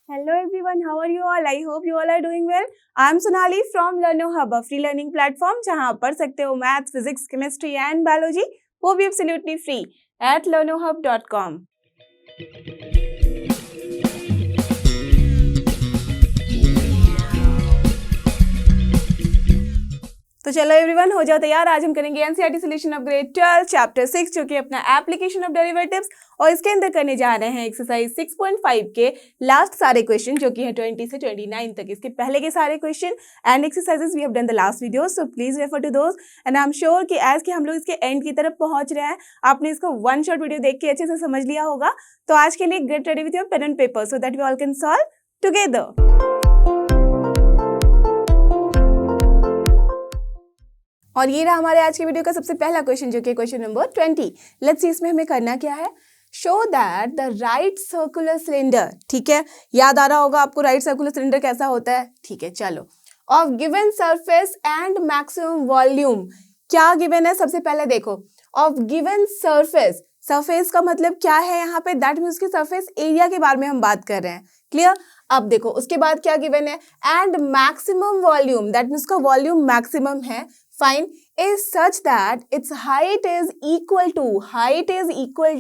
Hello everyone, how are you all? I hope you all are doing well. I am Sonali from Learno Hub, a free learning platform जहां आप पढ़ सकते हो maths, physics, chemistry and biology, वो भी absolutely free at learnohub.com. तो चलो everyone, हो जाओ तैयार। आज हम करेंगे NCERT solution of grade 12 chapter 6 जो कि अपना एप्लीकेशन ऑफ डेरिवेटिव्स, और इसके अंदर करने जा रहे हैं एक्सरसाइज 6.5 के लास्ट सारे क्वेश्चन जो कि है 20 से 29 तक। इसके पहले के सारे question and exercises we have done the last video, so please refer to those. And I am sure कि एज कि हम लोग इसके एंड की तरफ पहुंच रहे हैं, आपने इसको वन शॉट वीडियो देख के अच्छे से समझ लिया होगा। तो आज के लिए get ready with your pen and paper so that we all can solve together. और ये रहा हमारे आज के वीडियो का सबसे पहला क्वेश्चन जो कि क्वेश्चन नंबर 20। लेट्स सी इसमें हमें करना क्या है। Show that the right circular cylinder, ठीक है, याद आ रहा होगा आपको राइट सर्कुलर सिलेंडर कैसा होता है। ठीक है, चलो, of given surface and maximum volume. क्या गिवन है, सबसे पहले देखो, ऑफ गिवन सरफेस, सरफेस का मतलब क्या है यहाँ पे, दैट मीन्स उसके सरफेस एरिया के बारे में हम बात कर रहे हैं। क्लियर। अब देखो उसके बाद क्या गिवन है, and maximum volume, that means उसका वॉल्यूम मैक्सिमम है। Fine, is such that its height is equal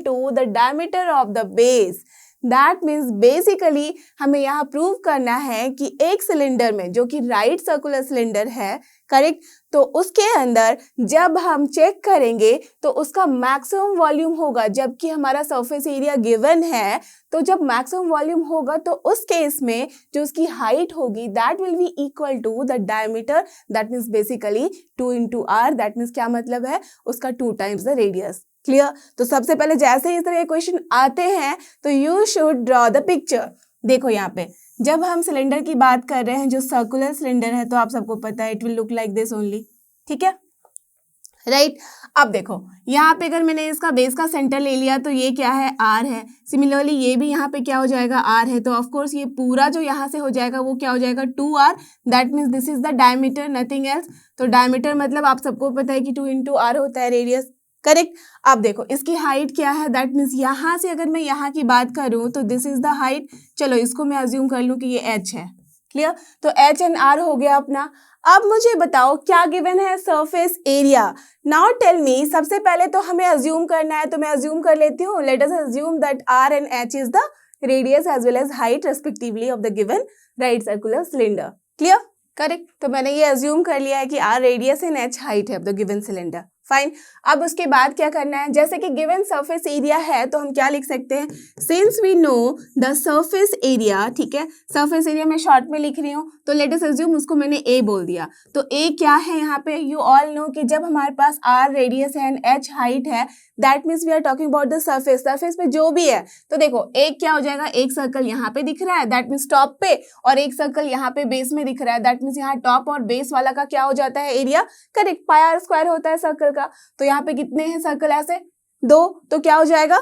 to the diameter of the base. That means basically हमें यहाँ प्रूव करना है कि एक सिलेंडर में जो कि राइट सर्कुलर सिलेंडर है, करेक्ट, तो उसके अंदर जब हम चेक करेंगे तो उसका मैक्सिमम वॉल्यूम होगा, जबकि हमारा सरफेस एरिया गिवन है। तो जब मैक्सिमम वॉल्यूम होगा तो उस केस में जो उसकी हाइट होगी that will be equal to the diameter, that means basically 2 into r, that means क्या मतलब है, उसका 2 times द रेडियस। क्लियर। तो सबसे पहले जैसे इस तरह के क्वेश्चन आते हैं तो you should draw the picture. देखो यहाँ पे जब हम सिलेंडर की बात कर रहे हैं, जो सर्कुलर सिलेंडर है, तो आप सबको पता है it will look like this only, ठीक है, राइट। अब देखो यहाँ पे अगर मैंने इसका बेस का सेंटर ले लिया तो ये क्या है, r है। सिमिलरली ये भी यहाँ पे क्या हो जाएगा, r है। तो ऑफ कोर्स ये पूरा जो यहाँ से हो जाएगा वो क्या हो जाएगा, 2r, that means this is the diameter, nothing else. तो डायमीटर मतलब आप सबको पता है कि 2 into r होता है रेडियस, करेक्ट। अब देखो इसकी हाइट क्या है, दैट मीन्स यहाँ से अगर मैं यहाँ की बात करूँ तो दिस इज द हाइट। चलो इसको मैं अज्यूम कर लूँ कि ये h है। क्लियर। तो h एंड r हो गया अपना। अब मुझे बताओ क्या गिवन है, surface area. Now tell me, सबसे पहले तो हमें अज्यूम करना है, तो मैं अज्यूम कर लेती हूँ। Let us assume that r and h is the radius as well as height respectively of the given right circular cylinder. Clear, correct. तो मैंने ये अज्यूम कर लिया है कि r radius and h height है of the given cylinder. Fine. अब उसके बाद क्या करना है, जैसे कि गिवन सरफेस एरिया है तो हम क्या लिख सकते हैं, since we know the surface area, ठीक है, सरफेस एरिया में शॉर्ट में लिख रही हूँ, तो लेट अस अज्यूम उसको मैंने ए बोल दिया। तो ए क्या है यहाँ पे, यू ऑल नो कि जब हमारे पास आर रेडियस है एंड एच हाइट है, that means we are talking about the surface, surface पे जो भी है। तो देखो एक क्या हो जाएगा, एक सर्कल यहाँ पे दिख रहा है, दैट मीन्स टॉप पे, और एक सर्कल यहाँ पे बेस में दिख रहा है, दैट मीन्स यहाँ टॉप और बेस वाला का क्या हो जाता है, area, correct, pi are square होता है सर्कल का। तो यहाँ पे कितने हैं सर्कल, ऐसे 2, तो क्या हो जाएगा,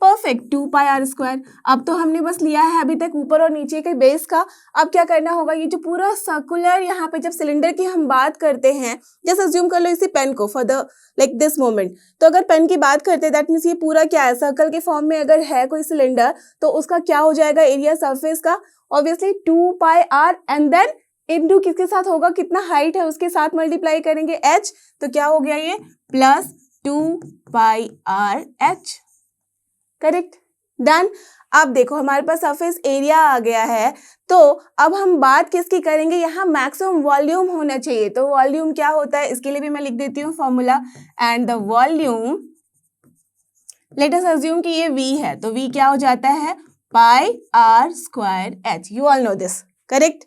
परफेक्ट, 2 पाई आर स्क्वायर। अब तो हमने बस लिया है अभी तक ऊपर और नीचे के बेस का। अब क्या करना होगा, ये जो पूरा सर्कुलर यहाँ पे जब सिलेंडर की हम बात करते हैं, जैसे अज्यूम कर लो इसी पेन को for the like this moment, तो अगर पेन की बात करते हैं दैट मीन्स ये पूरा क्या है, सर्कल के फॉर्म में अगर है कोई सिलेंडर तो उसका क्या हो जाएगा, एरिया सरफेस का, obviously 2 pi R and then into किसके साथ होगा, कितना हाइट है उसके साथ मल्टीप्लाई करेंगे h, तो क्या हो गया ये plus 2 pi R h, correct, done. अब देखो हमारे पास सरफेस एरिया आ गया है, तो अब हम बात किसकी करेंगे, यहाँ मैक्सिमम वॉल्यूम होना चाहिए। तो वॉल्यूम क्या होता है, इसके लिए भी मैं लिख देती हूँ formula, and the volume, late us assume कि ये v है, तो v क्या हो जाता है, pi are square h, you all know this, correct.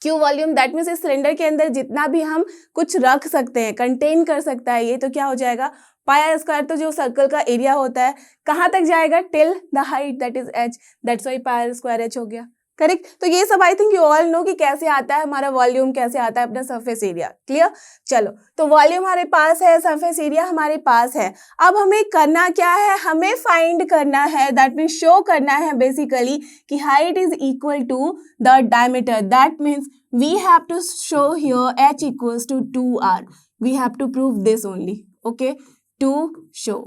Q volume, that means इस सिलेंडर के अंदर जितना भी हम कुछ रख सकते हैं, कंटेन कर सकता है ये, तो क्या हो जाएगा, पाई आर स्क्वायर, तो जो सर्कल का एरिया होता है कहाँ तक जाएगा, till the height that is h, that's why pi are square h हो गया, करेक्ट। तो ये सब I think you all know कि कैसे आता है हमारा वॉल्यूम, कैसे आता है अपना सरफेस एरिया। क्लियर। चलो, तो वॉल्यूम हमारे पास है, सरफेस एरिया हमारे पास है। अब हमें करना क्या है, हमें फाइंड करना है, दैट मीन्स शो करना है बेसिकली कि height is equal to the diameter, that means we have to show here h equals to 2r, we have to prove this only, okay, to show.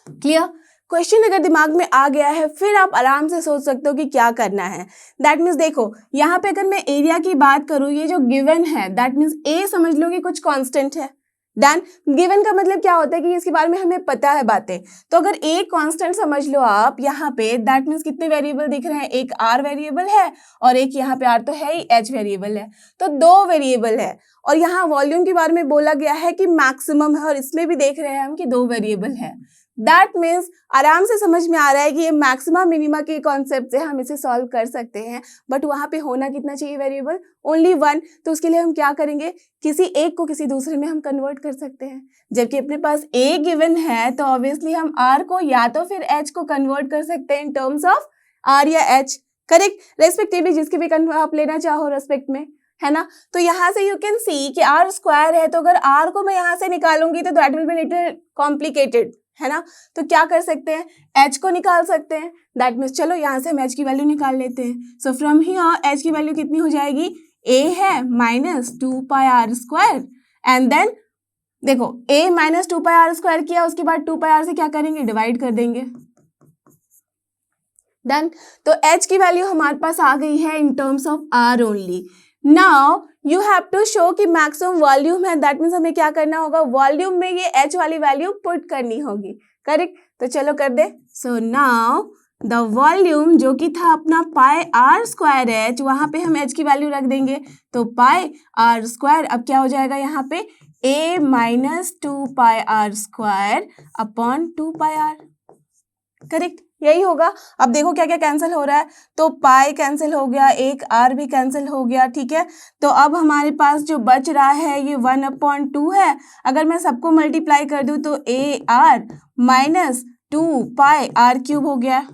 Clear. Question अगर दिमाग में आ गया है फिर आप आराम से सोच सकते हो कि क्या करना है। दैट मीन्स देखो यहाँ पे अगर मैं एरिया की बात करूँ, ये जो गिवन है दैट मीन्स ए समझ लो कि कुछ कांस्टेंट है। डन। गिवन का मतलब क्या होता है कि इसके बारे में हमें पता है बातें। तो अगर ए कांस्टेंट समझ लो आप यहाँ पे, दैट मीन्स कितने वेरिएबल दिख रहे हैं, एक आर वेरिएबल है और एक यहाँ पे आर तो है ही, एच वेरिएबल है, तो दो वेरिएबल है। और यहाँ वॉल्यूम के बारे में बोला गया है कि मैक्सिमम है और इसमें भी देख रहे हैं हम कि दो वेरिएबल है। दैट मीन्स आराम से समझ में आ रहा है कि ये मैक्सिमा मिनिमा के कॉन्सेप्ट से हम इसे सॉल्व कर सकते हैं। बट वहाँ पे होना कितना चाहिए वेरिएबल, ओनली वन। तो उसके लिए हम क्या करेंगे, किसी एक को किसी दूसरे में हम कन्वर्ट कर सकते हैं। जबकि अपने पास ए गिवन है तो ऑब्वियसली हम आर को या तो फिर एच को कन्वर्ट कर सकते हैं इन टर्म्स ऑफ आर या एच, करेक्ट, रेस्पेक्टिवली जिसके भी आप लेना चाहो रेस्पेक्ट में, है ना। तो यहाँ से यू कैन सी कि आर स्क्वायर है, तो अगर आर को मैं यहाँ से निकालूंगी तो that will be little complicated, है ना। तो क्या कर सकते हैं, एच को निकाल सकते हैं। दैट मीन्स चलो यहाँ से हम एच की वैल्यू निकाल लेते हैं। सो फ्रॉम हियर एच की वैल्यू कितनी हो जाएगी, ए है माइनस 2πr², एंड देन देखो ए माइनस 2πr² किया, उसके बाद 2πr से क्या करेंगे, डिवाइड कर देंगे। डन। तो एच की वैल्यू हमारे पास आ गई है in terms of R only. Now you have to show कि मैक्सिमम वॉल्यूम है, दैट मीन्स हमें क्या करना होगा, वॉल्यूम में ये एच वाली वैल्यू पुट करनी होगी, करेक्ट। तो चलो कर दे। सो नाउ द वॉल्यूम जो कि था अपना πr²h, वहां पे हम एच की वैल्यू रख देंगे, तो πr², अब क्या हो जाएगा यहाँ पे a minus 2πr² upon 2πr, correct, यही होगा। अब देखो क्या क्या कैंसिल हो रहा है, तो पाई कैंसिल हो गया, एक आर भी कैंसिल हो गया, ठीक है। तो अब हमारे पास जो बच रहा है ये 1/2 है। अगर मैं सबको मल्टीप्लाई कर दूं तो ए आर माइनस 2πr³ हो गया,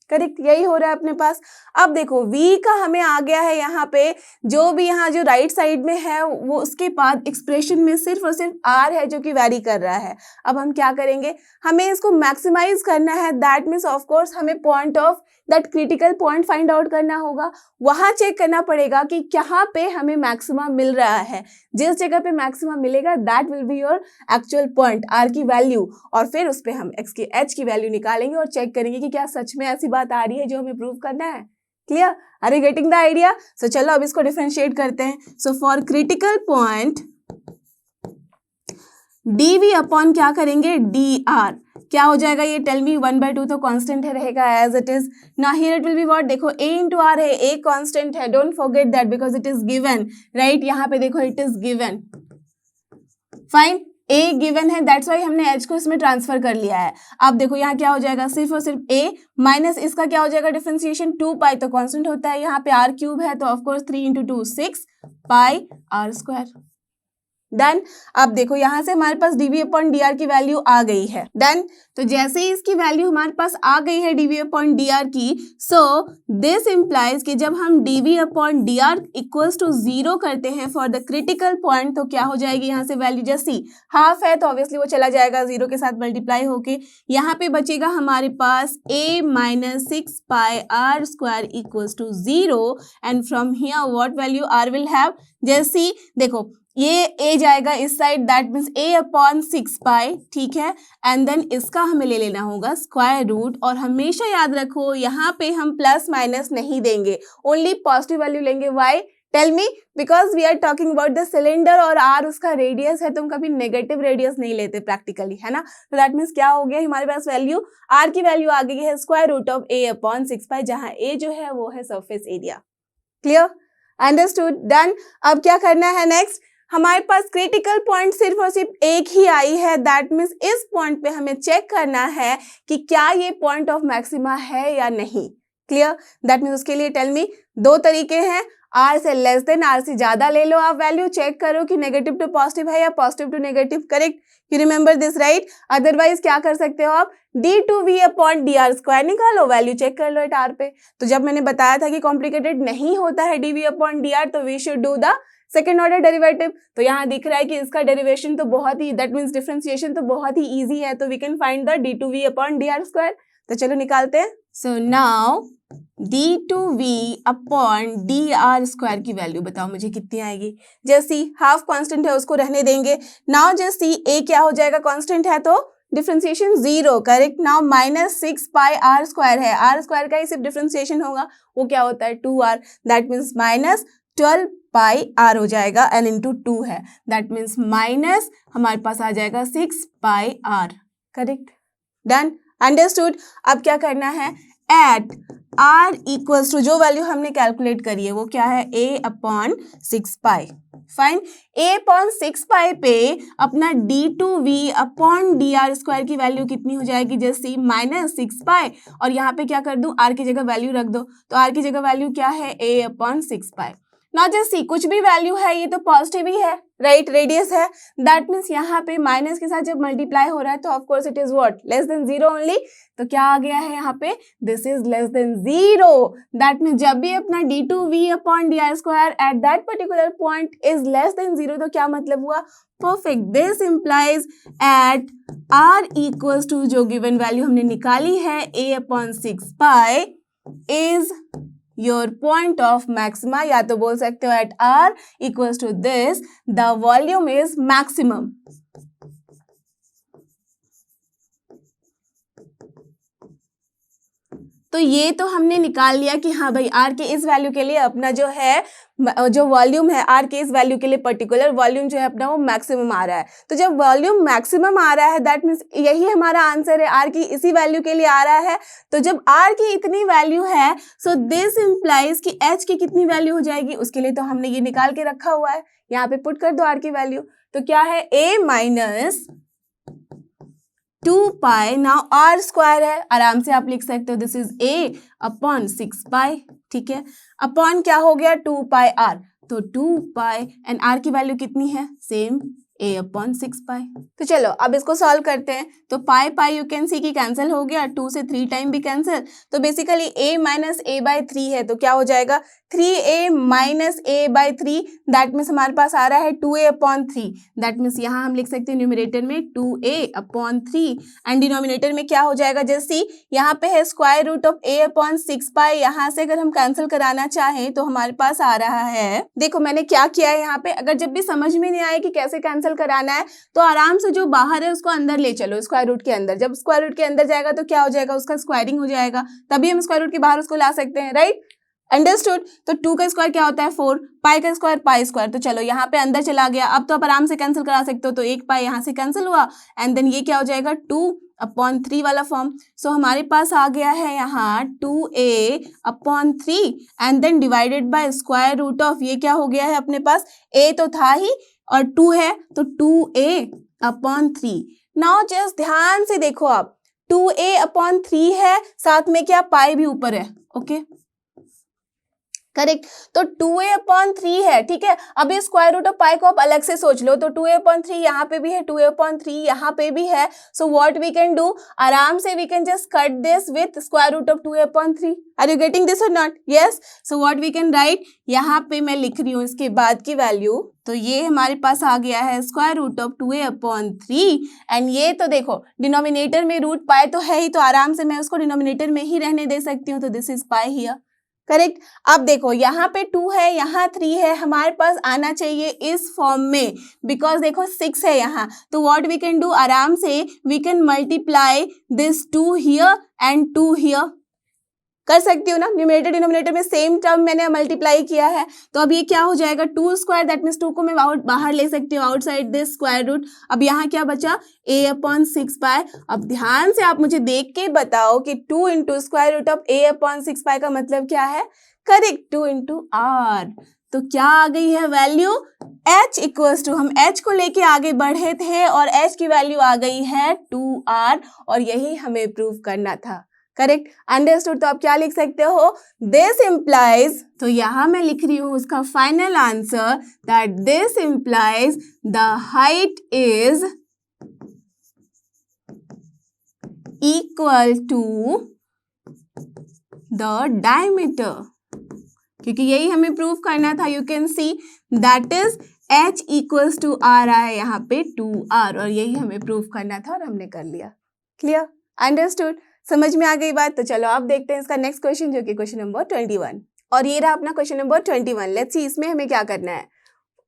करेक्ट, यही हो रहा है अपने पास। अब देखो v का हमें आ गया है यहाँ पे, जो भी यहाँ जो राइट साइड में है वो उसके बाद एक्सप्रेशन में सिर्फ और सिर्फ r है जो कि वैरी कर रहा है। अब हम क्या करेंगे, हमें इसको मैक्सिमाइज करना है। दैट मीन्स ऑफ कोर्स हमें point of that critical point find out करना होगा। वहां चेक करना पड़ेगा कि कहाँ पे हमें मैक्सिमा मिल रहा है। जिस जगह पे मैक्सिमा मिलेगा that will be your actual point, R की वैल्यू, और फिर उस पर हम एक्स की एच की वैल्यू निकालेंगे और चेक करेंगे कि क्या सच में ऐसी बात आ रही है जो हमें प्रूव करना है। Clear, are you getting the idea. So चलो अब इसको डिफरेंशिएट करते हैं। So for critical point dv upon क्या करेंगे, dr, क्या हो जाएगा ये, टेल मी। 1/2 तो कांस्टेंट है, रहेगा एज इट इज। ना here it will be what, देखो a इंटू आर है, a कांस्टेंट है, don't forget that because it is given, right. यहाँ पे देखो it is given, fine, a given है, दैट्स वाई हमने h को इसमें ट्रांसफर कर लिया है। अब देखो यहाँ क्या हो जाएगा, सिर्फ और सिर्फ a माइनस इसका क्या हो जाएगा डिफरेंशिएशन, 2π तो कांस्टेंट होता है, यहाँ पे r³ है तो ऑफकोर्स 3 इंटू 2 6πr²। डन। अब देखो यहाँ से हमारे पास dv अपॉन dr की वैल्यू आ गई है। डन। तो जैसे ही इसकी वैल्यू हमारे पास आ गई है dv अपॉन dr की, सो दिस इम्प्लाइज कि जब हम dv upon dr equals to 0 करते हैं फॉर द क्रिटिकल पॉइंट, तो क्या हो जाएगी यहाँ से वैल्यू, जैसी हाफ है तो ऑब्वियसली वो चला जाएगा 0 के साथ मल्टीप्लाई होके, यहाँ पे बचेगा हमारे पास a minus 6πr² equals to 0, and from here what value r will have, जैसी देखो ये a जाएगा इस side, that means a upon 6π, ठीक है, एंड देन इसका हमें ले लेना होगा स्क्वायर रूट। और हमेशा याद रखो यहाँ पे हम प्लस माइनस नहीं देंगे, ओनली पॉजिटिव वैल्यू लेंगे। Why, tell me, because we are talking about the cylinder और r उसका रेडियस है, तो हम कभी नेगेटिव रेडियस नहीं लेते प्रैक्टिकली, है ना। तो दैट मीन्स क्या हो गया, हमारे पास वैल्यू r की वैल्यू आ गई है square root of a upon 6π, जहाँ a जो है वो है surface area. Clear, understood, done. अब क्या करना है नेक्स्ट, हमारे पास क्रिटिकल पॉइंट सिर्फ और सिर्फ एक ही आई है, दैट मीन्स इस पॉइंट पे हमें चेक करना है कि क्या ये पॉइंट ऑफ मैक्सिमा है या नहीं। क्लियर, दैट मीन्स उसके लिए टेल मी, दो तरीके हैं, आर से लेस देन आर से ज्यादा ले लो आप वैल्यू, चेक करो कि नेगेटिव टू पॉजिटिव है या positive to negative, correct, you remember this, right. Otherwise क्या कर सकते हो आप, d2v अपॉन dr² निकालो, वैल्यू चेक कर लो एट आर पे। तो जब मैंने बताया था कि कॉम्प्लिकेटेड नहीं होता है dv अपॉन dr, तो we should do the second order derivative. तो यहाँ दिख रहा है कि इसका डेरिवेशन तो बहुत ही, दैट मीन्स डिफरेंशिएशन तो बहुत ही इजी है, तो we can find the d2v upon dr²। तो चलो निकालते हैं। So now d2v upon dr² की वैल्यू बताओ मुझे कितनी आएगी, जैसी हाफ कांस्टेंट है उसको रहने देंगे। नाउ जैसी a क्या हो जाएगा, कांस्टेंट है तो differentiation 0, correct. Now -6 pi are square है, आर स्क्वायर का ही सिर्फ डिफ्रेंसिएशन होगा, वो क्या होता है 2r, that means -12 pi are हो जाएगा, n इंटू 2 है, दैट मीन्स माइनस हमारे पास आ जाएगा 6 pi are, correct, done, understood. अब क्या करना है, एट r इक्वल्स टू जो वैल्यू हमने कैलकुलेट करी है वो क्या है a/6 पाई, फाइन। a/6 पाई पे अपना d2v अपॉन dr स्क्वायर की वैल्यू कितनी हो जाएगी, जैसे -6 पाई, और यहाँ पे क्या कर दूं, r की जगह वैल्यू रख दो, तो r की जगह वैल्यू क्या है a/6 pi. Not just see, कुछ भी वैल्यू है ये तो पॉजिटिव ही है, राइट, रेडियस है, दैट मीन्स यहाँ पे माइनस के साथ जब मल्टीप्लाई हो रहा है तो of course it is what, less than 0 only, तो क्या आ गया है यहाँ पे, this is less than 0, that means जब भी अपना d2v upon dr square at that particular point is less than 0, तो क्या मतलब हुआ, perfect. This implies at r equals to जो गिवन वैल्यू हमने निकाली है a/6 pi is your point of maxima, या तो बोल सकते हो at r equals to this the volume is maximum. तो ये तो हमने निकाल लिया कि हाँ भाई r के इस वैल्यू के लिए अपना जो है जो वॉल्यूम है r के इस वैल्यू के लिए पर्टिकुलर वॉल्यूम जो है अपना वो मैक्सिमम आ रहा है। तो जब वॉल्यूम मैक्सिमम आ रहा है दैट मीन्स यही हमारा आंसर है, r की इसी वैल्यू के लिए आ रहा है। तो जब r की इतनी वैल्यू है सो दिस इंप्लाइज कि h की कितनी वैल्यू हो जाएगी, उसके लिए तो हमने ये निकाल के रखा हुआ है, यहाँ पे पुट कर दो r की वैल्यू, तो क्या है a-2 पाई, नाउ r स्क्वायर है, आराम से आप लिख सकते हो दिस इज a/6 पाई, ठीक है, अपॉन क्या हो गया 2 पाई r, तो 2 पाई एंड r की वैल्यू कितनी है, सेम a/6 पाई। तो चलो अब इसको सॉल्व करते हैं, तो पाई पाई यू कैन सी की कैंसिल हो गया, 2 से 3 टाइम भी कैंसिल, तो बेसिकली a माइनस a/3 है, तो क्या हो जाएगा 3a minus a/3, that means हमारे पास आ रहा है 2a/3, दैट मीन्स यहाँ हम लिख सकते हैं न्यूमरेटर में 2a/3 एंड डिनोमिनेटर में क्या हो जाएगा, जैसे यहाँ पे है स्क्वायर रूट ऑफ a/6 पाई, यहाँ से अगर हम कैंसिल कराना चाहें तो हमारे पास आ रहा है, देखो मैंने क्या किया है यहाँ पे, अगर जब भी समझ में नहीं आए कि कैसे कैंसिल कराना है तो आराम से जो बाहर है उसको अंदर ले चलो, स्क्वायर रूट के अंदर, जब स्क्वायर रूट के अंदर जाएगा तो क्या हो जाएगा, उसका स्क्वायरिंग हो जाएगा, तभी हम स्क्वायर रूट के बाहर उसको ला सकते हैं, राइट, अंडरस्टूड। तो 2 का स्क्वायर क्या होता है 4, पाई का स्क्वायर पाई स्क्वायर, तो चलो यहाँ पे अंदर चला गया, अब तो आप आराम से कैंसिल करा सकते हो, तो 1 पाई यहाँ से कैंसिल हुआ एंड देन ये क्या हो जाएगा 2/3 वाला फॉर्म, सो हमारे पास आ गया है यहाँ 2a/3 and then divided by square root of, ये क्या हो गया है अपने पास, a तो था ही और 2 है तो 2a/3। नाउ जस्ट ध्यान से देखो आप, 2a/3 है, साथ में क्या पाई भी ऊपर है, ओके करेक्ट, तो 2a/3 है, ठीक है। अब ये स्क्वायर रूट ऑफ पाई को आप अलग से सोच लो, तो 2a/3 यहाँ पे भी है, 2a/3 यहाँ पे भी है, so what we can do, आराम से we can just cut this with square root of 2a/3, are you getting this और not, yes, so what we can write, यहाँ पे मैं लिख रही हूँ इसके बाद की वैल्यू, तो ये हमारे पास आ गया है square root of 2a/3 and ये तो देखो डिनोमिनेटर में रूट पाई तो है ही, तो आराम से मैं उसको डिनोमिनेटर में ही रहने दे सकती हूँ, तो this is pi here, correct. अब देखो यहाँ पे 2 है, यहाँ 3 है, हमारे पास आना चाहिए इस फॉर्म में, बिकॉज देखो 6 है यहाँ, तो व्हाट वी कैन डू, आराम से we can multiply this 2 here and 2 here, कर सकती हूँ ना, न्यूमरेटर डिनोमिनेटर में सेम टर्म मैंने मल्टीप्लाई किया है, तो अब ये क्या हो जाएगा 2 स्क्वायर, दैट मीन्स 2 को मैं बाहर ले सकती हूँ आउटसाइड दिस स्क्वायर रूट, अब यहाँ क्या बचा a/6 पाई। अब ध्यान से आप मुझे देख के बताओ कि 2 into square root of a/6 pi का मतलब क्या है, करेक्ट 2 इंटू r, तो क्या आ गई है वैल्यू h इक्वल्स टू, हम h को लेके आगे बढ़े थे और h की वैल्यू आ गई है 2r, और यही हमें प्रूव करना था, करेक्ट, अंडरस्टूड। तो आप क्या लिख सकते हो, दिस इंप्लाइज, तो यहां मैं लिख रही हूं उसका final answer, that this implies the height is equal to the diameter, क्योंकि यही हमें प्रूव करना था, you can see that is h equals to r आया है यहाँ पे 2r, और यही हमें प्रूव करना था और हमने कर लिया, क्लियर, अंडरस्टूड, समझ में आ गई बात। तो चलो अब देखते हैं इसका नेक्स्ट क्वेश्चन, जो कि क्वेश्चन नंबर 21, और ये रहा अपना क्वेश्चन नंबर 21। लेट्स सी इसमें हमें क्या करना है,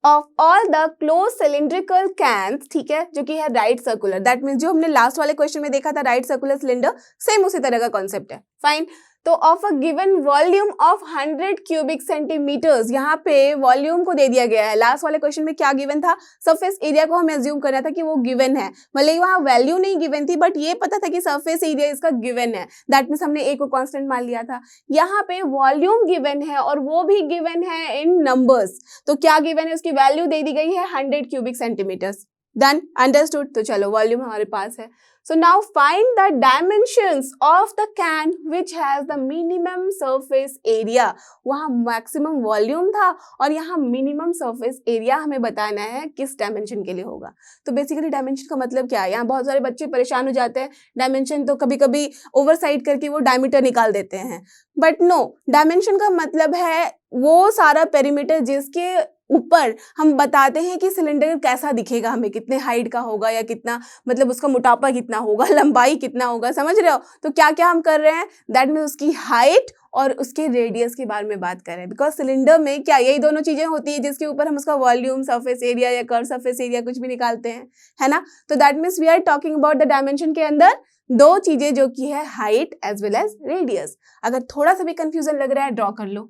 of all the close cylindrical cans, ठीक है, जो कि है राइट सर्कुलर, दैट मीन्स जो हमने लास्ट वाले क्वेश्चन में देखा था राइट सर्कुलर सिलेंडर, सेम उसी तरह का कॉन्सेप्ट है, फाइन। तो of a given volume of 100 cubic centimetres, यहाँ पे वॉल्यूम को दे दिया गया है। लास्ट वाले क्वेश्चन में क्या गिवन था, सरफेस एरिया को हमें अज्यूम करना था कि वो गिवन है, भले ही वहाँ वैल्यू नहीं गिवन थी, बट ये पता था कि सरफेस एरिया इसका गिवन है, दैट मीन्स हमने ए को कांस्टेंट मान लिया था। यहाँ पे वॉल्यूम गिवन है और वो भी गिवन है इन नंबर्स, तो क्या गिवन है, उसकी वैल्यू दे दी गई है 100 क्यूबिक सेंटीमीटर्स। Done, understood. तो चलो वॉल्यूम हमारे पास है। So now find the dimensions of the can which has the minimum surface area. वहाँ maximum volume था और यहाँ minimum surface area हमें बताना है किस डायमेंशन के लिए होगा। तो बेसिकली डायमेंशन का मतलब क्या है, यहाँ बहुत सारे बच्चे परेशान हो जाते हैं, डायमेंशन तो कभी कभी ओवरसाइड करके वो डायमीटर निकाल देते हैं, बट नो, डायमेंशन का मतलब है वो सारा पेरीमीटर जिसके ऊपर हम बताते हैं कि सिलेंडर कैसा दिखेगा, हमें कितने हाइट का होगा या कितना, मतलब उसका मोटापा कितना होगा, लंबाई कितना होगा, समझ रहे हो। तो क्या क्या हम कर रहे हैं, दैट मीन्स उसकी हाइट और उसके रेडियस के बारे में बात कर रहे हैं, बिकॉज सिलेंडर में क्या यही दोनों चीजें होती है जिसके ऊपर हम उसका वॉल्यूम, सरफेस एरिया या कर्व सरफेस एरिया कुछ भी निकालते हैं, है ना। तो that means we are talking about the dimension के अंदर दो चीजें जो कि है height as well as radius. अगर थोड़ा सा भी कंफ्यूजन लग रहा है ड्रॉ कर लो।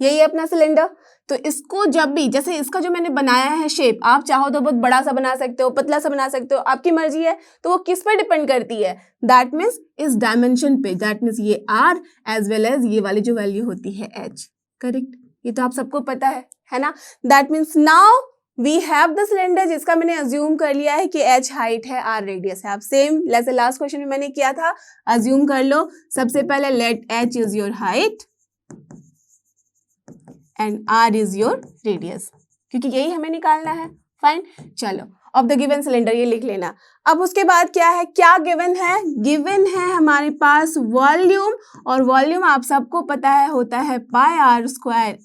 यही है अपना सिलेंडर। तो इसको जब भी, जैसे इसका जो मैंने बनाया है शेप, आप चाहो तो बहुत बड़ा सा बना सकते हो, पतला सा बना सकते हो, आपकी मर्जी है। तो वो किस पर डिपेंड करती है, दैट मीन्स इस डायमेंशन पे, दैट मीन्स ये r एज वेल एज ये वाली जो वैल्यू होती है h, करेक्ट। ये तो आप सबको पता है ना। That means now we have the cylinder जिसका मैंने अज्यूम कर लिया है कि h हाइट है, r रेडियस है। आप सेम जैसे लास्ट क्वेश्चन में मैंने किया था, अज्यूम कर लो। सबसे पहले let h is your height and r is your radius, क्योंकि यही हमें निकालना है, फाइन। चलो ऑफ द गिवन सिलेंडर ये लिख लेना। अब उसके बाद क्या है, क्या गिवन है, गिवन है हमारे पास वॉल्यूम, और वॉल्यूम आप सबको पता है होता है pi r square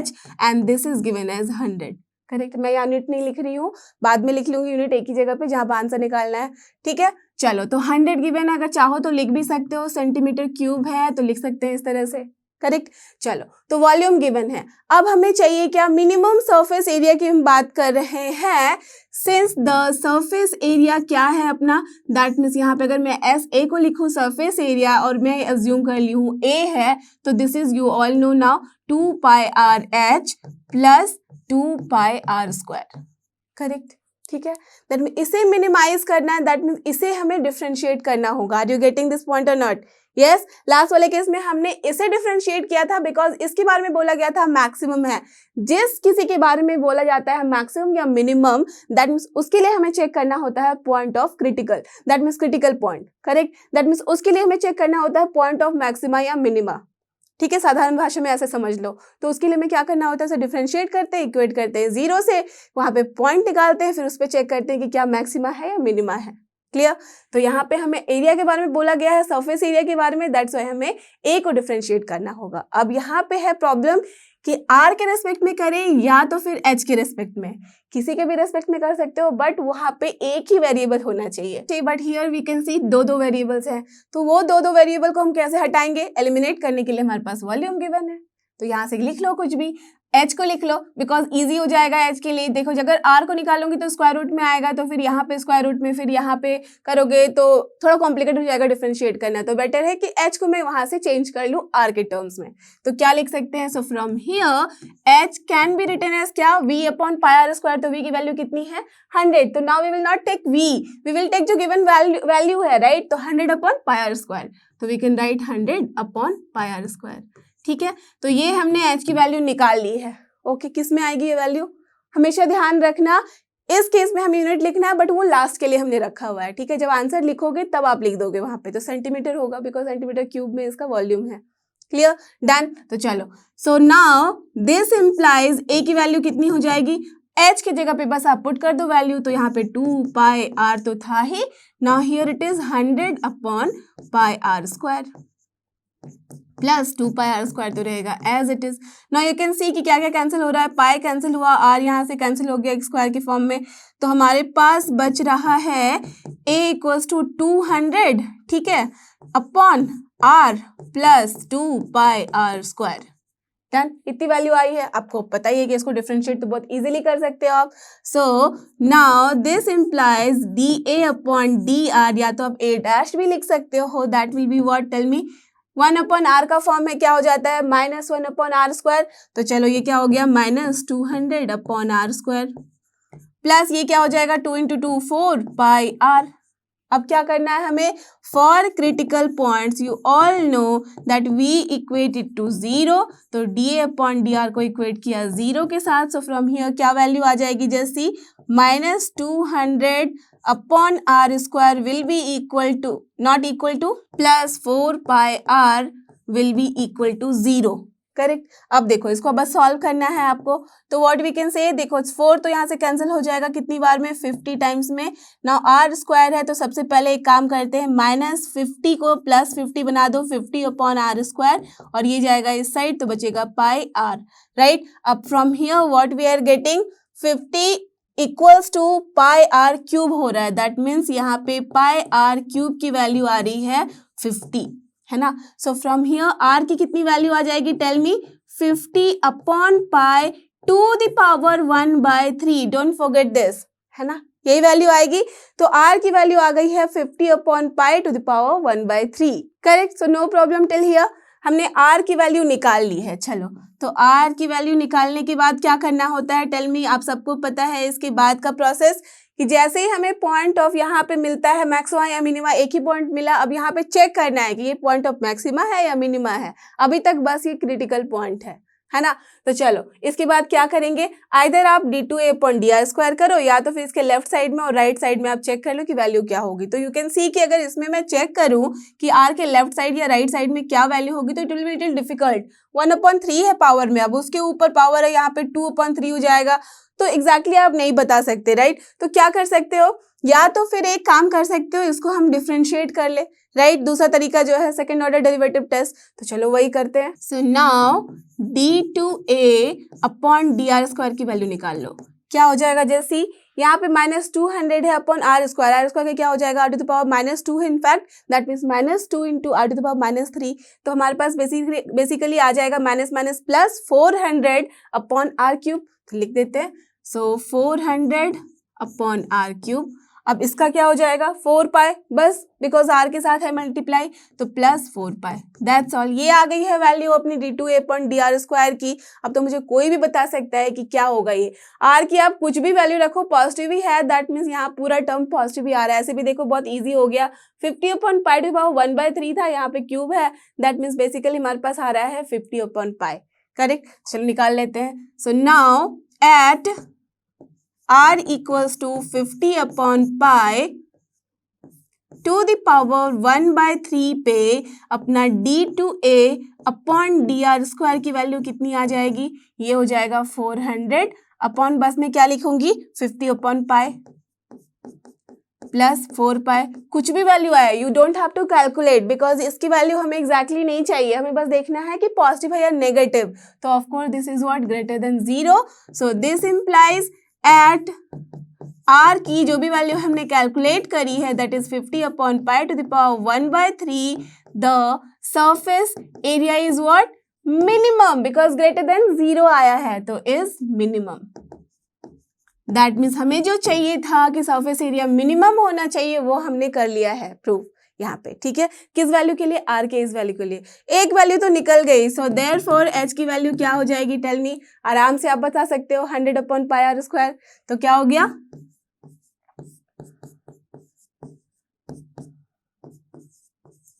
h and this is given as 100, correct. मैं यूनिट नहीं लिख रही हूँ, बाद में लिख लूंगी यूनिट एक ही जगह पे जहां पर आंसर निकालना है, ठीक है। चलो तो 100 गिवन है, अगर चाहो तो लिख भी सकते हो, सेंटीमीटर क्यूब है तो लिख सकते हैं इस तरह से, करेक्ट। चलो तो वॉल्यूम गिवन है। अब हमें चाहिए क्या, मिनिमम सरफेस एरिया की हम बात कर रहे हैं। सिंस द सरफेस एरिया क्या है अपना, दैट मीन्स यहाँ पे अगर मैं एस ए को लिखूं सरफेस एरिया और मैं अज्यूम कर ली हूँ ए है, तो this is you all know now 2 pi r h plus 2 pi are square, correct, ठीक है। दैट मीन इसे मिनिमाइज करना है, दैट मीन्स इसे हमें डिफरेंशिएट करना होगा। Are you getting this point और नॉट? यस, लास्ट वाले केस में हमने इसे डिफरेंशिएट किया था बिकॉज इसके बारे में बोला गया था मैक्सिमम है। जिस किसी के बारे में बोला जाता है मैक्सिमम या मिनिमम, दैट मीन्स उसके लिए हमें चेक करना होता है point of critical, that means critical point, correct. That means उसके लिए हमें चेक करना होता है पॉइंट ऑफ मैक्सिमा या मिनिमा, ठीक है, साधारण भाषा में ऐसे समझ लो। तो उसके लिए हमें क्या करना होता है, उसे डिफरेंशिएट करते हैं, इक्वेट करते हैं जीरो से, वहां पे पॉइंट निकालते हैं, फिर उस पर चेक करते हैं कि क्या मैक्सिमा है या मिनिमा है, क्लियर। तो यहाँ पे हमें एरिया के बारे में बोला गया है, सरफेस एरिया के बारे में, दैट्स व्हाई हमें ए को डिफरेंशिएट करना होगा। अब यहाँ पे है प्रॉब्लम कि आर के रेस्पेक्ट में करें या तो फिर एच के रेस्पेक्ट में, किसी के भी रेस्पेक्ट में कर सकते हो, बट वहां पे एक ही वेरिएबल होना चाहिए। But here we can see दो वेरिएबल्स हैं, तो वो दो वेरिएबल को हम कैसे हटाएंगे, एलिमिनेट करने के लिए हमारे पास वॉल्यूम गिवन है। तो यहाँ से लिख लो कुछ भी, h को लिख लो बिकॉज इजी हो जाएगा h के लिए। देखो अगर r को निकालूंगी तो स्क्वायर रूट में आएगा, तो फिर यहाँ पे स्क्वायर रूट में, फिर यहाँ पे करोगे तो थोड़ा कॉम्प्लिकेट हो जाएगा डिफरेंशिएट करना। तो बेटर है कि h को मैं वहां से चेंज कर लूँ r के टर्म्स में। तो क्या लिख सकते हैं, so from here h can be written as क्या, v upon pi are square. तो v की वैल्यू कितनी है 100, तो now we will not take v, we will take जो गिवन वैल्यू है, राइट। तो 100 अपॉन पाई आर स्क्वायर, तो we can write 100 upon pi are square, ठीक है। तो ये हमने h की वैल्यू निकाल ली है, ओके। किस में आएगी ये वैल्यू, हमेशा ध्यान रखना इस केस में हमें यूनिट लिखना है, बट वो लास्ट के लिए हमने रखा हुआ है, ठीक है। जब आंसर लिखोगे तब आप लिख दोगे वहां पे, तो सेंटीमीटर होगा बिकॉज सेंटीमीटर क्यूब में इसका वॉल्यूम है, क्लियर, डन। तो चलो, सो नाउ दिस इंप्लाइज ए की वैल्यू कितनी हो जाएगी, h की जगह पे बस आप पुट कर दो वैल्यू, तो यहाँ पे 2 पाई आर तो था ही, now here it is 100 upon pi are square plus 2 pi are square तो रहेगा as it is. Now you can see कि क्या क्या कैंसिल हो रहा है, पाई कैंसिल हुआ, आर यहाँ से कैंसिल हो गया एक स्क्वायर की फॉर्म में, तो हमारे पास बच रहा है a इक्वल्स टू 200, ठीक है, upon r plus 2 pi are square, done, इतनी वैल्यू आई है, आपको पता ही है कि इसको डिफरेंशिएट तो बहुत इजीली कर सकते हो आप। So now this implies d A upon d r, या तो आप ए डैश भी लिख सकते हो, that will be what, tell me. 1 upon r का फॉर्म है, क्या हो जाता है, -1 अपॉन आर स्क्वायर, तो चलो ये क्या हो गया, -200 अपॉन आर स्क्वायर, प्लस ये क्या हो जाएगा, 2 इंटू 2 4 पाई आर। अब क्या करना है हमें, for critical points you all know that we equate it to 0, तो d A upon d r को इक्वेट किया 0 के साथ, सो फ्रॉम हियर क्या वैल्यू आ जाएगी, जैसी -200 upon r square will be equal to, not equal to, plus 4 pi r will be equal to 0, correct. अब देखो इसको बस सॉल्व करना है आपको, तो व्हाट वी कैन से, देखो 4 तो यहाँ से कैंसिल हो जाएगा कितनी बार में, 50 टाइम्स में। नाउ आर स्क्वायर है, तो सबसे पहले एक काम करते हैं, -50 को +50 बना दो, 50 अपॉन आर स्क्वायर, और ये जाएगा इस साइड, तो बचेगा पाई आर, राइट। अब from here what we are getting, 50 equals to pi are cube हो रहा है, दैट मीन्स यहाँ पे पाई आर क्यूब की वैल्यू आ रही है 50, है ना। सो फ्रॉम हियर आर की कितनी वैल्यू आ जाएगी, tell me, 50 upon pi to the power 1/3, don't forget this, है ना, यही वैल्यू आएगी। तो आर की वैल्यू आ गई है 50 upon pi to the power 1/3, correct. So no problem till here, हमने आर की वैल्यू निकाल ली है। चलो, तो आर की वैल्यू निकालने के बाद क्या करना होता है, टेल मी, आप सबको पता है इसके बाद का प्रोसेस, कि जैसे ही हमें पॉइंट ऑफ यहाँ पे मिलता है मैक्सिमा या मिनिमा, एक ही पॉइंट मिला, अब यहाँ पे चेक करना है कि ये पॉइंट ऑफ मैक्सिमा है या मिनिमा है, अभी तक बस ये क्रिटिकल पॉइंट है ना। तो चलो इसके बाद क्या करेंगे, आइदर आप d2a upon d r square करो, या तो फिर इसके लेफ्ट साइड में और राइट साइड में आप चेक कर लो कि वैल्यू क्या होगी। तो यू कैन सी कि अगर इसमें मैं चेक करूं कि r के लेफ्ट साइड या राइट साइड में क्या वैल्यू होगी, तो it will be little difficult. 1/3 है पावर में, अब उसके ऊपर पावर है यहाँ पे 2/3 हो जाएगा, तो एग्जैक्टली आप नहीं बता सकते, राइट। तो क्या कर सकते हो, या तो फिर एक काम कर सकते हो, इसको हम डिफरेंशिएट कर ले, राइट। दूसरा तरीका जो है सेकंड ऑर्डर डेरिवेटिव टेस्ट, तो चलो वही करते हैं। So now d2a upon d r square की वैल्यू निकाल लो, क्या हो जाएगा, जैसी यहाँ पे -200 है अपॉन आर स्क्वायर का क्या हो जाएगा, r टू द पावर -2 है, in fact that means -2 into r to the power -3, तो हमारे पास बेसिकली आ जाएगा minus plus 400 upon r cube, तो लिख देते हैं। सो 400 अपॉन आर क्यूब, अब इसका क्या हो जाएगा, 4 पाई, बस बिकॉज आर के साथ है मल्टीप्लाई, तो प्लस 4 पाई, दैट्स ऑल। ये आ गई है वैल्यू अपनी d2a upon d r square की। अब तो मुझे कोई भी बता सकता है कि क्या होगा ये, आर की आप कुछ भी वैल्यू रखो, पॉजिटिव ही है, दैट मीन्स यहाँ पूरा टर्म पॉजिटिव ही आ रहा है। ऐसे भी देखो बहुत ईजी हो गया, 50 अपॉन पाई टू पावर 1/3 था, यहाँ पे क्यूब है, दैट मीन्स बेसिकली हमारे पास आ रहा है 50 अपॉन पाई, करेक्ट। चलो निकाल लेते हैं। So now at r equals to 50 upon pi to the power 1/3 पे अपना d2a upon d r square की वैल्यू कितनी आ जाएगी, ये हो जाएगा 400 अपॉन, बस मैं क्या लिखूंगी, 50 अपॉन पाई प्लस 4 पाई, कुछ भी वैल्यू आए, you don't have to calculate, because इसकी वैल्यू हमें एग्जैक्टली नहीं चाहिए, हमें बस देखना है कि पॉजिटिव है या नेगेटिव। तो of course this is what, greater than 0, so this implies at r की जो भी वैल्यू हमने कैलकुलेट करी है, that is 50 upon pi to the power 1/3, the surface area is what, minimum, because greater than 0 आया है, तो इज मिनिमम। दैट मीन्स हमें जो चाहिए था कि सरफेस एरिया मिनिमम होना चाहिए, वो हमने कर लिया है प्रूफ यहाँ पे, ठीक है। किस वैल्यू के लिए, r के इस वैल्यू के लिए, एक वैल्यू तो निकल गई, सो देयरफॉर h की वैल्यू क्या हो जाएगी, टेल मी, आराम से आप बता सकते हो, 100 अपॉन पाई आर स्क्वायर, तो क्या हो गया,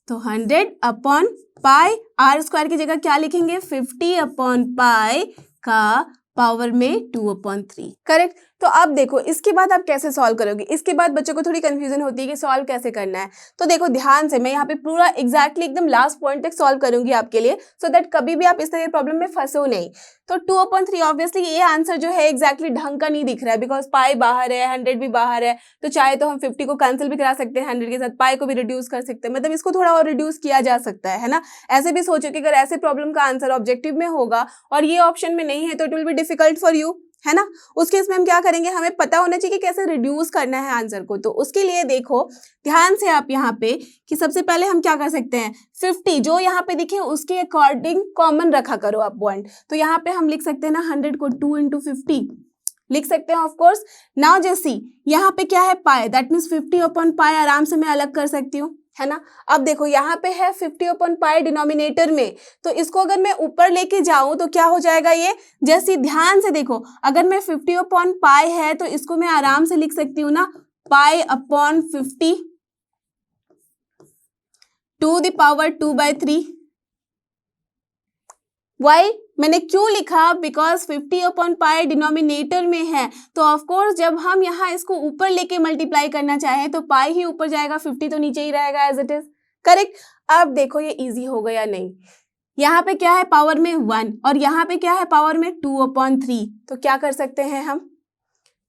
तो 100 अपॉन पाई आर स्क्वायर की जगह क्या लिखेंगे, 50 अपॉन पाई का पावर में 2/3, करेक्ट। तो अब देखो इसके बाद आप कैसे सॉल्व करोगे, इसके बाद बच्चों को थोड़ी कंफ्यूजन होती है कि सॉल्व कैसे करना है। तो देखो ध्यान से, मैं यहाँ पे पूरा एग्जैक्टली एकदम लास्ट पॉइंट तक सॉल्व करूंगी आपके लिए, सो दैट कभी भी आप इस तरह के प्रॉब्लम में फंसो नहीं। तो 2/3 ऑब्वियसली ये आंसर जो है एग्जैक्टली ढंग का नहीं दिख रहा है, बिकॉज पाई बाहर है, 100 भी बाहर है, तो चाहे तो हम 50 को कैंसिल भी करा सकते हैं, 100 के साथ पाई को भी रिड्यूस कर सकते हैं, मतलब इसको थोड़ा और रिड्यूस किया जा सकता है ना। ऐसे भी सोचो कि अगर ऐसे प्रॉब्लम का आंसर ऑब्जेक्टिव में होगा और ये ऑप्शन में नहीं है, तो it will be difficult for you, है ना। उस केस में हम क्या करेंगे, हमें पता होना चाहिए कि कैसे रिड्यूस करना है आंसर को। तो उसके लिए देखो ध्यान से आप यहाँ पे कि सबसे पहले हम क्या कर सकते हैं, 50 जो यहाँ पे दिखे उसके अकॉर्डिंग कॉमन रखा करो आप पॉइंट। तो यहाँ पे हम लिख सकते हैं ना 100 को 2 × 50 लिख सकते हैं ऑफ कोर्स। नाउ जैसी यहाँ पे क्या है पाई, दैट मीन्स 50/पाई आराम से मैं अलग कर सकती हूँ, है ना। अब देखो यहाँ पे है 50/पाई डिनोमिनेटर में, तो इसको अगर मैं ऊपर लेके जाऊं तो क्या हो जाएगा ये, जैसे ध्यान से देखो अगर मैं 50/पाई है तो इसको मैं आराम से लिख सकती हूँ ना पाई/50 टू द पावर 2/3। वाई मैंने क्यों लिखा, बिकॉज 50/पाई डिनोमिनेटर में है, तो ऑफ कोर्स जब हम यहाँ इसको ऊपर लेके मल्टीप्लाई करना चाहें तो पाई ही ऊपर जाएगा, 50 तो नीचे ही रहेगा एज इट इज, करेक्ट। अब देखो ये इजी हो गया नहीं, यहाँ पे क्या है पावर में 1 और यहाँ पे क्या है पावर में 2/3, तो क्या कर सकते हैं हम,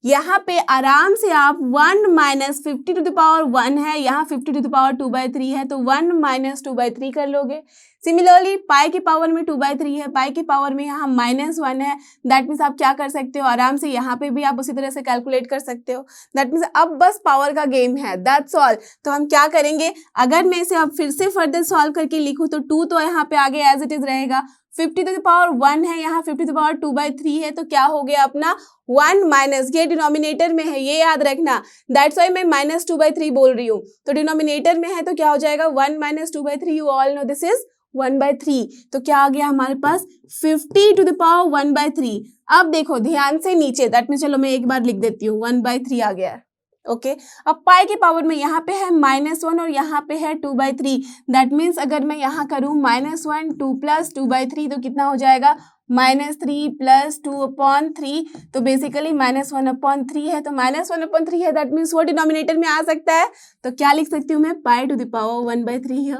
यहाँ पे आराम से आप 1 - 50⁻1 है, यहाँ 50⁻2/3 है, तो 1 - 2/3 कर लोगे। सिमिलरली पाई की पावर में 2/3 है, पाई की पावर में यहाँ -1 है, दैट मीन्स आप क्या कर सकते हो आराम से यहाँ पे भी आप उसी तरह से कैलकुलेट कर सकते हो। दैट मीन्स अब बस पावर का गेम है, दैट्स ऑल। तो हम क्या करेंगे, अगर मैं इसे अब फिर से फर्दर सॉल्व करके लिखूँ तो 2 तो यहाँ पे आगे एज इट इज रहेगा, 50⁻1 है, यहाँ 50⁻2/3 है, तो क्या हो गया अपना 1 माइनस, ये डिनोमिनेटर में है ये याद रखना, दैट्स वाई मैं -2/3 बोल रही हूँ, तो डिनोमिनेटर में है तो क्या हो जाएगा 1 - 2/3, you all know this is 1/3, तो क्या आ गया हमारे पास 50⁻1/3। अब देखो ध्यान से नीचे, दैट मीन चलो मैं एक बार लिख देती हूँ 1/3 आ गया है, ओके। अब पाई के पावर में यहाँ पे है -1 और यहाँ पे है 2/3, दैट मीन्स अगर मैं यहाँ करूँ -1 2 + 2/3 तो कितना हो जाएगा -3 + 2/3, तो बेसिकली -1/3 है, तो -1/3 है, दैट मीन्स वो डिनोमिनेटर में आ सकता है, तो क्या लिख सकती हूँ मैं पाई टू द पावर 1/3 है।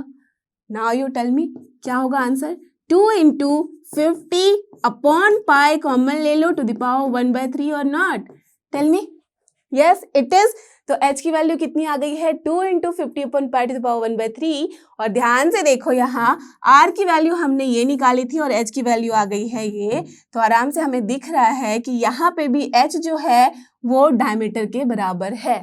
नाउ यू टेल मी क्या होगा आंसर, 2 × 50/पाई कॉमन ले लो टू द पावर 1/3 और not, tell me. Yes it is, तो h की वैल्यू कितनी आ गई है 2 × 50/पाई टू द पावर 1/3, और ध्यान से देखो यहाँ r की वैल्यू हमने ये निकाली थी और h की वैल्यू आ गई है ये, तो आराम से हमें दिख रहा है कि यहाँ पे भी h जो है वो डायमीटर के बराबर है।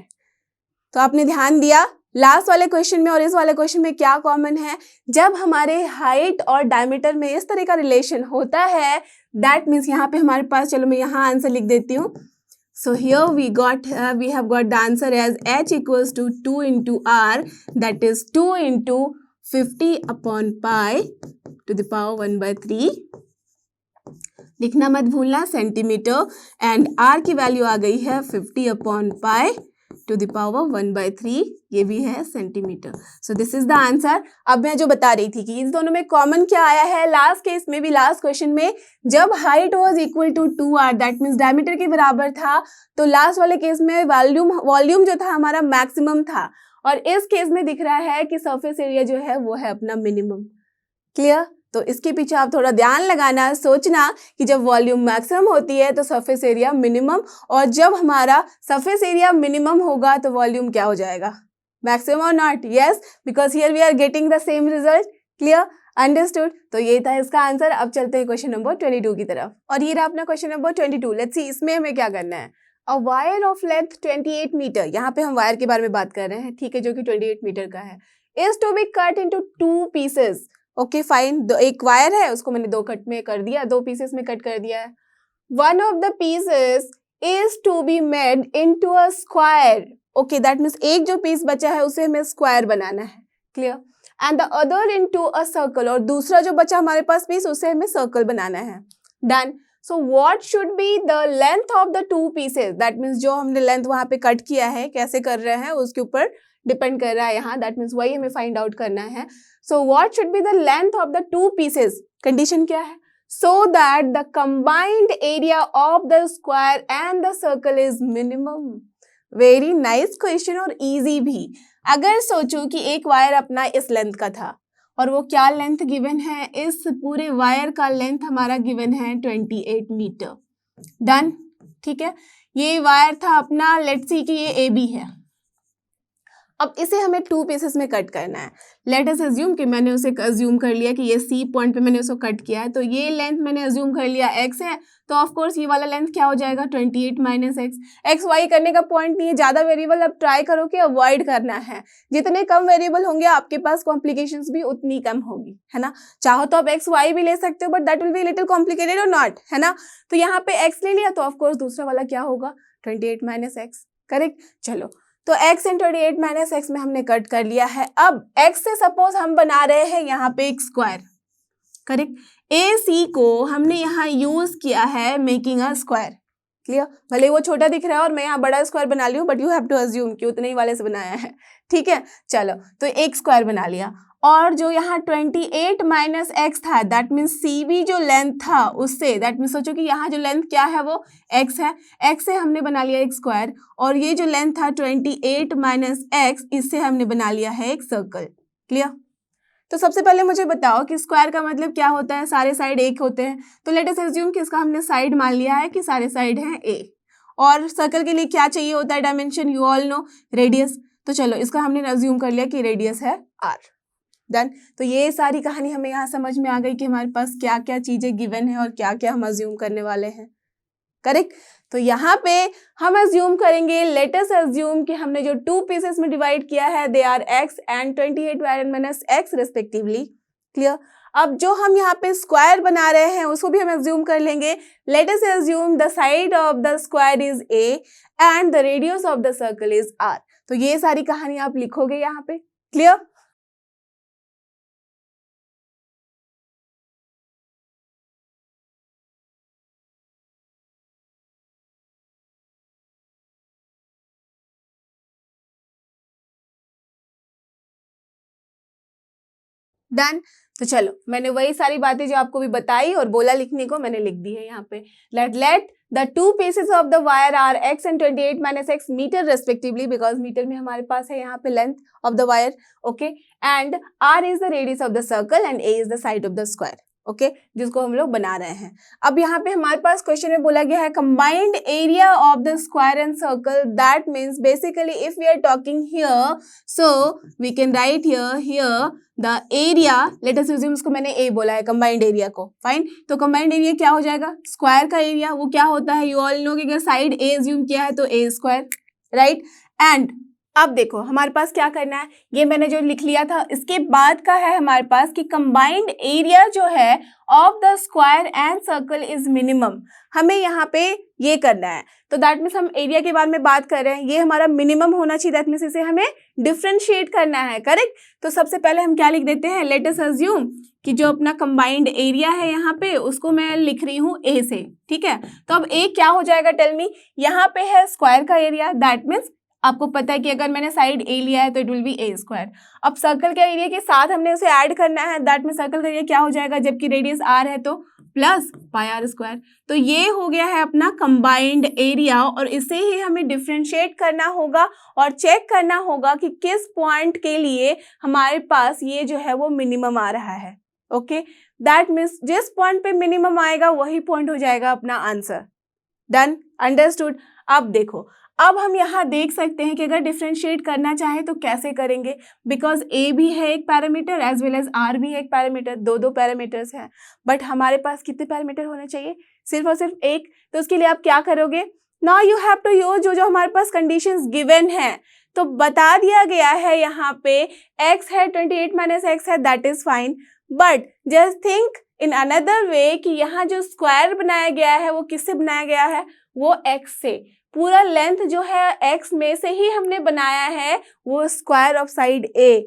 तो आपने ध्यान दिया लास्ट वाले क्वेश्चन में और इस वाले क्वेश्चन में क्या कॉमन है, जब हमारे हाइट और डायमीटर में इस तरह का रिलेशन होता है, दैट मीन्स यहाँ पे हमारे पास, चलो मैं यहाँ आंसर लिख देती हूँ। So here we have got the answer as h equals to 2 × r, that is 2 × 50/पाई to the power 1/3, लिखना मत भूलना सेंटीमीटर, एंड r की वैल्यू आ गई है 50/पाई टू द पावर 1/3, ये भी है centimetre. So this is the answer. अब मैं जो बता रही थी कि इन दोनों में कॉमन क्या आया है, लास्ट केस में भी, लास्ट क्वेश्चन में जब height was equal to 2r, that means diameter के बराबर था, तो लास्ट वाले केस में वॉल्यूम जो था हमारा मैक्सिमम था, और इस केस में दिख रहा है कि सरफेस एरिया जो है वो है अपना मिनिमम। क्लियर, तो इसके पीछे आप थोड़ा ध्यान लगाना, सोचना कि जब वॉल्यूम मैक्सिमम होती है तो सरफेस एरिया मिनिमम, और जब हमारा सरफेस एरिया मिनिमम होगा तो वॉल्यूम क्या हो जाएगा, मैक्सिमम और not. Yes, because here we are getting the same result. Clear, understood. तो ये था इसका आंसर। अब चलते हैं क्वेश्चन नंबर 22 की तरफ, और ये रहा अपना क्वेश्चन नंबर 22। लेट्स सी इसमें हमें क्या करना है। A wire of length 28 metre, यहाँ पे हम वायर के बारे में बात कर रहे हैं, ठीक है, जो कि 28 मीटर का है, is to be cut into 2 pieces. Okay fine, एक वायर है उसको मैंने 2 कट में कर दिया, 2 पीसेस में कट कर दिया है। One of the pieces is to be made into a square. Okay, that means एक जो पीस बचा है उसे हमें स्क्वायर बनाना है। Clear, and the other into a circle, और दूसरा जो बचा हमारे पास पीस उसे हमें सर्कल बनाना है। Done. So what should be the length of the 2 pieces, that means जो हमने लेंथ वहां पे कट किया है कैसे कर रहे हैं उसके ऊपर डिपेंड कर रहा है यहाँ, दैट मीन्स वही हमें फाइंड आउट करना है। So what should be the length of the 2 pieces, condition क्या है, so that the combined area of the square and the circle is minimum। Very nice question और इजी भी। अगर सोचो कि एक वायर अपना इस लेंथ का था और वो क्या लेंथ गिवन है, इस पूरे वायर का लेंथ हमारा गिवन है 28 मीटर। डन, ठीक है, ये वायर था अपना, लेट्स सी कि ये AB है, अब इसे हमें 2 पीसेस में कट करना है। लेट अस अज्यूम कि मैंने उसे अज्यूम कर लिया कि ये सी पॉइंट पे मैंने उसको कट किया है, तो ये लेंथ मैंने अज्यूम कर लिया x है, तो ऑफ कोर्स ये वाला लेंथ क्या हो जाएगा 28 माइनस एक्स। एक्स वाई करने का पॉइंट नहीं है, ज़्यादा वेरिएबल अब ट्राई करो कि अवॉइड करना है। जितने कम वेरिएबल होंगे आपके पास कॉम्प्लिकेशंस भी उतनी कम होगी, है ना। चाहो तो आप एक्स वाई भी ले सकते हो, but that will be little complicated और नॉट, है ना। तो यहाँ पे x ले लिया तो ऑफ कोर्स दूसरा वाला क्या होगा 28 माइनस एक्स, करेक्ट। चलो तो x इन 28 माइनस एक्स में हमने कट कर लिया है। अब x से सपोज हम बना रहे हैं यहाँ पे एक स्क्वायर, करेक्ट। ए सी को हमने यहाँ यूज किया है मेकिंग अ स्क्वायर, क्लियर। भले वो छोटा दिख रहा है और मैं यहाँ बड़ा स्क्वायर बना ली हूँ, but you have to assume कि उतने ही वाले से बनाया है, ठीक है। चलो तो एक स्क्वायर बना लिया, और जो यहाँ 28 माइनस एक्स था दैट मीन्स सी बी जो लेंथ था उससे, दैट मीन्स सोचो कि यहाँ जो लेंथ क्या है वो x है, x से हमने बना लिया एक स्क्वायर, और ये जो लेंथ था 28 माइनस एक्स, इससे हमने बना लिया है एक सर्कल, क्लियर। तो सबसे पहले मुझे बताओ कि स्क्वायर का मतलब क्या होता है, सारे साइड एक होते हैं। तो लेट अस अज्यूम कि इसका हमने साइड मान लिया है कि सारे साइड हैं a, और सर्कल के लिए क्या चाहिए होता है dimension, you all no, radius. तो चलो इसका हमने अज्यूम कर लिया कि रेडियस है r, डन। तो ये सारी कहानी हमें यहाँ समझ में आ गई कि हमारे पास क्या क्या चीजें गिवन है और क्या क्या हम अज्यूम करने वाले हैं, करेक्ट। तो यहाँ पे हम अज्यूम करेंगे, लेट अस अज्यूम कि हमने जो 2 पीसेस में डिवाइड किया है they are x and 28 minus x respectively, clear. अब जो हम यहाँ पे स्क्वायर बना रहे हैं उसको भी हम अज्यूम कर लेंगे। Late us assume the side of the square is a and the radius of the circle is r। तो ये सारी कहानी आप लिखोगे यहाँ पे, क्लियर। डन। तो चलो मैंने वही सारी बातें जो आपको भी बताई और बोला लिखने को, मैंने लिख दी है यहाँ पे। Let the 2 pieces of the wire are x and 28 minus x metre respectively, because metre में हमारे पास है यहाँ पे length of the wire, okay. And r is the radius of the circle and a is the side of the square, okay, जिसको हम लोग बना रहे हैं। अब यहाँ पे हमारे पास क्वेश्चन में बोला गया है combined area of the square and circle, that means basically if we are talking here, so we can write here the area. Let us assume उसको मैंने ए बोला है कंबाइंड एरिया को, फाइन। तो कंबाइंड एरिया क्या हो जाएगा, square का एरिया, वो क्या होता है यू ऑल नो कि अगर साइड ए अज्यूम किया है तो ए स्क्वायर, राइट। एंड अब देखो हमारे पास क्या करना है, ये मैंने जो लिख लिया था इसके बाद का है हमारे पास कि कंबाइंड एरिया जो है of the square and circle is minimum. हमें यहाँ पे ये करना है, तो दैट मीन्स हम एरिया के बारे में बात कर रहे हैं, ये हमारा मिनिमम होना चाहिए, दैट मीन्स इसे हमें डिफ्रेंशिएट करना है, करेक्ट। तो सबसे पहले हम क्या लिख देते हैं, लेट अस अज्यूम कि जो अपना कंबाइंड एरिया है यहाँ पे उसको मैं लिख रही हूँ ए से, ठीक है। तो अब ए क्या हो जाएगा टेल मी, यहाँ पे है स्क्वायर का एरिया, दैट मीन्स आपको पता है कि अगर मैंने साइड ए लिया है तो it will B A square. अब सर्कल के एरिया के साथ हमने उसे ऐड करना है, दैट में सर्कल का एरिया क्या हो जाएगा, जबकि रेडियस आर है तो प्लस पाई आर स्क्वायर। तो ये हो गया है अपना कंबाइंड एरिया, और इसे ही हमें डिफ्रेंशिएट करना होगा और चेक करना होगा कि किस पॉइंट के लिए हमारे पास ये जो है वो मिनिमम आ रहा है, ओके। दैट मीन्स जिस पॉइंट पे मिनिमम आएगा वही पॉइंट हो जाएगा अपना आंसर, डन, अंडरस्टूड। अब देखो, अब हम यहाँ देख सकते हैं कि अगर डिफ्रेंशिएट करना चाहे तो कैसे करेंगे, बिकॉज ए भी है एक parameter as well as r भी है एक पैरामीटर, दो पैरामीटर्स हैं, बट हमारे पास कितने पैरामीटर होने चाहिए, सिर्फ और सिर्फ एक। तो उसके लिए आप क्या करोगे, now you have to use जो हमारे पास कंडीशंस गिवन है। तो बता दिया गया है यहाँ पे x है 28 माइनस एक्स है, that is fine, but just think in another way कि यहाँ जो स्क्वायर बनाया गया है वो किससे बनाया गया है, वो x से। पूरा लेंथ जो है x में से ही हमने बनाया है, वो स्क्वायर ऑफ साइड a।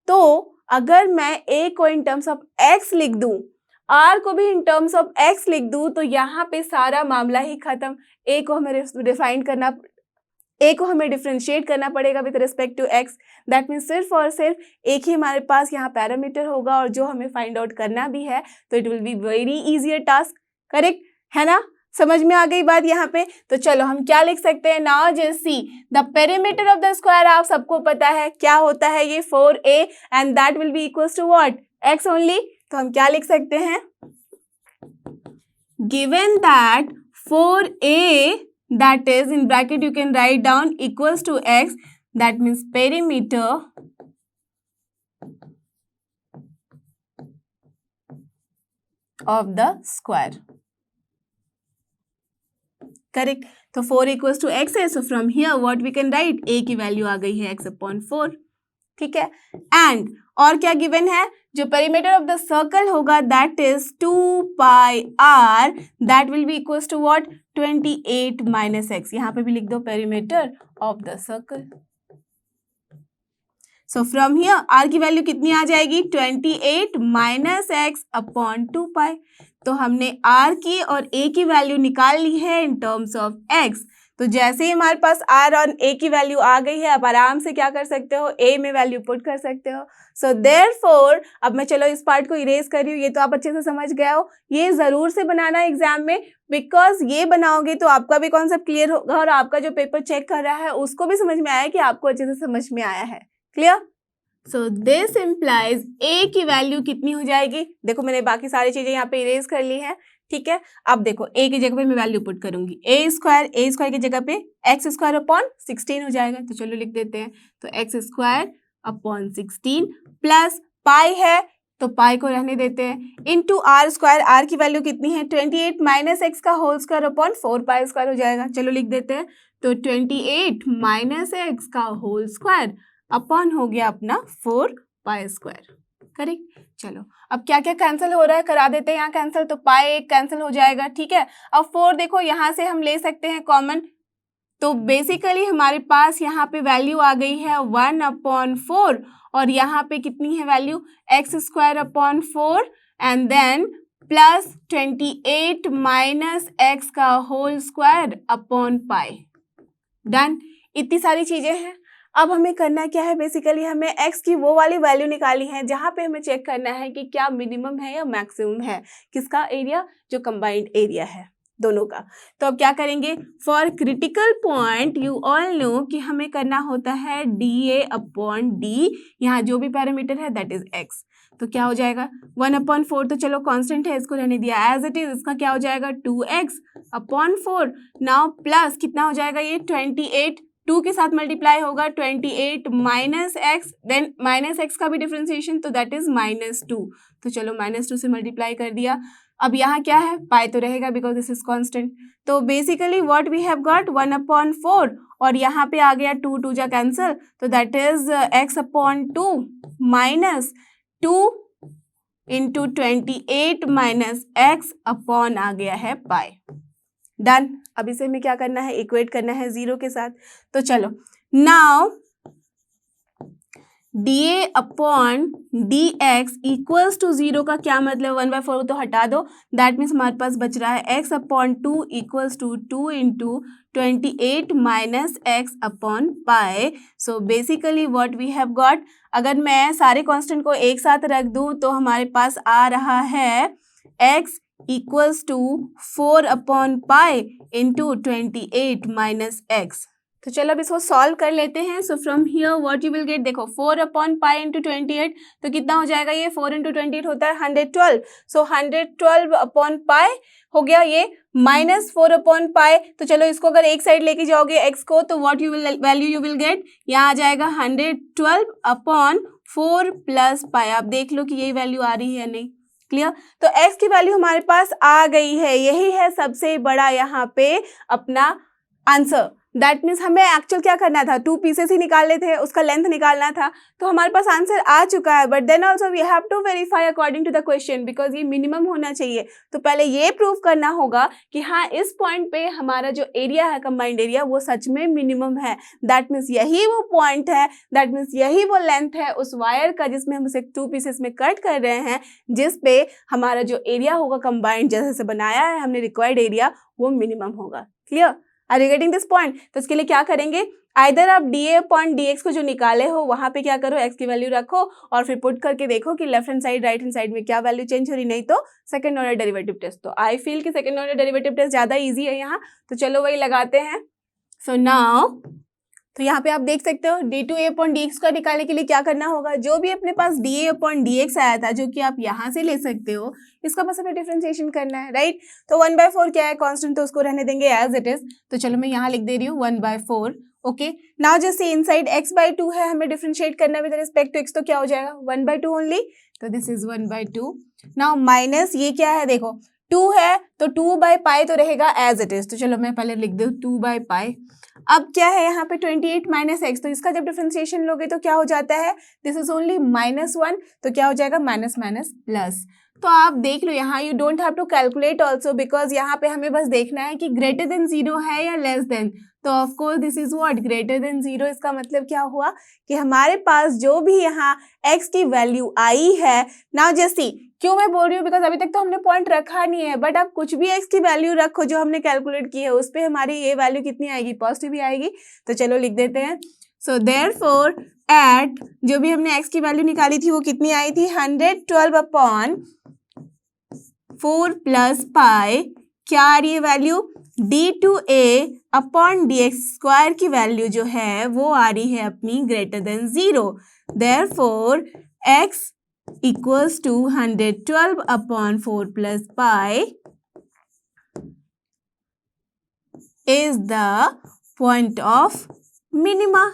तो अगर मैं a को इन टर्म्स ऑफ x लिख दूं, r को भी इन टर्म्स ऑफ x लिख दूं, तो यहाँ पे सारा मामला ही खत्म। a को हमें डिफरेंशिएट करना पड़ेगा with respect to x, that means सिर्फ और सिर्फ एक ही हमारे पास यहाँ पैरामीटर होगा, और जो हमें फाइंड आउट करना भी है तो it will be very easier task, correct है ना। समझ में आ गई बात यहाँ पे। तो चलो हम क्या लिख सकते हैं, now just see the perimeter of the square, आप सबको पता है क्या होता है ये 4a and that will be equals to what, x only. तो हम क्या लिख सकते हैं, given that 4a that is in bracket you can write down equals to x, that means perimeter of the square, correct. तो 4 equals to x है, so from here what we can write, A की value आ गई है x/4, ठीक है। And और क्या गिवन है, जो पेरीमीटर ऑफ द सर्कल होगा that is 2 pi r, that will be equals to what, 28 minus x. यहाँ पे भी लिख दो perimeter of the circle. So from here r की वैल्यू कितनी आ जाएगी, 28 माइनस एक्स अपॉन 2 पाई। तो हमने r की और a की वैल्यू निकाल ली है इन टर्म्स ऑफ x। तो जैसे ही हमारे पास r और a की वैल्यू आ गई है, आप आराम से क्या कर सकते हो, a में वैल्यू पुट कर सकते हो। सो देयरफॉर अब मैं चलो इस पार्ट को इरेज कर रही हूँ, ये तो आप अच्छे से समझ गए हो। ये जरूर से बनाना एग्जाम में, बिकॉज ये बनाओगे तो आपका भी कॉन्सेप्ट क्लियर होगा और आपका जो पेपर चेक कर रहा है उसको भी समझ में आया कि आपको अच्छे से समझ में आया है। Clear? So this implies a की वैल्यू कितनी हो जाएगी, देखो मैंने बाकी सारी चीजें यहाँ पे इरेज कर ली है, ठीक है। अब देखो a की जगह पे मैं वैल्यू पुट करूंगी, a स्क्वायर की जगह पे x² अपॉन 16 हो जाएगा। तो चलो लिख देते हैं, तो x² अपॉन 16 प्लस पाई है तो पाई को रहने देते हैं, इंटू r², r की वैल्यू कितनी है 28 माइनस एक्स का whole square upon 4 pi square हो जाएगा। चलो लिख देते हैं, तो 28 माइनस एक्स का होल स्क्वायर अपॉन हो गया अपना 4 पाई स्क्वायर, करेक्ट। चलो अब क्या क्या कैंसिल हो रहा है करा देते हैं यहाँ कैंसिल, तो पाई एक कैंसिल हो जाएगा, ठीक है। अब 4 देखो यहाँ से हम ले सकते हैं कॉमन, तो बेसिकली हमारे पास यहाँ पे वैल्यू आ गई है 1/4 और यहाँ पे कितनी है value x² upon 4 and then plus 28 minus x का whole square upon pi. Done, इतनी सारी चीजें हैं। अब हमें करना क्या है, बेसिकली हमें x की वो वाली वैल्यू निकाली है जहां पे हमें चेक करना है कि क्या मिनिमम है या मैक्सिमम है, किसका एरिया, जो कंबाइंड एरिया है दोनों का। तो अब क्या करेंगे, for critical point you all know कि हमें करना होता है dA अपॉन d, यहाँ जो भी पैरामीटर है दैट इज x। तो क्या हो जाएगा 1/4, तो चलो कांस्टेंट है इसको रहने दिया एज इट इज, इसका क्या हो जाएगा 2x अपॉन 4। नाउ प्लस कितना हो जाएगा ये 28, 2 के साथ मल्टीप्लाई होगा 28 minus x, then minus x का भी डिफरेंशिएशन तो दैट इज -2। तो चलो -2 से मल्टीप्लाई कर दिया। अब यहाँ क्या है, पाई तो रहेगा बिकॉज दिस इज कांस्टेंट। तो basically what we have got 1/4 और यहाँ पे आ गया 2 जा कैंसिल, तो that is x upon 2 minus 2 into 28 minus x upon आ गया है पाई। डन। अब इसे हमें क्या करना है, इक्वेट करना है 0 के साथ। तो चलो now dA upon dx equals to 0 का क्या मतलब, 1/4 तो हटा दो, दैट मीन्स हमारे पास बच रहा है x upon 2 equals to 2 into 28 minus x upon pi. So basically what we have got, अगर मैं सारे कांस्टेंट को एक साथ रख दूं तो हमारे पास आ रहा है x equals to 4 upon pi into 28 minus x. तो चलो अब इसको सॉल्व कर लेते हैं। So from here what you will get, देखो 4 अपॉन पाई इंटू 28 तो कितना हो जाएगा, ये 4 इंटू 28 होता है 112। सो 112 अपॉन पाई हो गया ये माइनस 4 अपॉन पाई। तो चलो इसको अगर एक साइड लेके जाओगे x को तो what you will value you will gate, यहाँ आ जाएगा 112 अपॉन 4 प्लस पाई। आप देख लो कि यही वैल्यू आ रही है या नहीं। क्लियर? तो x की वैल्यू हमारे पास आ गई है, यही है सबसे बड़ा यहाँ पे अपना आंसर। दैट मीन्स हमें एक्चुअल क्या करना था, 2 पीसेस ही निकालने थे, उसका लेंथ निकालना था, तो हमारे पास आंसर आ चुका है। But then also we have to verify according to the question, because ये मिनिमम होना चाहिए। तो पहले ये प्रूव करना होगा कि हाँ इस पॉइंट पे हमारा जो एरिया है कंबाइंड एरिया वो सच में मिनिमम है। दैट मीन्स यही वो पॉइंट है, दैट मीन्स यही वो लेंथ है उस वायर का जिसमें हम उसे 2 पीसेस में कट कर रहे हैं, जिस पे हमारा जो एरिया होगा कंबाइंड जैसे से बनाया है हमने रिक्वायर्ड एरिया, वो मिनिमम होगा। Clear? Are you getting this point? तो इसके लिए क्या करेंगे, आइदर आप dA अपॉन dx को जो निकाले हो वहां पे क्या करो, x की वैल्यू रखो और फिर पुट करके देखो कि left hand side right hand side में क्या वैल्यू चेंज हो रही, नहीं तो सेकंड ऑर्डर डेरिवेटिव टेस्ट। तो आई फील कि सेकंड ऑर्डर डेरिवेटिव टेस्ट ज्यादा इजी है यहाँ, तो चलो वही लगाते हैं। सो नाउ तो यहाँ पे आप देख सकते हो d2a अपॉन dx का निकालने के लिए क्या करना होगा, जो भी अपने पास dA अपॉन dx आया था जो कि आप यहाँ से ले सकते हो, इसका बस हमें डिफरेंशिएशन करना है, राइट। तो 1/4 क्या है, कांस्टेंट, तो उसको रहने देंगे एज इट इज। तो चलो मैं यहाँ लिख दे रही हूँ 1/4 ओके, नाउ जैसे इनसाइड x/2 है, हमें डिफरेंशिएट करना है विद रिस्पेक्ट टू x, तो क्या हो जाएगा 1/2 ओनली, तो दिस इज 1/2। नाउ माइनस ये क्या है, देखो 2 है तो 2/π तो रहेगा एज इट इज, तो चलो मैं पहले लिख दूँ 2/π। अब क्या है यहाँ पे 28 माइनस एक्स, तो इसका जब डिफरेंशिएशन लोगे तो क्या हो जाता है, दिस इज ओनली -1, तो क्या हो जाएगा माइनस माइनस प्लस। तो आप देख लो यहाँ you don't have to calculate also, because यहाँ पे हमें बस देखना है कि ग्रेटर देन 0 है या लेस देन, तो of course this is what greater than 0। इसका मतलब क्या हुआ कि हमारे पास जो भी यहाँ x की वैल्यू आई है, नाउ जैसी क्यों मैं बोल रही हूँ, बिकॉज अभी तक तो हमने पॉइंट रखा नहीं है, बट आप कुछ भी x की वैल्यू रखो जो हमने कैलकुलेट की है, उस पर हमारी ये वैल्यू कितनी आएगी, पॉजिटिव ही आएगी। तो चलो लिख देते हैं, सो देयरफॉर एट जो भी हमने x की वैल्यू निकाली थी वो कितनी आई थी 112/4 प्लस पाई, क्या आ रही है वैल्यू d2a/dx² की वैल्यू जो है वो आ रही है अपनी greater than 0। Therefore x equals to 112/4 plus pi is the point of minima.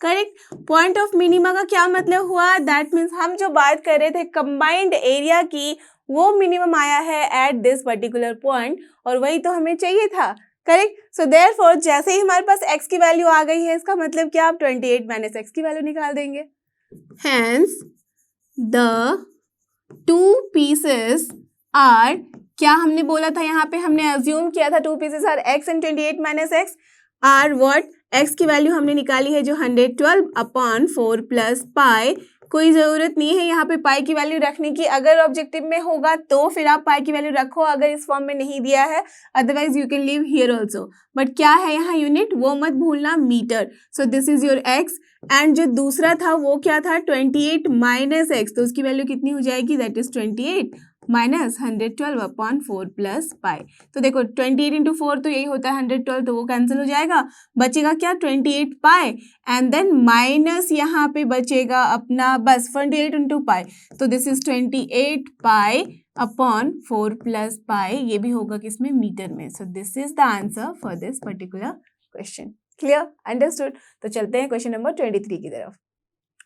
Correct, point of minima का क्या मतलब हुआ, दैट मीन्स हम जो बात कर रहे थे कंबाइंड एरिया की, वो मिनिमम आया है एट दिस पर्टिकुलर पॉइंट, और वही तो हमें चाहिए था। करेक्ट, सो देयरफॉर जैसे ही हमारे पास x की वैल्यू आ गई है, इसका मतलब क्या, आप 28 माइनस x की वैल्यू निकाल देंगे। Hence the two pieces are, क्या हमने बोला था यहाँ पे, हमने अज्यूम किया था two pieces are x and 28 minus x are what, x की वैल्यू हमने निकाली है जो 112/4 प्लस पाई, कोई ज़रूरत नहीं है यहाँ पे पाई की वैल्यू रखने की, अगर ऑब्जेक्टिव में होगा तो फिर आप पाई की वैल्यू रखो, अगर इस फॉर्म में नहीं दिया है otherwise you can leave here also, but क्या है यहाँ यूनिट वो मत भूलना, meter. So this is your x, and जो दूसरा था वो क्या था 28 माइनस एक्स, तो उसकी वैल्यू कितनी हो जाएगी, दैट इज 28 माइनस 112/4 प्लस पाई। तो देखो 28 इंटू 4 तो यही होता है 112, तो वो कैंसिल हो जाएगा, बचेगा क्या 28 पाई, एंड देन माइनस यहाँ पे बचेगा अपना बस 28 इंटू पाई, तो दिस इज 28 पाई/4 प्लस पाई, ये भी होगा किसमें, मीटर में। सो this is the answer for this particular question. Clear, understood. तो चलते हैं क्वेश्चन नंबर 23 की तरफ,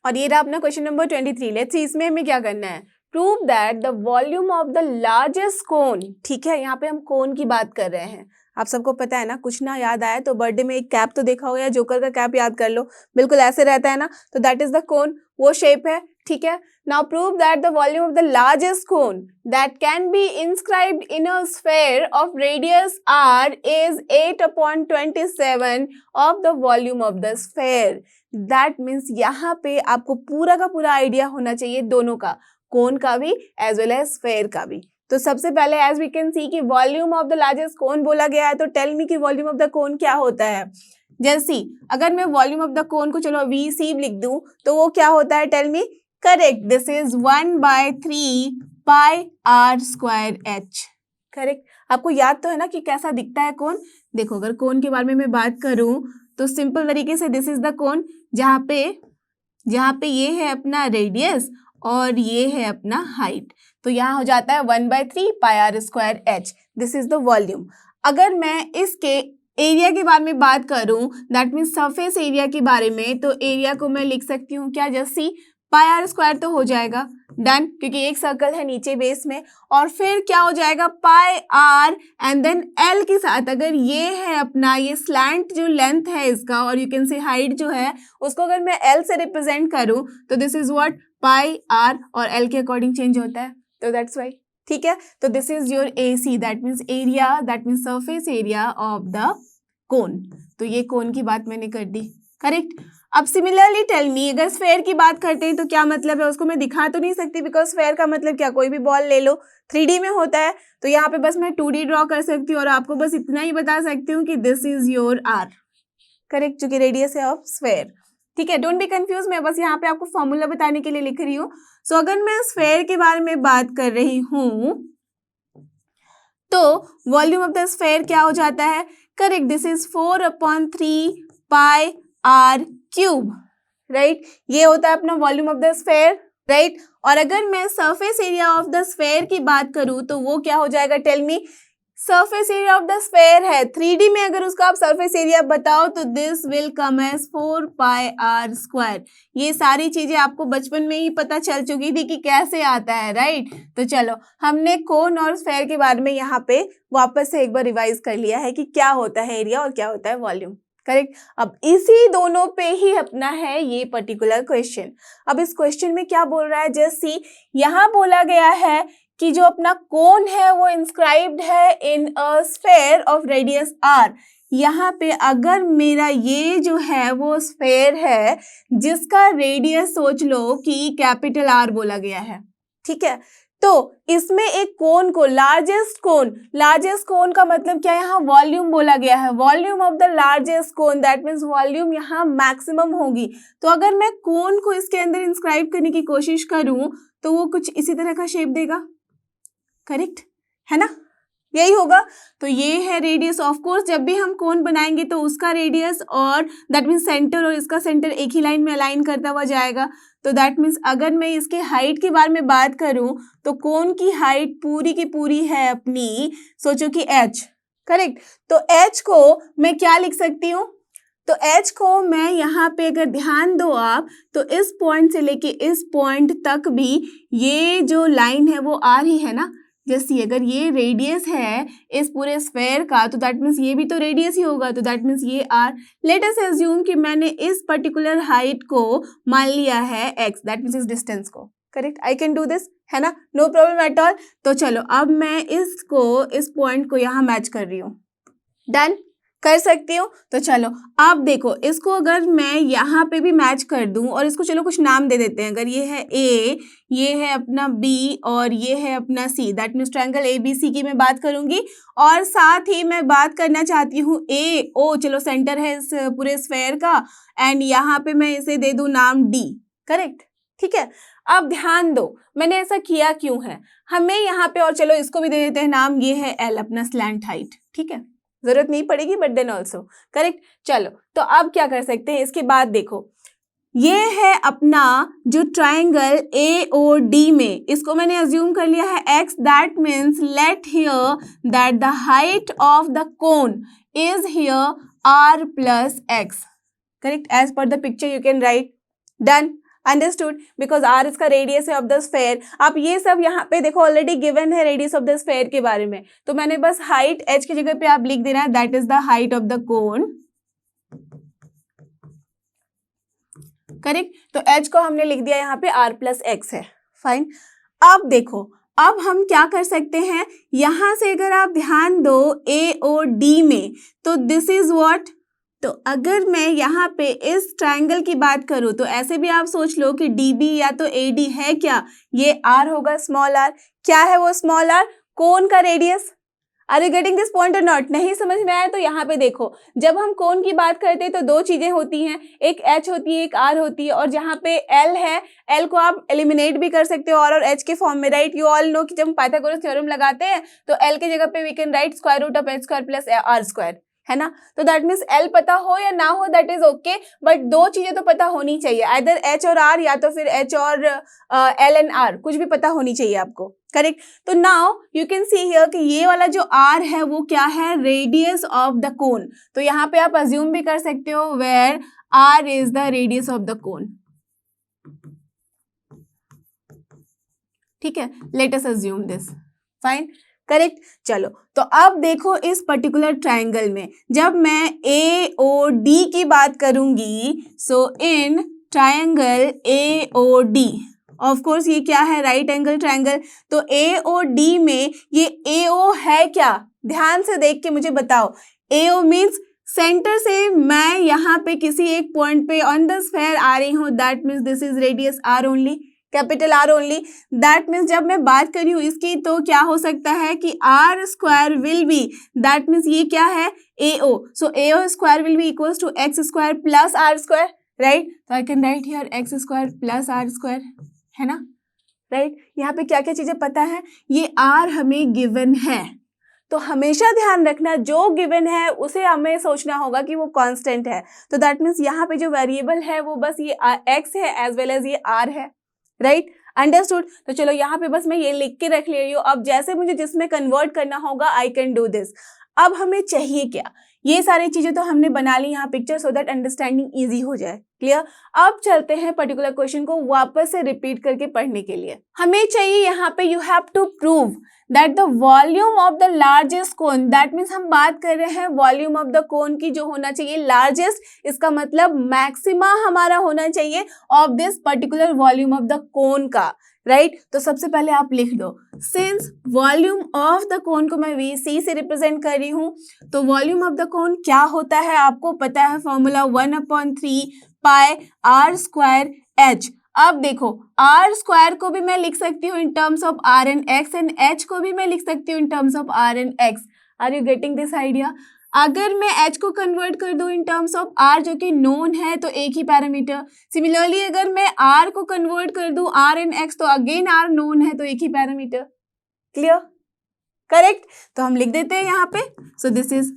और ये रहा अपना क्वेश्चन नंबर 23। लेट्स सी इसमें हमें क्या करना है, prove that the volume of the largest cone, ठीक है, यहाँ पे हम कोन की बात कर रहे हैं, आप सबको पता है ना, कुछ ना याद आए तो बर्थडे में एक कैप तो देखा हो, या जोकर का कैप याद कर लो, बिल्कुल ऐसे रहता है ना, तो दैट इज द कोन, वो शेप है, ठीक है। Now prove that the volume of the largest cone that can be inscribed in a sphere of radius r is 8/27 of the volume of the sphere. That means यहाँ पे आपको पूरा का पूरा आइडिया होना चाहिए दोनों का, कोन का भी एज वेल एज स्फेयर का भी। तो सबसे पहले एज वी कैन सी कि वॉल्यूम ऑफ द लार्जेस्ट कोन बोला गया है, तो टेल मी कि वॉल्यूम ऑफ द कोन क्या होता है। जैसी अगर मैं वॉल्यूम ऑफ द कोन को चलो VC लिख दूं तो वो क्या होता है, tell me. Correct, this is 1/3 πr² h। Correct, आपको याद तो है ना कि कैसा दिखता है कोन। देखो अगर कोन के बारे में मैं बात करूं तो सिंपल तरीके से दिस इज द कोन, जहाँ पे ये है अपना रेडियस और ये है अपना हाइट, तो यहाँ हो जाता है 1/3 πr² h। This is the volume. अगर मैं इसके एरिया के बारे में बात करूं, दैट मीन्स सरफेस एरिया के बारे में, तो एरिया को मैं लिख सकती हूँ क्या, जैसी πr² तो हो जाएगा डन, क्योंकि एक सर्कल है नीचे बेस में, और फिर क्या हो जाएगा πr एंड देन l के साथ, अगर ये है अपना ये स्लैंट जो लेंथ है इसका, और यू कैन से हाइट जो है उसको अगर मैं l से रिप्रेजेंट करूं तो दिस इज व्हाट πr, और l के अकॉर्डिंग चेंज होता है, तो दैट्स वाई। ठीक है, तो this is your AC, that means area, that means surface area of the cone. तो ये कोन की बात मैंने कर दी, करेक्ट। अब सिमिलरली टेल मी, अगर स्फेयर की बात करते हैं तो क्या मतलब है, उसको मैं दिखा तो नहीं सकती, बिकॉज स्फेयर का मतलब क्या, कोई भी बॉल ले लो 3D में होता है, तो यहाँ पे बस मैं 2D ड्रॉ कर सकती हूँ और आपको बस इतना ही बता सकती हूँ कि this is your R, correct, जो कि रेडियस है ऑफ स्फेयर। ठीक है, डोंट बी कंफ्यूज, मैं बस यहाँ पे आपको फॉर्मूला बताने के लिए लिख रही हूँ। सो अगर मैं स्फेयर के बारे में बात कर रही हूँ तो वॉल्यूम ऑफ द स्फेयर क्या हो जाता है, correct, this is 4/3 πr³, right, ये होता है अपना volume of the sphere, right. और अगर मैं surface area of the sphere की बात करूं तो वो क्या हो जाएगा, tell me. Surface area of the sphere है, 3D में अगर उसका आप सरफेस एरिया बताओ तो this will come as 4πr²। ये सारी चीजें आपको बचपन में ही पता चल चुकी थी कि कैसे आता है, राइट। तो चलो हमने कोन और स्फेयर के बारे में यहाँ पे वापस से एक बार रिवाइज कर लिया है कि क्या होता है एरिया और क्या होता है वॉल्यूम, करेक्ट। अब इसी दोनों पे ही अपना है ये पर्टिकुलर क्वेश्चन। अब इस क्वेश्चन में क्या बोल रहा है, जस्ट सी, यहाँ बोला गया है कि जो अपना कोन है वो इंस्क्राइब्ड है in a sphere of radius r। यहाँ पे अगर मेरा ये जो है वो स्फेयर है जिसका रेडियस सोच लो कि कैपिटल R बोला गया है, ठीक है। तो इसमें एक कोन को लार्जेस्ट कोन का मतलब क्या है, यहाँ वॉल्यूम बोला गया है, volume of the largest cone, that means volume यहाँ मैक्सिमम होगी। तो अगर मैं कोन को इसके अंदर इंस्क्राइब करने की कोशिश करूं तो वो कुछ इसी तरह का शेप देगा, करेक्ट है ना, यही होगा। तो ये है रेडियस। ऑफ कोर्स जब भी हम कोन बनाएंगे तो उसका रेडियस और दैट मीन्स सेंटर और इसका सेंटर एक ही लाइन में अलाइन करता हुआ जाएगा। तो दैट मीन्स अगर मैं इसके हाइट के बारे में बात करूं तो कोन की हाइट पूरी की पूरी है अपनी, सोचो कि h, करेक्ट। तो h को मैं क्या लिख सकती हूँ, तो h को मैं यहाँ पे अगर ध्यान दो आप तो इस पॉइंट से लेके इस पॉइंट तक भी ये जो लाइन है वो r ही है ना। जैसे अगर ये रेडियस है इस पूरे स्फेयर का तो दैट मीन्स ये भी तो रेडियस ही होगा, तो दैट मीन्स ये r। लेट अस अज्यूम कि मैंने इस पर्टिकुलर हाइट को मान लिया है x, दैट मीन्स इस डिस्टेंस को, correct. I can do this, है ना, नो प्रॉब्लम एट ऑल। तो चलो अब मैं इसको इस पॉइंट को यहाँ मैच कर रही हूँ, डन कर सकती हूँ। तो चलो अब देखो इसको अगर मैं यहाँ पे भी मैच कर दूं और इसको चलो कुछ नाम दे देते हैं, अगर ये है A, ये है अपना B और ये है अपना C, that means triangle ABC की मैं बात करूंगी। और साथ ही मैं बात करना चाहती हूँ AO, चलो सेंटर है इस पूरे स्फेयर का, एंड यहाँ पे मैं इसे दे दूं नाम D, करेक्ट, ठीक है। अब ध्यान दो मैंने ऐसा किया क्यों है, हमें यहाँ पे, और चलो इसको भी दे देते हैं नाम, ये है L अपना स्लैंट हाइट, ठीक है, जरूरत नहीं पड़ेगी बट देन ऑल्सो, करेक्ट। चलो तो अब क्या कर सकते हैं, इसके बाद देखो ये है अपना जो ट्रायंगल AOD में, इसको मैंने अज्यूम कर लिया है x, that means let here that the height of the cone is here r plus x, correct, as per the picture you can write, done, understood, because r इसका radius है of the sphere. आप ये सब यहाँ पे देखो already given है radius of the sphere के बारे में, तो मैंने बस हाइट h की जगह पे आप लिख देना है that is the height of the cone, correct. तो h को हमने लिख दिया यहाँ पे r प्लस x है, फाइन। अब देखो अब हम क्या कर सकते हैं, यहां से अगर आप ध्यान दो AOD में तो दिस इज व्हाट, तो अगर मैं यहाँ पे इस ट्रायंगल की बात करूँ तो ऐसे भी आप सोच लो कि DB या तो AD है क्या, ये R होगा, स्मॉल r, क्या है वो स्मॉल r, कोन का radius. Are you getting this point और नॉट, नहीं समझ में आया तो यहाँ पे देखो, जब हम कोन की बात करते हैं तो दो चीजें होती हैं, एक h होती है एक r होती है, और जहाँ पे l है, l को आप एलिमिनेट भी कर सकते हो और h के फॉर्म में, राइट। यू ऑल नो कि जब हम पाइथागोरस थ्योरम लगाते हैं तो l के जगह पे we can write square root of h square plus r square, है ना। तो दैट मीन्स L पता हो या ना हो दैट इज ओके, बट दो चीजें तो पता होनी चाहिए, आइदर H और R या तो फिर H और L एंड R, कुछ भी पता होनी चाहिए आपको, करेक्ट। तो now you can see here कि ये वाला जो R है वो क्या है, रेडियस ऑफ द कोन। तो यहाँ पे आप अज्यूम भी कर सकते हो where R is the radius of the cone, ठीक है, let us assume this, fine, correct. चलो तो अब देखो इस पर्टिकुलर ट्रायंगल में जब मैं AOD की बात करूंगी, so in triangle AOD, of course ये क्या है, राइट एंगल ट्रायंगल। तो AOD में ये AO है क्या, ध्यान से देख के मुझे बताओ। AO मीन्स सेंटर से मैं यहाँ पे किसी एक पॉइंट पे ऑन द स्फेयर आ रही हूँ, that means this is radius R only, capital R only. That means जब मैं बात कर रही हूँ इसकी तो क्या हो सकता है कि R square will be, that means ये क्या है AO, so AO square will be equals to x square plus R square, right. तो I can write here x square plus R square, है ना, राइट। यहाँ पे क्या क्या चीजें पता है, ये R हमें गिवन है, तो हमेशा ध्यान रखना जो गिवन है उसे हमें सोचना होगा कि वो कांस्टेंट है। तो दैट मीन्स यहाँ पे जो वेरिएबल है वो बस ये x है एज वेल एज ये R है, राइट। अंडरस्टूड। तो चलो यहाँ पे बस मैं ये लिख के रख ले रही हूँ। अब जैसे मुझे जिसमें कन्वर्ट करना होगा आई कैन डू दिस। अब हमें चाहिए क्या, ये सारी चीजें तो हमने बना ली यहाँ picture so that understanding easy हो जाए। क्लियर। अब चलते हैं पर्टिकुलर क्वेश्चन को वापस से रिपीट करके पढ़ने के लिए। हमें चाहिए यहाँ पे you have to prove that the volume of the largest cone, that means हम बात कर रहे हैं वॉल्यूम ऑफ द कोन की जो होना चाहिए लार्जेस्ट, इसका मतलब मैक्सिमा हमारा होना चाहिए of this particular volume of the कोन का, राइट। तो सबसे पहले आप लिख दो, सिंस वॉल्यूम ऑफ द कोन को मैं VC से रिप्रेजेंट कर रही हूँ, तो वॉल्यूम ऑफ द कोन क्या होता है आपको पता है, फॉर्मूला 1/3 पाई r स्क्वायर h। अब देखो r स्क्वायर को भी मैं लिख सकती हूँ in terms of r and x and h को भी मैं लिख सकती हूँ in terms of r and x। Are you getting this idea. अगर मैं h को कन्वर्ट कर दूं इन टर्म्स ऑफ r जो कि नोन है तो एक ही पैरामीटर, सिमिलरली अगर मैं r को कन्वर्ट कर दूं r एंड x तो अगेन r नोन है तो एक ही पैरामीटर। Clear, correct. तो हम लिख देते हैं यहाँ पे, सो this is,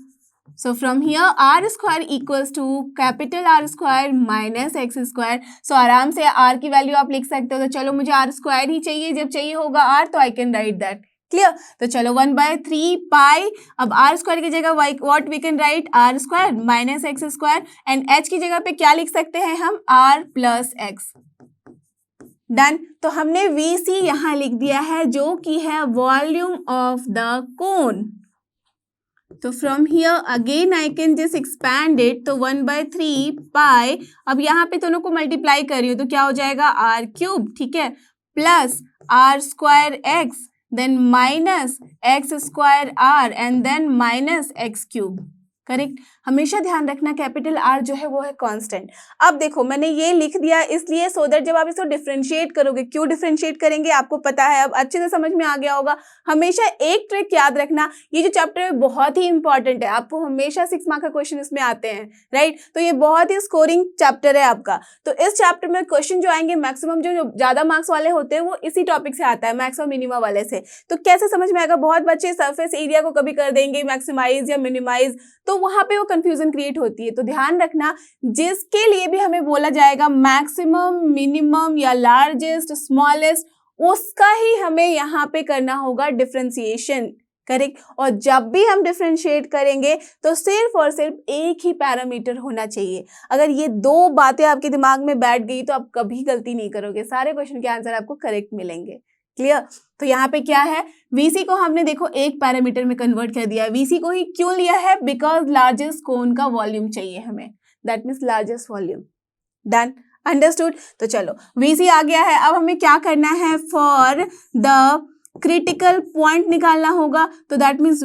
so from here r square equals to capital R square minus x square। so आराम से r की वैल्यू आप लिख सकते हो। तो चलो मुझे r स्क्वायर ही चाहिए, जब चाहिए होगा r तो I can write that. Clear. तो चलो 1/3 पाई, अब r स्क्वायर की जगह what we can write r square minus x square and h की जगह पे क्या लिख सकते हैं हम r प्लस x। डन। तो हमने VC यहाँ लिख दिया है जो कि है वॉल्यूम ऑफ द कोन। तो from here again I can just expand it, तो 1/3 पाई, अब यहाँ पे दोनों को मल्टीप्लाई कर रही हूँ तो क्या हो जाएगा r³ ठीक है, plus r square x then minus x square r and then minus x³। Correct. हमेशा ध्यान रखना कैपिटल R जो है वो है कांस्टेंट। अब देखो मैंने ये लिख दिया इसलिए सो दैट जब आप इसको डिफरेंशिएट करोगे, क्यों डिफरेंशिएट करेंगे आपको पता है, अब अच्छे से समझ में आ गया होगा। हमेशा एक ट्रिक याद रखना, ये जो चैप्टर है बहुत ही इंपॉर्टेंट है, आपको हमेशा 6 मार्क का क्वेश्चन इसमें आते हैं, राइट। तो ये बहुत ही स्कोरिंग चैप्टर है आपका। तो इस चैप्टर में क्वेश्चन जो आएंगे मैक्सिमम जो ज्यादा मार्क्स वाले होते हैं वो इसी टॉपिक से आता है, मैक्सिमम मिनिमा वाले से। तो कैसे समझ में आएगा, बहुत बच्चे सरफेस एरिया को कभी कर देंगे मैक्सिमाइज या मिनिमाइज, तो वहां पे वो कंफ्यूजन क्रिएट होती है। तो ध्यान रखना जिसके लिए भी हमें बोला जाएगा मैक्सिमम, मिनिमम या लार्जेस्ट, स्मॉलेस्ट, उसका ही हमें यहाँ पे करना होगा डिफरेंशिएशन। करेक्ट। और जब भी हम डिफरेंशिएट करेंगे तो सिर्फ और सिर्फ एक ही पैरामीटर होना चाहिए। अगर ये दो बातें आपके दिमाग में बैठ गई तो आप कभी गलती नहीं करोगे, सारे क्वेश्चन के आंसर आपको करेक्ट मिलेंगे। क्लियर। तो यहाँ पे क्या है, VC को हमने देखो एक पैरामीटर में कन्वर्ट कर दिया है। VC को ही क्यों लिया है, बिकॉज लार्जेस्ट कोन का वॉल्यूम चाहिए हमें, that means largest volume. Done, understood. तो चलो VC आ गया है, अब हमें क्या करना है, फॉर द क्रिटिकल पॉइंट निकालना होगा। तो दैट मीन्स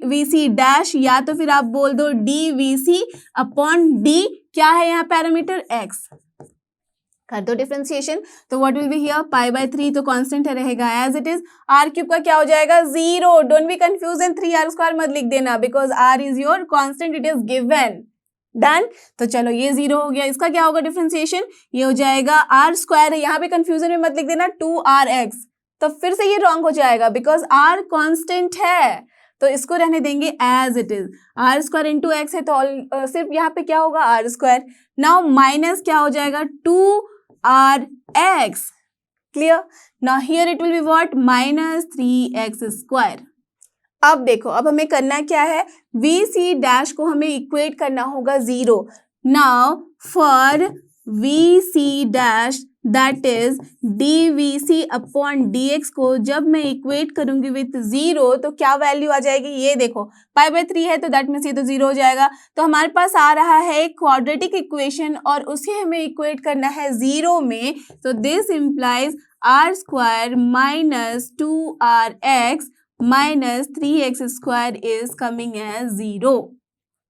VC डैश, या तो फिर आप बोल दो dVC अपॉन d, क्या है यहाँ पैरामीटर x। कर दो डिफरेंशिएशन, तो व्हाट विल बी हियर π/3, तो कांस्टेंट रहेगा एज इट इज। r³ का क्या हो जाएगा 0, don't be confuse and 3r² मत लिख देना because r is your constant, it is given. Done. तो चलो ये 0 हो गया, इसका क्या होगा डिफरेंशिएशन, ये हो जाएगा r², यहाँ पे कंफ्यूजन में मत लिख देना 2rx, तो फिर से ये रॉन्ग हो जाएगा बिकॉज r कांस्टेंट है, तो इसको रहने देंगे as it is. r² into x है तो सिर्फ यहाँ पे क्या होगा r²। नाउ माइनस क्या हो जाएगा 2rx। Clear. Now here it will be what minus 3x²। अब देखो अब हमें करना क्या है, VC डैश को हमें इक्वेट करना होगा 0। Now for VC dash that is dVC upon dx को जब मैं इक्वेट करूंगी विथ 0 तो क्या वैल्यू आ जाएगी, ये देखो π/3 है तो दैट मीन्स ये तो 0 हो जाएगा। तो हमारे पास आ रहा है क्वाड्रेटिक इक्वेशन और उसे हमें इक्वेट करना है 0 में, तो this implies r² minus 2rx minus 3x² is coming as 0,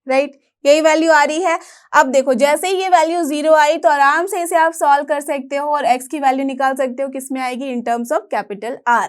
right. यही वैल्यू आ रही है। अब देखो जैसे ही ये वैल्यू 0 आई तो आराम से इसे आप सॉल्व कर सकते हो और x की वैल्यू निकाल सकते हो, किस में आएगी, इन terms of capital R।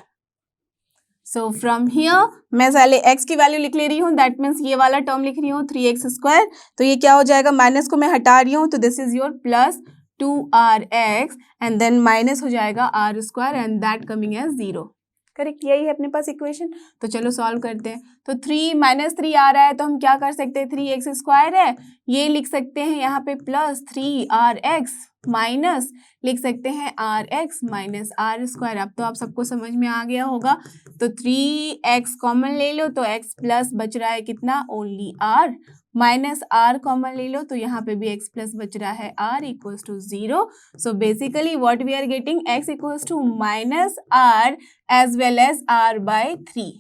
So from here मैं पहले x की वैल्यू लिख ले रही हूँ, दैट मीन्स ये वाला टर्म लिख रही हूँ 3x², तो ये क्या हो जाएगा, माइनस को मैं हटा रही हूँ तो this is your plus 2rx and then minus हो जाएगा r² and that coming as 0। Correct, यही है अपने पास इक्वेशन। तो चलो सॉल्व करते हैं। तो 3 - 3 आ रहा है तो हम क्या कर सकते हैं, 3x² है, ये लिख सकते हैं यहाँ पे प्लस 3rx माइनस लिख सकते हैं rx माइनस r²। अब तो आप सबको समझ में आ गया होगा। तो 3x कॉमन ले लो तो x प्लस बच रहा है कितना, only r, minus r common ले लो तो यहाँ पे भी x प्लस बच रहा है r equals to 0। So basically what we are getting, x equals to minus r as well as r/3।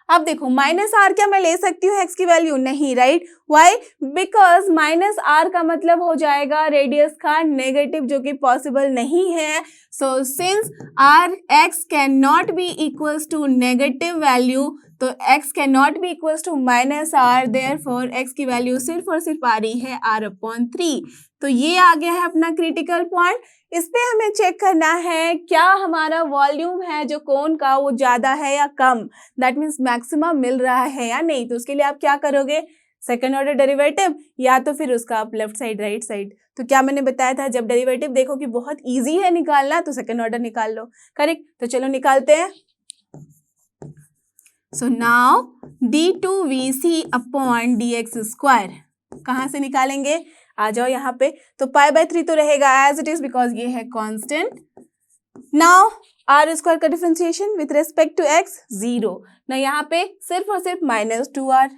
अब देखो माइनस आर क्या मैं ले सकती हूँ एक्स की वैल्यू, नहीं, right, why, because minus r का मतलब हो जाएगा रेडियस का नेगेटिव, जो कि पॉसिबल नहीं है। So since r x can not be equals to negative value, तो x can not be equals to minus r, therefore x की वैल्यू सिर्फ और सिर्फ आ रही है r/3। तो ये आ गया है अपना क्रिटिकल पॉइंट। इस पे हमें चेक करना है क्या हमारा वॉल्यूम है जो कोन का वो ज्यादा है या कम, दैट मीन्स मैक्सिमम मिल रहा है या नहीं। तो उसके लिए आप क्या करोगे, सेकंड ऑर्डर डेरिवेटिव, या तो फिर उसका आप लेफ्ट साइड राइट साइड। तो क्या मैंने बताया था, जब डेरिवेटिव देखो कि बहुत इजी है निकालना तो सेकंड ऑर्डर निकाल लो, करेक्ट। तो चलो निकालते हैं। So now d2vc upon dx², कहाँ से निकालेंगे, आ जाओ यहाँ पे। तो π/3 तो रहेगा एज इट इज बिकॉज ये है कांस्टेंट। नाउ r² का differentiation with respect to x 0, ना यहाँ पे सिर्फ और सिर्फ -2r।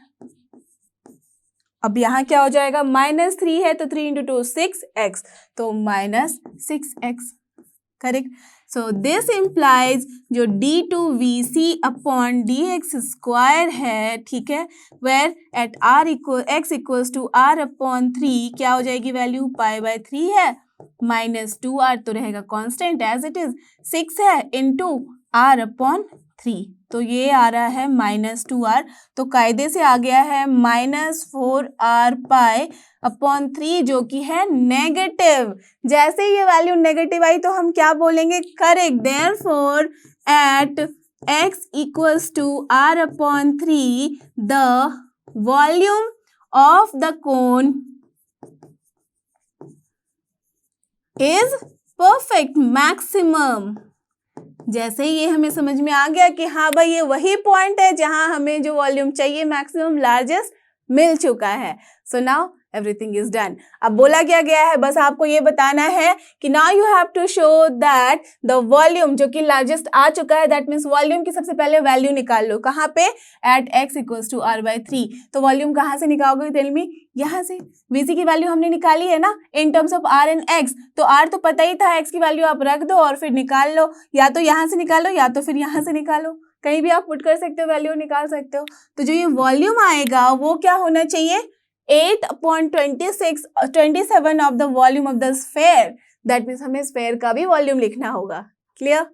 अब यहाँ क्या हो जाएगा, -3 है तो 3 × 2 6x, तो -6x, correct. So this implies जो d2vc अपॉन dx² है, ठीक है, where at x equals to r/3 क्या हो जाएगी वैल्यू, π/3 है, -2r तो रहेगा कांस्टेंट एज इट इज, 6 है इंटू r/3, तो ये आ रहा है -2r, तो कायदे से आ गया है -4r/3 जो कि है नेगेटिव। जैसे ये वैल्यू नेगेटिव आई तो हम क्या बोलेंगे, correct, therefore at x equals to r/3 the volume of the cone is perfect maximum. जैसे ये हमें समझ में आ गया कि हाँ भाई ये वही पॉइंट है जहां हमें जो वॉल्यूम चाहिए मैक्सिमम लार्जेस्ट मिल चुका है। So now everything is done. अब बोला क्या गया है, बस आपको ये बताना है कि now you have to show that the volume जो कि लार्जेस्ट आ चुका है, दैट मीन्स वॉल्यूम की सबसे पहले वैल्यू निकाल लो, कहाँ पे, eight x equals to r/3। तो वॉल्यूम कहाँ से निकालोगे, टेल मी, यहाँ से। vc की वैल्यू हमने निकाली है ना इन terms of r and x, तो r तो पता ही था, x की वैल्यू आप रख दो और फिर निकाल लो, या तो यहाँ से निकालो या तो फिर यहाँ से निकालो, कहीं भी आप पुट कर सकते हो, वैल्यू निकाल सकते हो। तो जो ये वॉल्यूम आएगा वो क्या होना चाहिए, 8/27 of the volume of the sphere, that means हमें स्फेयर का भी वॉल्यूम लिखना होगा। क्लियर।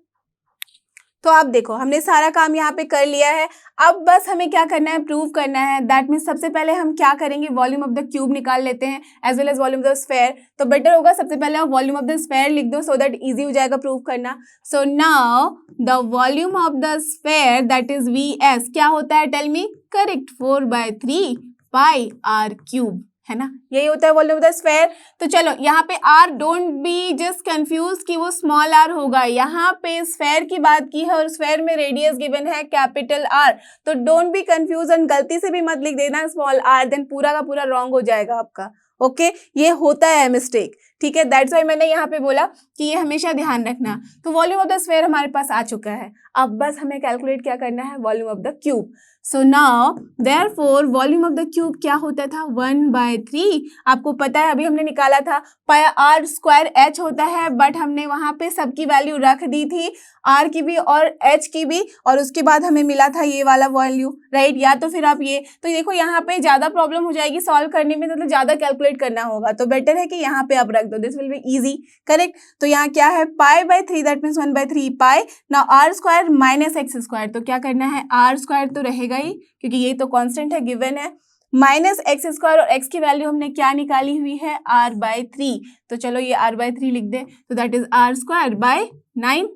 तो आप देखो हमने सारा काम यहाँ पे कर लिया है। अब बस हमें क्या करना है, प्रूव करना है। दैट मीन्स सबसे पहले हम क्या करेंगे, वॉल्यूम ऑफ द क्यूब निकाल लेते हैं as well as volume of the sphere. तो बेटर होगा सबसे पहले आप वॉल्यूम ऑफ द स्फेयर लिख दो सो दैट इजी हो जाएगा प्रूव करना। So now the volume of the sphere that is Vs क्या होता है, टेल मी, करेक्ट, 4/3 πr³ है ना, यही होता है वॉल्यूम ऑफ द स्फेयर। तो चलो यहाँ पे r don't be just confuse कि वो स्मॉल r होगा, यहाँ पे स्फेयर की बात की है और स्फेयर में रेडियस गिवन है कैपिटल R, तो डोंट बी कंफ्यूज एंड गलती से भी मत लिख देना स्मॉल r, देन पूरा का पूरा रॉन्ग हो जाएगा आपका। ओके ये होता है मिस्टेक, ठीक है, दैट्स वाई मैंने यहाँ पे बोला कि ये हमेशा ध्यान रखना। तो वॉल्यूम ऑफ द स्फेयर हमारे पास आ चुका है, अब बस हमें कैलकुलेट क्या करना है, volume of the cube. So now therefore volume of the cube क्या होता था, 1/3, आपको पता है अभी हमने निकाला था, πr² होता है, बट हमने वहां पे सबकी वैल्यू रख दी थी, r की भी और h की भी, और उसके बाद हमें मिला था ये वाला वैल्यू, राइट। या तो फिर आप ये, तो देखो यहाँ पे ज्यादा प्रॉब्लम हो जाएगी सॉल्व करने में, मतलब ज्यादा कैलकुलेट करना होगा, तो बेटर है कि यहाँ पे आप रख दो, this will be easy, correct. तो यहाँ क्या है, π/3 that means 1/3 pi, now r² minus x², तो क्या करना है, r² तो रहेगा ही क्योंकि ये तो कांस्टेंट है, गिवन है, माइनस x² और x की वैल्यू हमने क्या निकाली हुई है, r/3, तो चलो ये r/3 लिख दे, तो that is r²/9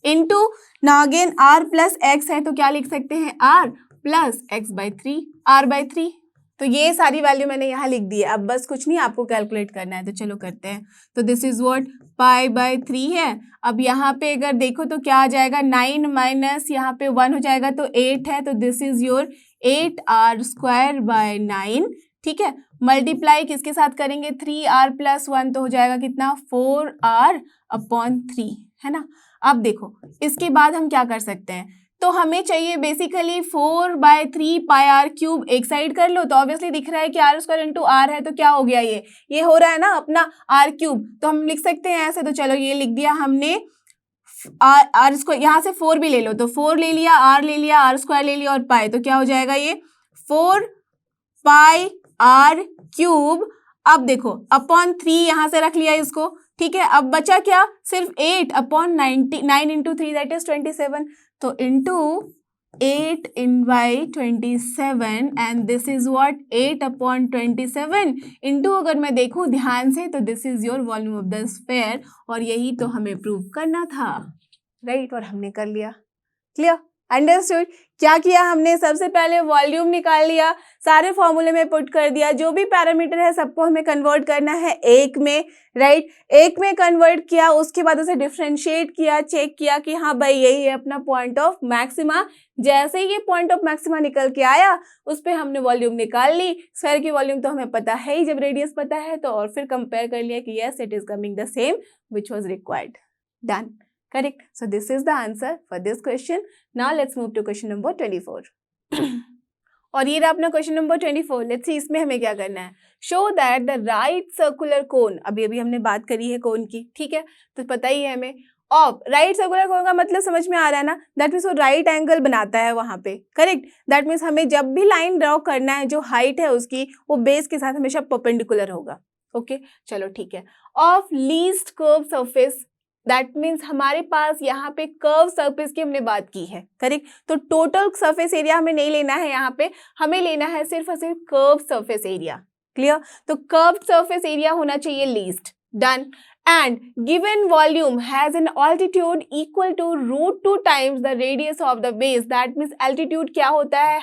into, now again r plus x है तो क्या लिख सकते हैं, r प्लस x/3 r/3, तो ये सारी वैल्यू मैंने यहाँ लिख दी है। अब बस कुछ नहीं आपको कैलकुलेट करना है, तो चलो करते हैं। तो दिस इज व्हाट π/3 है। अब यहाँ पे अगर देखो तो क्या आ जाएगा, 9 माइनस यहाँ पे 1 हो जाएगा तो 8 है, तो दिस इज योर 8r²/9, ठीक है। मल्टीप्लाई किसके साथ करेंगे, 3r+1 तो हो जाएगा कितना, 4r/3, है ना। अब देखो इसके बाद हम क्या कर सकते हैं, तो हमें चाहिए बेसिकली 4/3 πr³ एक साइड कर लो, तो ऑब्वियसली दिख रहा है कि r² इंटू r है, तो क्या हो गया, ये हो रहा है ना अपना r³, तो हम लिख सकते हैं ऐसे। तो चलो ये लिख दिया हमने, r² यहाँ से 4 भी ले लो, तो 4 ले लिया, r ले लिया, r² ले लिया और पाई, तो क्या हो जाएगा ये 4πr³। अब देखो अपॉन 3 यहाँ से रख लिया इसको, ठीक है। अब बचा क्या, सिर्फ 8/9 इंटू 3 दैट इज 27, तो into 8/27 and this is what 8/27 into, अगर मैं देखूं ध्यान से तो this is your volume of the sphere, और यही तो हमें प्रूव करना था, राइट। और हमने कर लिया, क्लियर, अंडरस्टूड। क्या किया हमने, सबसे पहले वॉल्यूम निकाल लिया, सारे फॉर्मूले में पुट कर दिया, जो भी पैरामीटर है सबको हमें कन्वर्ट करना है एक में, राइट। एक में कन्वर्ट किया, उसके बाद उसे डिफरेंशिएट किया, चेक किया कि हाँ भाई यही है अपना पॉइंट ऑफ मैक्सिमा। जैसे ही ये पॉइंट ऑफ मैक्सिमा निकल के आया, उस पर हमने वॉल्यूम निकाल ली। स्फीयर की वॉल्यूम तो हमें पता है ही जब रेडियस पता है तो, और फिर कंपेयर कर लिया कि yes it is coming the same which was required, done, correct. So this is the answer for this question. Now let's move to question number 24. और ये रहा अपना क्वेश्चन नंबर 24। लेट्स सी इसमें हमें क्या करना है, show that the right circular cone, अभी हमने बात करी है कोन की, ठीक है, तो पता ही है हमें। ऑफ राइट सर्कुलर कोन का मतलब समझ में आ रहा है ना, दैट मीन्स वो राइट एंगल बनाता है वहां पे, करेक्ट। दैट मीन्स हमें जब भी लाइन ड्रॉ करना है, जो हाइट है उसकी वो बेस के साथ हमेशा परपेंडिकुलर होगा, ओके। चलो ठीक है, of least curve surface, that means हमारे पास यहाँ पे कर्व सरफेस की हमने बात की है, करेक्ट। तो टोटल सरफेस एरिया हमें नहीं लेना है यहाँ पे, हमें लेना है सिर्फ और सिर्फ कर्व सरफेस एरिया, क्लियर। तो कर्व सरफेस एरिया होना चाहिए least, done. And given volume has an altitude equal to √2 times the radius of the base, that means altitude क्या होता है,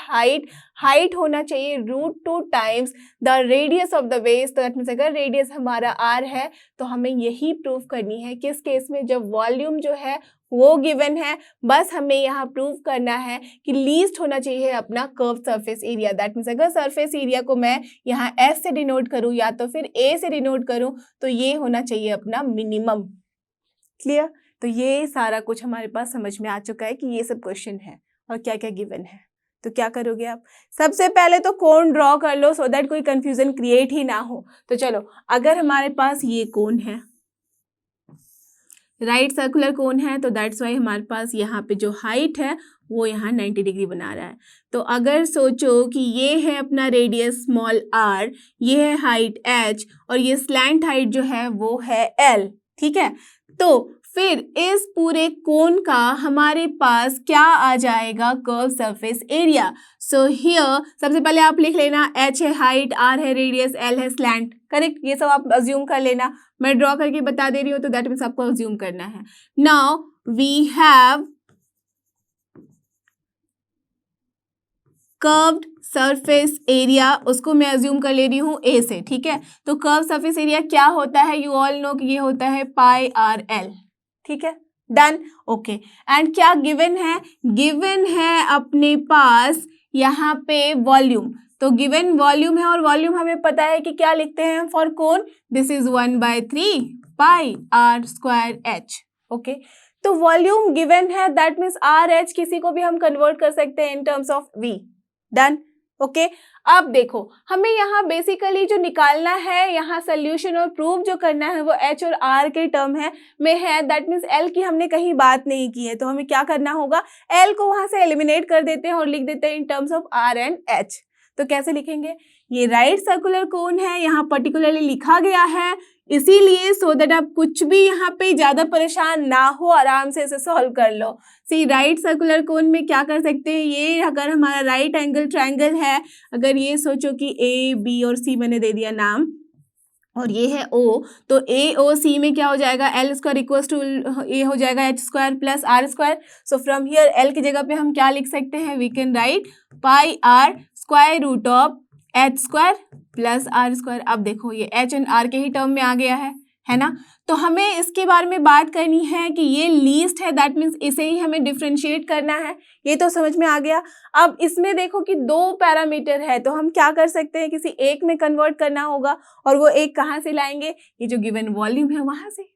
हाइट होना चाहिए √2 times the radius of the base. तो that means अगर radius हमारा r है तो हमें यही प्रूव करनी है, किस केस में, जब वॉल्यूम जो है वो गिवन है, बस हमें यहाँ प्रूव करना है कि लीस्ट होना चाहिए अपना curve surface area. That means अगर सरफेस एरिया को मैं यहाँ S से डिनोट करूँ या तो फिर A से डिनोट करूँ, तो ये होना चाहिए अपना मिनिमम, क्लियर। तो ये सारा कुछ हमारे पास समझ में आ चुका है कि ये सब क्वेश्चन है और क्या क्या गिवन है। तो क्या करोगे आप, सबसे पहले तो कोन ड्रॉ कर लो सो दैट कोई कंफ्यूजन क्रिएट ही ना हो। तो चलो, अगर हमारे पास ये कोन है, राइट सर्कुलर कोन है, तो दैट्स वाई हमारे पास यहाँ पे जो हाइट है वो यहाँ 90 डिग्री बना रहा है। तो अगर सोचो कि ये है अपना रेडियस स्मॉल r, ये है हाइट h और ये स्लैंट हाइट जो है वो है l, ठीक है। तो फिर इस पूरे कोन का हमारे पास क्या आ जाएगा, curve surface area. So here सबसे पहले आप लिख लेना, h है हाइट, r है रेडियस, l है स्लैंट, करेक्ट। ये सब आप अज्यूम कर लेना, मैं ड्रॉ करके बता दे रही हूँ, तो दैट मीन्स आपको अज्यूम करना है। Now we have curved surface area, उसको मैं अज्यूम कर ले रही हूँ a से, ठीक है। तो कर्व सरफेस एरिया क्या होता है, यू ऑल नो कि ये होता है πrl, ठीक है, डन, ओके। एंड क्या गिवन है, गिवन है अपने पास यहाँ पे वॉल्यूम, तो गिवन वॉल्यूम है और वॉल्यूम हमें पता है कि क्या लिखते हैं for cone, this is 1/3 πr²h, okay. तो वॉल्यूम गिवन है, दैट मीन्स RH किसी को भी हम कन्वर्ट कर सकते हैं इन terms of V, done, okay. अब देखो हमें यहाँ बेसिकली जो निकालना है, यहाँ सोल्यूशन और प्रूव जो करना है वो H और R के टर्म में है, दैट मीन्स L की हमने कहीं बात नहीं की है। तो हमें क्या करना होगा, L को वहां से एलिमिनेट कर देते हैं और लिख देते हैं इन terms of R and H। तो कैसे लिखेंगे, ये राइट सर्कुलर कोन है, यहाँ पर्टिकुलरली लिखा गया है इसीलिए, सो दैट आप कुछ भी यहाँ पे ज्यादा परेशान ना हो, आराम से इसे सॉल्व कर लो। सी राइट सर्कुलर कोन में क्या कर सकते हैं, ये अगर हमारा राइट एंगल ट्रायंगल है, अगर ये सोचो कि A B और C मैंने दे दिया नाम और ये है O, तो AOC में क्या हो जाएगा, L² इक्वल्स टू ये हो जाएगा H² plus R²। So from here L की जगह पे हम क्या लिख सकते हैं, we can right πr² H² plus R²। अब देखो ये H एंड R के ही टर्म में आ गया है, है ना। तो हमें इसके बारे में बात करनी है कि ये लीस्ट है, दैट मीन्स इसे ही हमें डिफ्रेंशिएट करना है। ये तो समझ में आ गया। अब इसमें देखो कि 2 पैरामीटर है, तो हम क्या कर सकते हैं, किसी एक में कन्वर्ट करना होगा, और वो एक कहाँ से लाएंगे, ये जो गिवन वॉल्यूम है वहां से,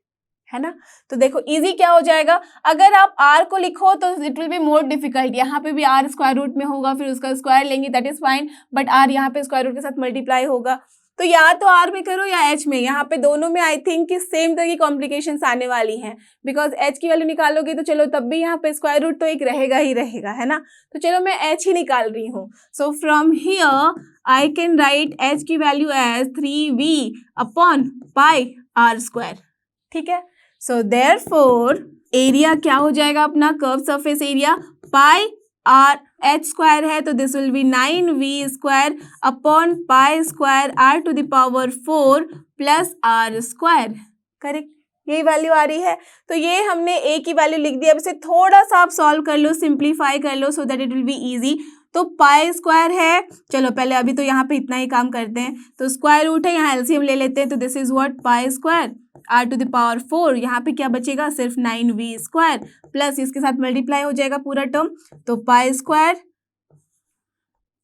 है ना। तो देखो इजी क्या हो जाएगा, अगर आप r को लिखो तो it will be more difficult. यहाँ पे भी r स्क्वायर रूट में होगा, फिर उसका स्क्वायर लेंगे, that is fine, but r यहाँ पे स्क्वायर रूट के साथ मल्टीप्लाई होगा। तो या तो r में करो या h में, यहाँ पे दोनों में आई थिंक कि सेम तरह की कॉम्प्लिकेशंस आने वाली हैं, बिकॉज h की वैल्यू निकालोगे तो चलो तब भी यहाँ पे स्क्वायर रूट तो एक रहेगा ही रहेगा, है ना। तो चलो मैं h ही निकाल रही हूँ। So from here I can write h की value as 3v upon pi r square, ठीक है। सो देयरफॉर एरिया क्या हो जाएगा अपना, curve surface area pi r h square है, तो this will be 9v square upon pi square r to the power 4 plus r square, correct. यही value आ रही है। तो ये हमने a की वैल्यू लिख दी। अब इसे थोड़ा सा आप सॉल्व कर लो, सिंप्लीफाई कर लो, so that it will be easy. तो पाई स्क्वायर है, चलो पहले अभी तो यहाँ पे इतना ही काम करते हैं, तो स्क्वायर रूट है, यहाँ एलसीएम ले लेते हैं, तो this is what pi square r to the power 4, यहाँ पे क्या बचेगा, सिर्फ 9v स्क्वायर प्लस इसके साथ मल्टीप्लाई हो जाएगा पूरा टर्म, तो pi square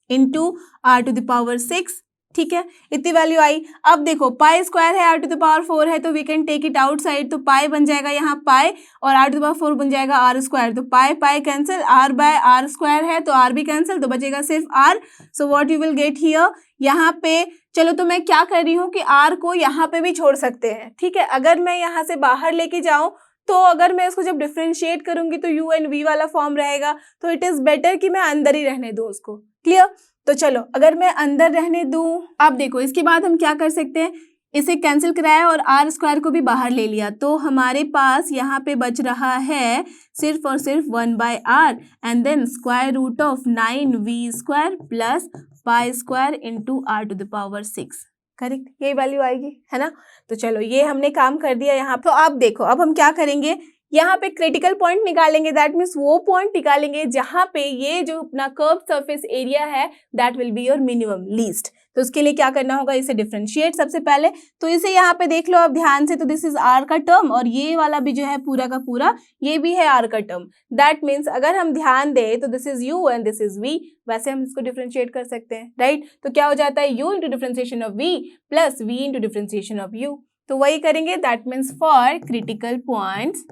into r to the power 6, ठीक है। इतनी वैल्यू आई। अब देखो पाई स्क्वायर है, r टू द पावर 4 है, तो we can take it outside, तो पाई बन जाएगा यहाँ पाई और r टू द पावर 4 बन जाएगा r स्क्वायर, तो pi pi cancel, r by r square है तो r भी कैंसिल, तो बचेगा सिर्फ r। So what you will get here, यहाँ पे चलो तो मैं क्या कर रही हूँ कि r को यहाँ पे भी छोड़ सकते हैं, ठीक है। अगर मैं यहाँ से बाहर लेके जाऊँ तो अगर मैं इसको जब डिफ्रेंशिएट करूंगी तो u एंड v वाला फॉर्म रहेगा, तो इट इज बेटर कि मैं अंदर ही रहने दूं उसको, क्लियर। तो चलो अगर मैं अंदर रहने दूं, अब देखो इसके बाद हम क्या कर सकते हैं, इसे कैंसिल कराया और r स्क्वायर को भी बाहर ले लिया, तो हमारे पास यहाँ पे बच रहा है सिर्फ और सिर्फ 1/r and then square root of 9v square plus pi square into r to the power 6, correct. यही वैल्यू आएगी, है ना। तो चलो ये हमने काम कर दिया यहाँ। तो अब देखो अब हम क्या करेंगे, यहाँ पे क्रिटिकल पॉइंट निकालेंगे, दैट मीन्स वो पॉइंट निकालेंगे जहाँ पे ये जो अपना कर्व सरफेस एरिया है that will be your minimum least. तो उसके लिए क्या करना होगा, इसे डिफरेंशिएट सबसे पहले, तो इसे यहाँ पे देख लो अब ध्यान से, तो दिस इज r का टर्म और ये वाला भी जो है पूरा का पूरा ये भी है r का टर्म, दैट मीन्स अगर हम ध्यान दें तो this is u and this is v, वैसे हम इसको डिफरेंशिएट कर सकते हैं, राइट। तो क्या हो जाता है, u into differentiation of v plus v into differentiation of u, तो वही करेंगे, that means for critical points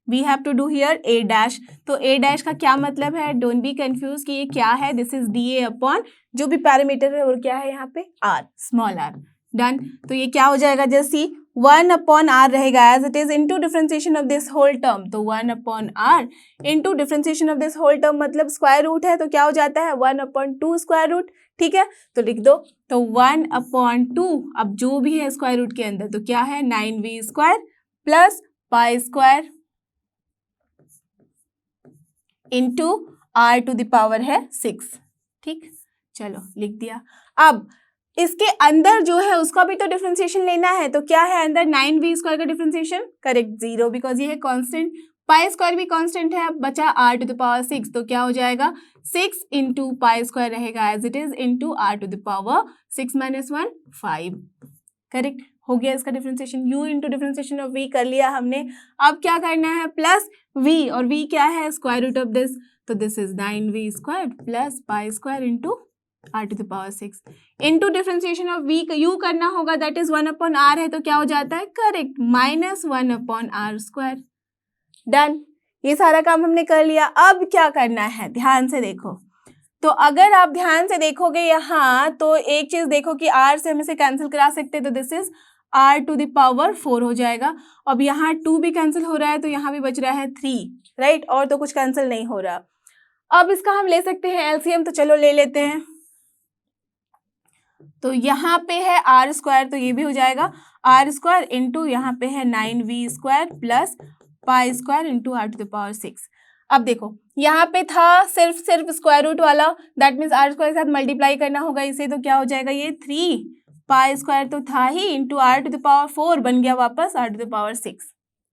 we have to do here a dash. तो a डैश का क्या मतलब है, डोंट बी कंफ्यूज कि ये क्या है, दिस इज dA अपॉन जो भी पैरामीटर है और क्या है यहाँ पे r, स्मॉल r, डन। तो ये क्या हो जाएगा, जस्ट सी 1 अपॉन r रहेगा as it is into differentiation of this whole term, तो 1 upon r into differentiation of this whole term मतलब स्क्वायर रूट है, तो क्या हो जाता है 1 अपॉन 2 स्क्वायर रूट, ठीक है। तो लिख दो, तो 1 अपॉन 2, अब जो भी है स्क्वायर रूट के अंदर, तो क्या है 9v square plus pi square into r to the power है 6, ठीक। चलो लिख दिया। अब इसके अंदर जो है उसका भी तो डिफरेंशिएशन लेना है, तो क्या है अंदर 9v स्क्वायर का डिफरेंशिएशन, करेक्ट 0, बिकॉज ये है कांस्टेंट, पाई स्क्वायर भी कांस्टेंट है, अब बचा r टू द पावर 6, तो क्या हो जाएगा 6 इंटू पाई स्क्वायर रहेगा as it is into r to the power 6 minus 1 5, correct. हो गया इसका differentiation, u into differentiation of v कर लिया हमने। अब क्या करना है, प्लस v, और v क्या है स्क्वायर रूट ऑफ दिस, तो this is 9v square plus pi square into r to the power 6 into differentiation of v u करना होगा, दैट इज 1 अपॉन r है, तो क्या हो जाता है correct minus 1 upon r square, done. ये सारा काम हमने कर लिया। अब क्या करना है, ध्यान से देखो, तो अगर आप ध्यान से देखोगे यहाँ, तो एक चीज देखो कि r से हम इसे कैंसिल करा सकते हैं, तो this is r to the power 4 हो जाएगा। अब यहाँ 2 भी कैंसिल हो रहा है, तो यहाँ भी बच रहा है 3, राइट, और तो कुछ कैंसिल नहीं हो रहा। अब इसका हम ले सकते हैं एलसीएम, तो चलो ले लेते हैं। तो यहाँ पे है r स्क्वायर, तो ये भी हो जाएगा r स्क्वायर इंटू यहाँ पे है 9v square plus pi square into r to the power 6। अब देखो यहाँ पे था सिर्फ स्क्वायर रूट वाला, दैट मीन्स r स्क्वायर के साथ मल्टीप्लाई करना होगा इसे, तो क्या हो जाएगा ये 3 पाई स्क्वायर तो था ही into r to the power 4 बन गया वापस r to the power 6,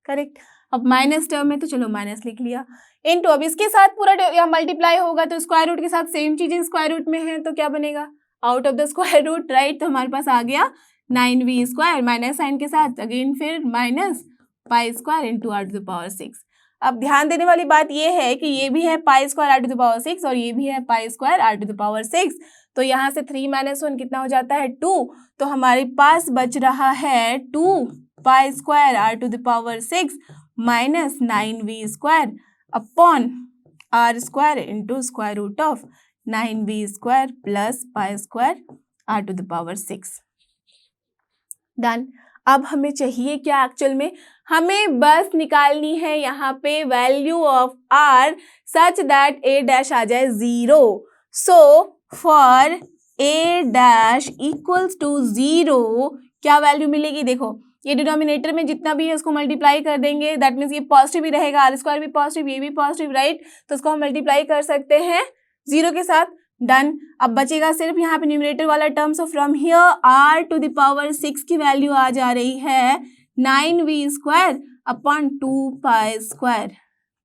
correct. अब माइनस टर्म है तो चलो माइनस लिख लिया, इंटू अब इसके साथ पूरा यहाँ मल्टीप्लाई होगा, तो स्क्वायर रूट के साथ सेम चीजें स्क्वायर रूट में है, तो क्या बनेगा out of the square root, right. तो हमारे पास आ गया 9v² माइनस साइन के साथ अगेन फिर माइनस π² इंटू r⁴ 6। अब ध्यान देने वाली बात ये है कि ये भी है π² r⁴ और ये भी है π² r⁴ तो यहाँ से 3 - 1 कितना हो जाता है 2। तो हमारे पास बच रहा है 2π² r⁴ minus 9v² upon r² into √ 9v² plus π² r⁴ done. अब हमें चाहिए क्या एक्चुअल में, हमें बस निकालनी है यहाँ पे value of r such that a dash आ जाए 0। So for a dash equals to 0 क्या वैल्यू मिलेगी, देखो ये डिनोमिनेटर में जितना भी है उसको मल्टीप्लाई कर देंगे, दैट मीन्स ये पॉजिटिव ही रहेगा, r² भी पॉजिटिव, ये भी पॉजिटिव, राइट। तो उसको हम मल्टीप्लाई कर सकते हैं 0 के साथ, डन। अब बचेगा सिर्फ यहाँ पे न्यूमरेटर वाला term. So from here r⁴ की वैल्यू आ जा रही है 9v² अपॉन 2π²,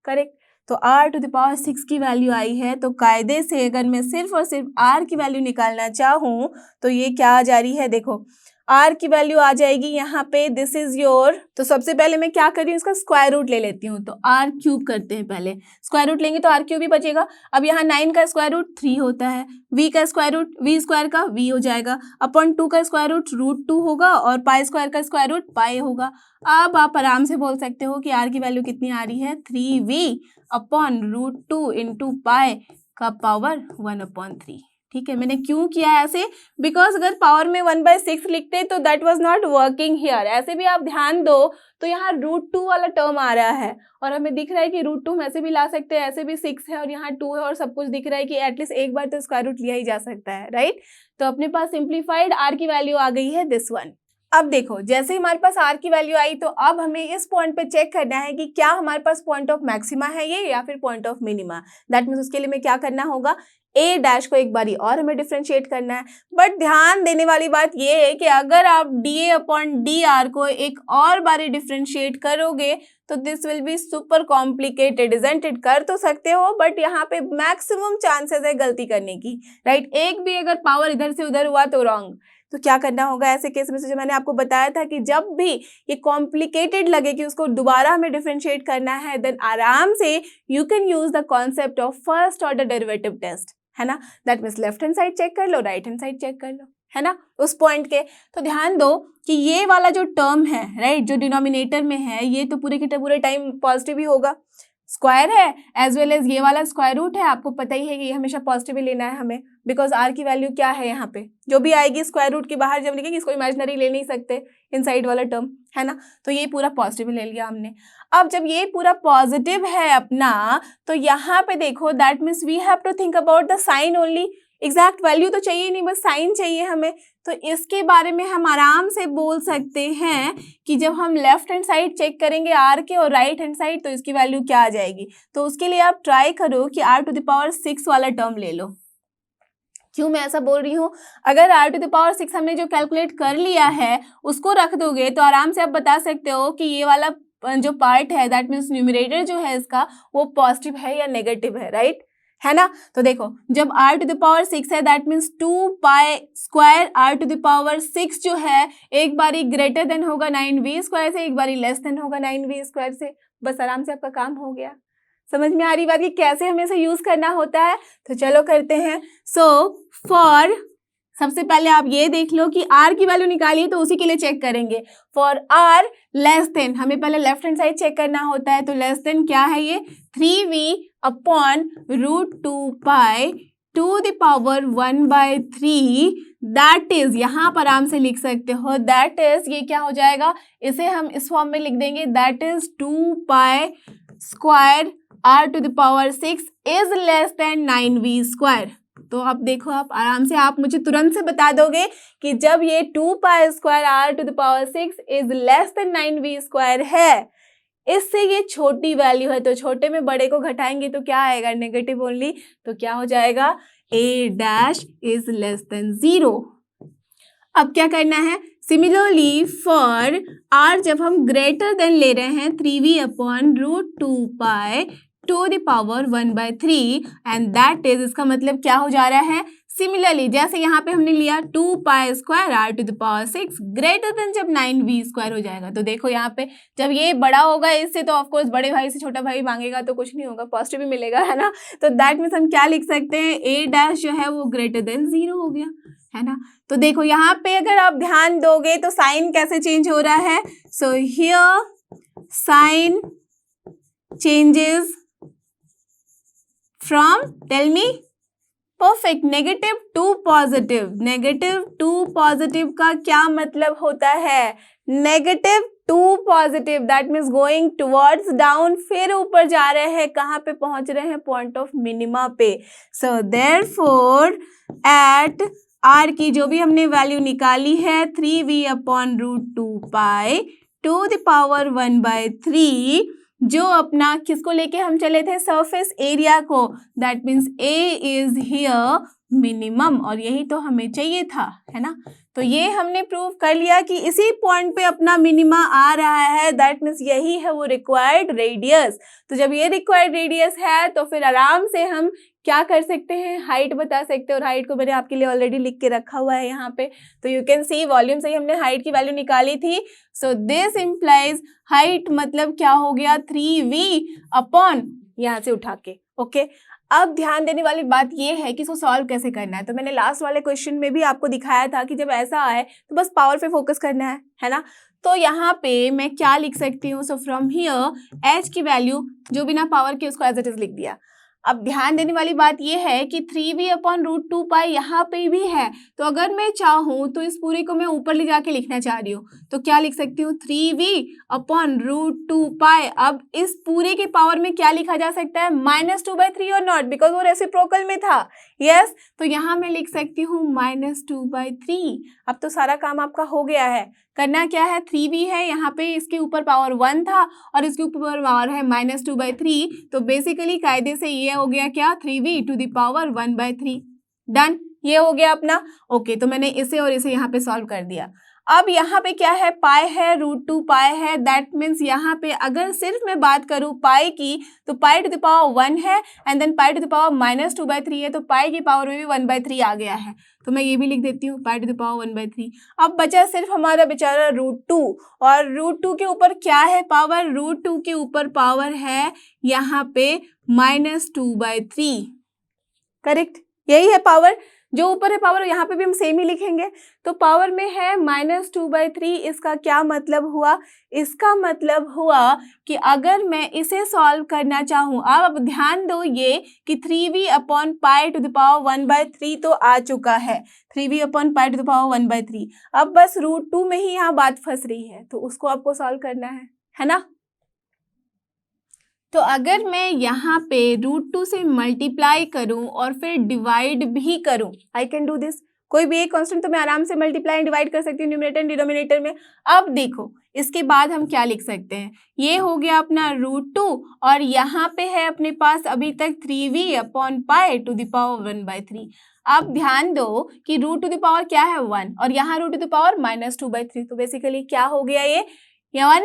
करेक्ट। तो r⁴ की वैल्यू आई है, तो कायदे से अगर मैं सिर्फ और सिर्फ r की वैल्यू निकालना चाहूँ तो ये क्या आ जा रही है, देखो r की वैल्यू आ जाएगी यहाँ पे, दिस इज योर, तो सबसे पहले मैं क्या कर रही हूँ, इसका स्क्वायर रूट ले लेती हूँ। तो r³ करते हैं, पहले स्क्वायर रूट लेंगे तो r³ ही बचेगा। अब यहाँ 9 का स्क्वायर रूट 3 होता है, v का स्क्वायर रूट v² का v हो जाएगा, अपॉन 2 का स्क्वायर रूट √2 होगा और π² का स्क्वायर रूट π होगा। अब आप आराम से बोल सकते हो कि r की वैल्यू कितनी आ रही है 3v अपॉन √2 इंटू π का पावर 1/3। ठीक है, मैंने क्यों किया ऐसे, बिकॉज अगर पावर में 1/6 लिखते तो that was not working here. ऐसे भी आप ध्यान दो तो यहाँ √2 वाला टर्म आ रहा है और हमें दिख रहा है कि √2 हम ऐसे भी ला सकते हैं, ऐसे भी 6 है और यहाँ 2 है और सब कुछ दिख रहा है कि एटलीस्ट एक बार तो स्क्वायर रूट लिया ही जा सकता है, राइट। तो अपने पास सिंप्लीफाइड r की वैल्यू आ गई है दिस वन। अब देखो जैसे ही हमारे पास r की वैल्यू आई तो अब हमें इस पॉइंट पे चेक करना है कि क्या हमारे पास पॉइंट ऑफ मैक्सिमा है ये या फिर point of minima. That means उसके लिए हमें क्या करना होगा, a डैश को एक बारी और हमें डिफरेंशिएट करना है। बट ध्यान देने वाली बात ये है कि अगर आप dA अपॉन dr को एक और बारी डिफरेंशिएट करोगे तो this will be super complicated, isn't it. कर तो सकते हो बट यहाँ पे मैक्सिमम चांसेस है गलती करने की, राइट। एक भी अगर पावर इधर से उधर हुआ तो रॉन्ग। तो क्या करना होगा ऐसे केस में, जो मैंने आपको बताया था कि जब भी ये कॉम्प्लिकेटेड लगे कि उसको दोबारा हमें डिफरेंशिएट करना है, देन आराम से you can use the concept of first order derivative test, है ना। That means left hand side check कर लो, राइट हैंड साइड चेक कर लो, है ना, उस पॉइंट के। तो ध्यान दो कि ये वाला जो टर्म है, राइट, जो डिनोमिनेटर में है, ये तो पूरे के पूरे टाइम पॉजिटिव ही होगा, स्क्वायर है एज वेल एज ये वाला स्क्वायर रूट है। आपको पता ही है कि ये हमेशा पॉजिटिव ही लेना है हमें, बिकॉज r की वैल्यू क्या है यहाँ पे, जो भी आएगी स्क्वायर रूट के बाहर जब लिखेंगे इसको इमेजिनरी ले नहीं सकते, इनसाइड वाला टर्म, है ना। तो ये पूरा पॉजिटिव ले लिया हमने। अब जब ये पूरा पॉजिटिव है अपना, तो यहाँ पे देखो that means we have to think about the sign only. Exact value तो चाहिए नहीं, बस साइन चाहिए हमें। तो इसके बारे में हम आराम से बोल सकते हैं कि जब हम लेफ्ट हैंड साइड चेक करेंगे r के और राइट हैंड साइड, तो इसकी वैल्यू क्या आ जाएगी। तो उसके लिए आप ट्राई करो कि r⁴ वाला टर्म ले लो। क्यों मैं ऐसा बोल रही हूँ, अगर r⁴ हमने जो कैलकुलेट कर लिया है उसको रख दोगे तो आराम से आप बता सकते हो कि ये वाला जो पार्ट है, दैट मीन्स न्यूमरेटर जो है इसका, वो पॉजिटिव है या नेगेटिव है, राइट, है ना। तो देखो जब r⁴ है दैट मीन्स 2π² r⁴ जो है एक बारी ग्रेटर देन होगा 9v² से, एक बारी लेस देन होगा 9v² से। बस आराम से आपका काम हो गया। समझ में आ रही बात कि कैसे हमें इसे यूज करना होता है। तो चलो करते हैं। सो फॉर, सबसे पहले आप ये देख लो कि r की वैल्यू निकालिए, तो उसी के लिए चेक करेंगे। फॉर r लेस देन, हमें पहले लेफ्ट हैंड साइड चेक करना होता है। तो लेस देन क्या है ये 3v upon √2π to the power 1/3, that is, यहाँ पर आराम से लिख सकते हो, दैट इज, ये क्या हो जाएगा, इसे हम इस फॉर्म में लिख देंगे, that is 2π² r⁴ is less than 9v²। तो अब देखो, आप आराम से, आप मुझे तुरंत से बता दोगे कि जब ये 2π² r⁴ is less than 9v² है, इससे ये छोटी वैल्यू है, तो छोटे में बड़े को घटाएंगे तो क्या आएगा, नेगेटिव ओनली। तो क्या हो जाएगा, a dash is less than 0। अब क्या करना है, सिमिलरली फॉर r जब हम ग्रेटर देन ले रहे हैं 3v upon √2π to the power 1/3 and that is, इसका मतलब क्या हो जा रहा है, सिमिलरली जैसे यहाँ पे हमने लिया 2 pi square are to the power 6 greater than जब 9v स्क्वायर हो जाएगा, तो देखो यहाँ पे जब ये बड़ा होगा इससे तो ऑफकोर्स बड़े भाई से छोटा भाई मांगेगा तो कुछ नहीं होगा, पॉजिटिव भी मिलेगा, है ना। तो दैट मीन्स हम क्या लिख सकते हैं, a डैश जो है वो ग्रेटर देन 0 हो गया, है ना। तो देखो यहाँ पे अगर आप ध्यान दोगे तो साइन कैसे चेंज हो रहा है, so here sign changes from, tell me, perfect, negative to positive. Negative to positive का क्या मतलब होता है, negative to positive, that means going towards down, फिर ऊपर जा रहे हैं, कहाँ पे पहुंच रहे हैं, पॉइंट ऑफ मिनिमा पे। सो देयरफॉर एट आर की जो भी हमने वैल्यू निकाली है 3v upon root 2 pi to the power 1/3, जो अपना किसको लेके हम चले थे, सरफेस एरिया को, that means A is here minimum, और यही तो हमें चाहिए था, है ना। तो ये हमने प्रूव कर लिया कि इसी पॉइंट पे अपना मिनिमा आ रहा है, दैट मीन्स यही है वो रिक्वायर्ड रेडियस। तो जब ये रिक्वायर्ड रेडियस है तो फिर आराम से हम क्या कर सकते हैं, हाइट बता सकते हैं, और हाइट को मैंने आपके लिए ऑलरेडी लिख के रखा हुआ है यहाँ पे, तो यू कैन सी वॉल्यूम से ही हमने हाइट की वैल्यू निकाली थी। सो दिस इम्प्लाइज हाइट मतलब क्या हो गया, 3v अपॉन, यहाँ से उठा के, ओके। अब ध्यान देने वाली बात ये है कि इसको सॉल्व कैसे करना है। तो मैंने लास्ट वाले क्वेश्चन में भी आपको दिखाया था कि जब ऐसा आए तो बस पावर पे फोकस करना है ना। तो यहाँ पे मैं क्या लिख सकती हूँ, सो फ्रॉम हियर एच की वैल्यू जो बिना पावर के उसको एज इट इज लिख दिया। अब ध्यान देने वाली बात यह है कि 3v अपॉन रूट 2 पाई यहाँ पे भी है, तो अगर मैं चाहूँ तो इस पूरे को मैं ऊपर ले जाके लिखना चाह रही हूँ, तो क्या लिख सकती हूँ, 3v अपॉन रूट 2 पाई। अब इस पूरे के पावर में क्या लिखा जा सकता है, -2/3 और नॉट, बिकॉज वो रेसिप्रोकल में था, यस। तो यहाँ मैं लिख सकती हूँ -2/3। अब तो सारा काम आपका हो गया है। करना क्या है, 3v है यहाँ पे, इसके ऊपर पावर 1 था और इसके ऊपर पावर है -2/3, तो बेसिकली कायदे से ये हो गया क्या, 3v to the power 1/3। Done, ये हो गया अपना, ओके। तो मैंने इसे और इसे यहाँ पे सॉल्व कर दिया। अब यहाँ पे क्या है, पाई है, रूट 2 पाई है, दैट मीन्स यहाँ पे अगर सिर्फ मैं बात करूँ पाई की, तो पाई टू द पावर 1 है and then pi to the power -2/3 है, तो पाई की पावर में भी 1/3 आ गया है, तो मैं ये भी लिख देती हूँ पाई टू द पावर 1/3। अब बचा सिर्फ हमारा बेचारा रूट 2, और रूट 2 के ऊपर क्या है पावर, रूट 2 के ऊपर पावर है यहाँ पे -2/3, करेक्ट, यही है पावर, जो ऊपर है पावर यहाँ पे भी हम सेम ही लिखेंगे। तो पावर में है -2/3, इसका क्या मतलब हुआ, इसका मतलब हुआ कि अगर मैं इसे सॉल्व करना चाहूँ, अब ध्यान दो ये कि 3v upon pi to the power 1/3 तो आ चुका है, 3v upon pi to the power 1/3। अब बस रूट 2 में ही यहाँ बात फंस रही है, तो उसको आपको सॉल्व करना है ना। तो अगर मैं यहाँ पे रूट 2 से मल्टीप्लाई करूँ और फिर डिवाइड भी करूँ, आई कैन डू दिस, कोई भी एक कांस्टेंट तो मैं आराम से मल्टीप्लाई एंड डिवाइड कर सकती हूँ न्यूमरेटर एंड डिनोमिनेटर में। अब देखो इसके बाद हम क्या लिख सकते हैं, ये हो गया अपना रूट 2 और यहाँ पे है अपने पास अभी तक 3v upon pi to the power 1/3। अब ध्यान दो कि रूट टू द पावर क्या है 1 और यहाँ रूट टू द पावर -2/3, तो बेसिकली क्या हो गया ये 1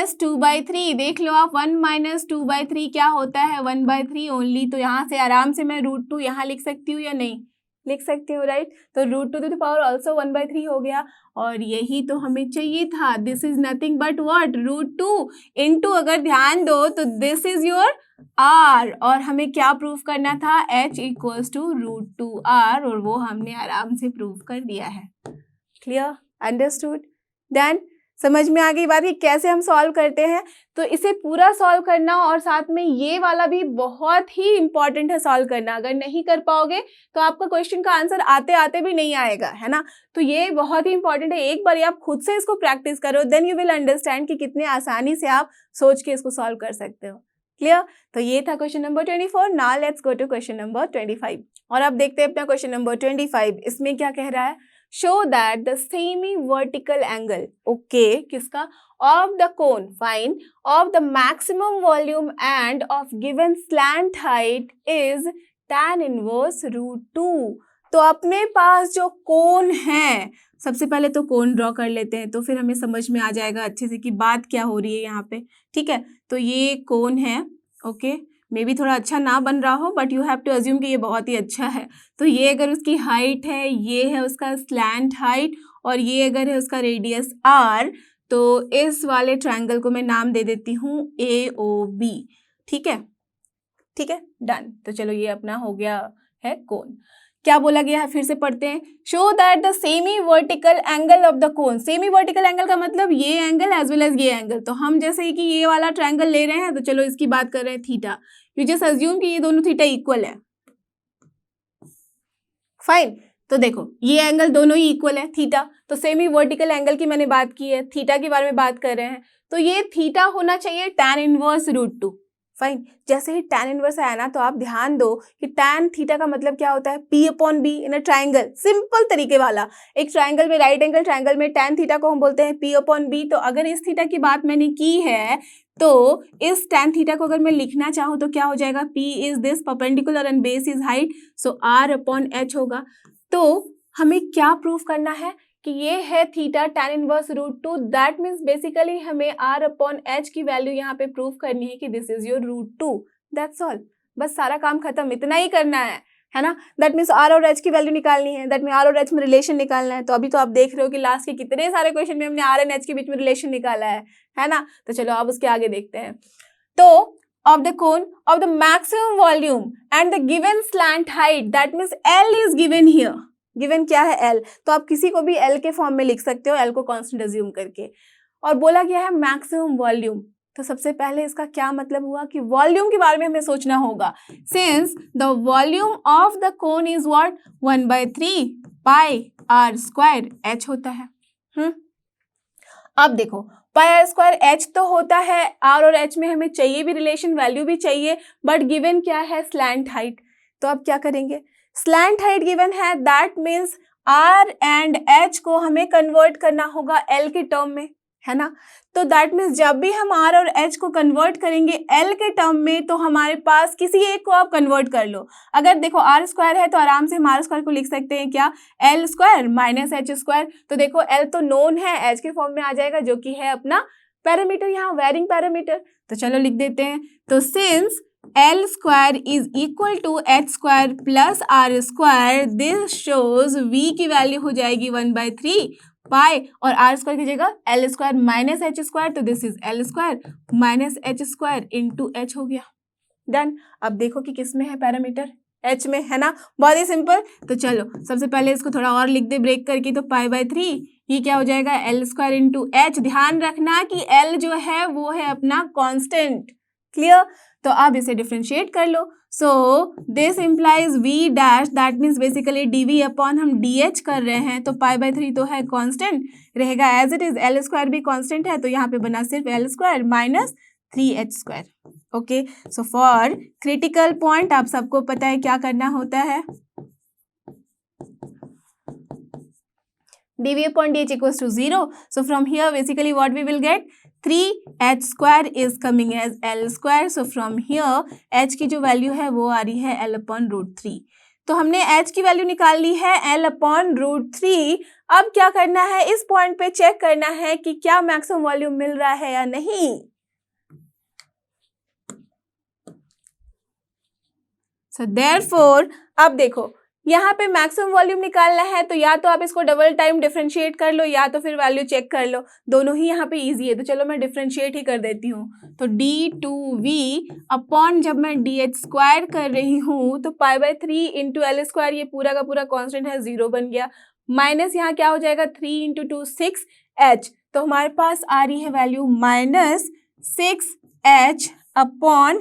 - 2/3, देख लो आप 1 - 2/3 क्या होता है 1/3 ओनली। तो यहाँ से आराम से मैं रूट 2 यहाँ लिख सकती हूँ या नहीं लिख सकती हूँ, राइट। तो root 2 to the power also 1/3 हो गया, और यही तो हमें चाहिए था। This is nothing but what, root 2 into, अगर ध्यान दो तो दिस इज योर r, और हमें क्या प्रूफ करना था, h equals to root 2r, और वो हमने आराम से प्रूफ कर दिया है। क्लियर, अंडरस्टूड, देन समझ में आ गई बात कि कैसे हम सॉल्व करते हैं। तो इसे पूरा सॉल्व करना और साथ में ये वाला भी बहुत ही इंपॉर्टेंट है सॉल्व करना। अगर नहीं कर पाओगे तो आपका क्वेश्चन का आंसर आते आते भी नहीं आएगा, है ना। तो ये बहुत ही इंपॉर्टेंट है, एक बार आप खुद से इसको प्रैक्टिस करो, देन यू विल अंडरस्टैंड कि कितने आसानी से आप सोच के इसको सॉल्व कर सकते हो। क्लियर, तो ये था question number 24। Now let's go to question number 25, और अब देखते हैं अपना क्वेश्चन नंबर 25। इसमें क्या कह रहा है, show that the semi-vertical angle, okay, किसका, of the cone, fine, of the maximum volume and of given slant height is tan inverse root 2। तो अपने पास जो कोन है, सबसे पहले तो कोन ड्रॉ कर लेते हैं, तो फिर हमें समझ में आ जाएगा अच्छे से कि बात क्या हो रही है यहाँ पे, ठीक है। तो ये कोन है, ओके, मे बी थोड़ा अच्छा ना बन रहा हो, but you have to assume कि ये बहुत ही अच्छा है। तो ये अगर उसकी हाइट है, ये है उसका स्लैंट हाइट, और ये अगर है उसका रेडियस r, तो इस वाले ट्रायंगल को मैं नाम दे देती हूँ AOB। ठीक है, ठीक है, डन। तो चलो ये अपना हो गया है कोन। क्या बोला गया है, फिर से पढ़ते हैं। Show that the semi vertical angle of the cone. Semi vertical angle का मतलब ये एंगल एज वेल एज ये एंगल। तो हम जैसे कि ये वाला ट्रायंगल ले रहे हैं, तो चलो इसकी बात कर रहे हैं थीटा। यू जस्ट अज्यूम कि ये दोनों थीटा इक्वल है। फाइन, तो देखो ये एंगल दोनों ही इक्वल है थीटा। तो सेमी वर्टिकल एंगल की मैंने बात की है, थीटा के बारे में बात कर रहे हैं, तो ये थीटा होना चाहिए tan इनवर्स √2। फाइन, जैसे ही tan इनवर्स आया ना, तो आप ध्यान दो कि tan थीटा का मतलब क्या होता है, P/B in a triangle. Simple तरीके वाला, एक ट्राइंगल में, राइट एंगल ट्राइंगल में tan थीटा को हम बोलते हैं P/B। तो अगर इस थीटा की बात मैंने की है, तो इस tan थीटा को अगर मैं लिखना चाहूँ तो क्या हो जाएगा, P is this perpendicular and base is height, so R/H होगा। तो हमें क्या प्रूफ करना है कि ये है theta tan inverse √2। That means basically हमें R/H की वैल्यू यहाँ पे प्रूफ करनी है कि this is your √2। That's all, बस सारा काम खत्म, इतना ही करना है ना। दैट मीन्स R और H की वैल्यू निकालनी है, दैट मीन R और H में रिलेशन निकालना है। तो अभी तो आप देख रहे हो कि लास्ट के कितने सारे क्वेश्चन में हमने R एंड H के बीच में रिलेशन निकाला है ना। तो चलो अब उसके आगे देखते हैं। तो of the cone of the maximum volume and the given slant height, that means L is given here। given क्या है, L। तो आप किसी को भी L के फॉर्म में लिख सकते हो, L को कांस्टेंट अज्यूम करके। और बोला गया है मैक्सिमम वॉल्यूम, तो सबसे पहले इसका क्या मतलब हुआ कि वॉल्यूम के बारे में हमें सोचना होगा। Since the volume of the cone is what, 1/3 pi r² h होता है। अब देखो πr² h तो होता है, r और h में हमें चाहिए भी रिलेशन, वैल्यू भी चाहिए, बट गिवन क्या है, स्लैंट हाइट। तो अब क्या करेंगे, स्लैंट हाइट गिवन है, that means r and h को हमें कन्वर्ट करना होगा l के टर्म में, है ना। तो दैट मीन्स जब भी हम r और h को कन्वर्ट करेंगे l के टर्म में, तो हमारे पास किसी एक को आप कन्वर्ट कर लो। अगर देखो r² है तो आराम से हम r² को लिख सकते हैं क्या, l² - h²। तो देखो l तो नोन है, h के फॉर्म में आ जाएगा, जो कि है अपना पैरामीटर, यहाँ वेरिंग पैरामीटर। तो चलो लिख देते हैं। तो since L² is equal to h² plus r², this shows v की वैल्यू हो जाएगी 1/3 पाई, और r² की जगह L² - h², तो this is L² - h² into h हो गया। डन। अब देखो कि किस में है पैरामीटर, h में, है ना। बहुत ही सिंपल। तो चलो सबसे पहले इसको थोड़ा और लिख दे ब्रेक करके, तो π/3 ये क्या हो जाएगा, L² इंटू h। ध्यान रखना कि L जो है वो है अपना कांस्टेंट। क्लियर। तो अब इसे डिफरेंशिएट कर लो। So this implies v dash, that means basically dv upon हम dh कर रहे हैं, तो π/3 तो है कांस्टेंट, रहेगा एज इट इज। L² भी कांस्टेंट है, तो यहाँ पे बना सिर्फ L² minus 3h²। Okay, so for critical point आप सबको पता है क्या करना होता है, dv upon dh equals to 0. So from here basically what we will get, 3h² is coming as L². So from here h की जो वैल्यू है वो आ रही है L/√3। तो हमने h की वैल्यू निकाल ली है L/√3। अब क्या करना है, इस पॉइंट पे चेक करना है कि क्या मैक्सिमम वॉल्यूम मिल रहा है या नहीं। So therefore अब देखो यहाँ पे मैक्सिमम वॉल्यूम निकालना है, तो या तो आप इसको डबल टाइम डिफरेंशिएट कर लो, या तो फिर वैल्यू चेक कर लो, दोनों ही यहाँ पे इजी है। तो चलो मैं डिफरेंशिएट ही कर देती हूँ। तो d2v अपॉन जब मैं dh² कर रही हूँ, तो π/3 इंटू L², ये पूरा का पूरा कांस्टेंट है, 0 बन गया, माइनस यहाँ क्या हो जाएगा, 3 इंटू 2 6h। तो हमारे पास आ रही है वैल्यू -6h अपॉन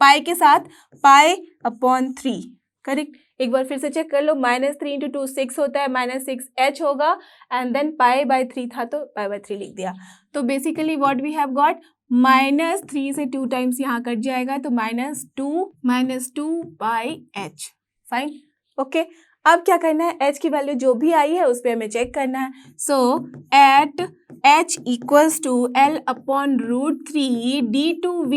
पाई के साथ π/3। करेक्ट। एक बार फिर से चेक कर लो, -3 इंटू 2 6 होता है, -6h होगा, एंड देन π/3 था तो π/3 लिख दिया। तो basically what we have got, -3 से 2 टाइम्स यहाँ कट जाएगा, तो -2πh। Fine, okay. अब क्या करना है, h की वैल्यू जो भी आई है उस पर हमें चेक करना है। So at h equals to L/√3 d2v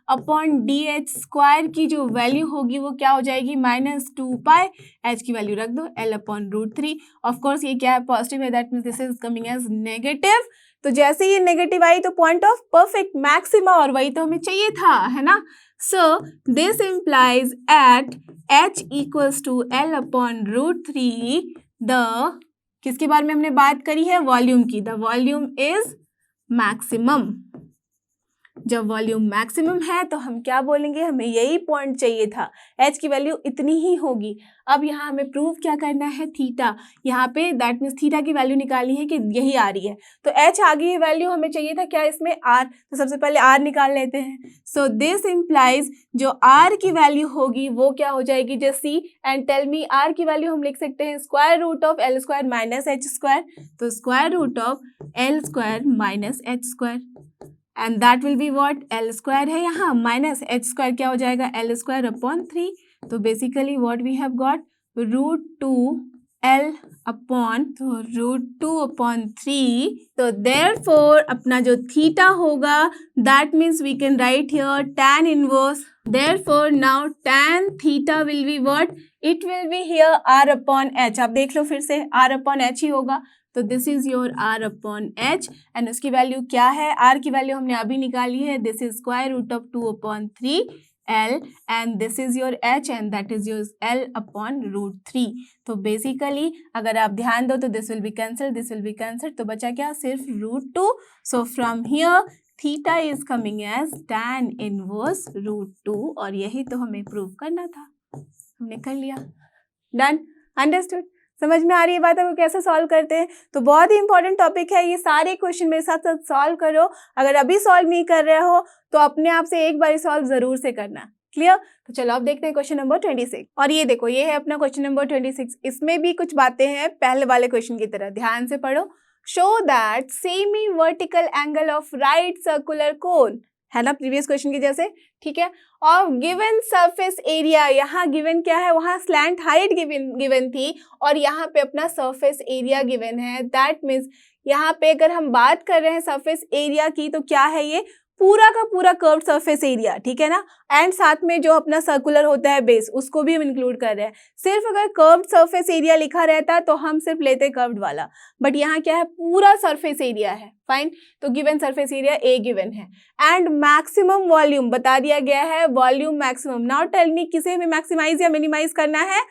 upon dh² की जो वैल्यू होगी वो क्या हो जाएगी, -2π। h की वैल्यू रख दो L/√3। ऑफ कोर्स ये क्या है, पॉजिटिव है, that means this is coming as negative. तो जैसे ये नेगेटिव आई तो पॉइंट ऑफ परफेक्ट मैक्सिमा, और वही तो हमें चाहिए था, है ना। So this implies at h equals to L upon √3 the किसके बारे में हमने बात करी है? वॉल्यूम की. The volume is maximum. जब वॉल्यूम मैक्सिमम है तो हम क्या बोलेंगे? हमें यही पॉइंट चाहिए था. h की वैल्यू इतनी ही होगी. अब यहाँ हमें प्रूव क्या करना है? थीटा. यहाँ पे दैट मीन्स थीटा की वैल्यू निकालनी है कि यही आ रही है. तो h आ गई है वैल्यू, हमें चाहिए था क्या इसमें? r. तो सबसे पहले r निकाल लेते हैं. सो दिस इम्प्लाइज जो r की वैल्यू होगी वो क्या हो जाएगी? Just see and tell me. r की वैल्यू हम लिख सकते हैं square root of L square minus h square. तो square root of L square minus h square. And that will be what? L square है यहाँ माइनस h स्क्वायर क्या हो जाएगा? L square upon 3. तो basically what we have got √2L upon √2/3. तो therefore अपना जो थीटा होगा that means we can write here tan inverse. Therefore now tan theta will be what? It will be here r upon h. आप देख लो फिर से r upon h ही होगा. तो this is your r upon h and उसकी value क्या है? r की वैल्यू हमने अभी निकाली है. This is square root of 2/3L and this is your h and that is your L upon √3. तो बेसिकली अगर आप ध्यान दो तो this will be cancel, this will be cancel. तो बचा क्या? सिर्फ √2. So from here theta is coming as tan inverse √2 और यही तो हमें प्रूव करना था. हमने कर लिया. डन. अंडरस्टूड. समझ में आ रही है बात है वो कैसे सॉल्व करते हैं? तो बहुत ही इंपॉर्टेंट टॉपिक है. ये सारे क्वेश्चन मेरे साथ साथ सॉल्व करो. अगर अभी सॉल्व नहीं कर रहे हो तो अपने आप से एक बार सॉल्व जरूर से करना. क्लियर? तो चलो अब देखते हैं क्वेश्चन नंबर 26. और ये देखो, ये है अपना क्वेश्चन नंबर 26. इसमें भी कुछ बातें हैं पहले वाले क्वेश्चन की तरह. ध्यान से पढ़ो. Show that semi vertical angle of right circular cone, है ना प्रीवियस क्वेश्चन के जैसे, ठीक है. और गिवन सरफेस एरिया, यहाँ गिवन क्या है? वहाँ स्लैंट हाइट गिवन थी और यहाँ पे अपना सरफेस एरिया गिवन है. दैट मीन्स यहाँ पे अगर हम बात कर रहे हैं सरफेस एरिया की तो क्या है? ये पूरा का पूरा कर्व्ड सरफेस एरिया, ठीक है ना. एंड साथ में जो अपना सर्कुलर होता है बेस, उसको भी हम इंक्लूड कर रहे हैं. सिर्फ अगर कर्व्ड सरफेस एरिया लिखा रहता तो हम सिर्फ लेते कर्व्ड वाला, बट यहाँ क्या है? पूरा सरफेस एरिया है. फाइन. तो given surface area A given है एंड मैक्सिमम वॉल्यूम बता दिया गया है. Volume maximum. Now tell me किसे हमें मैक्सिमाइज या मिनिमाइज करना है?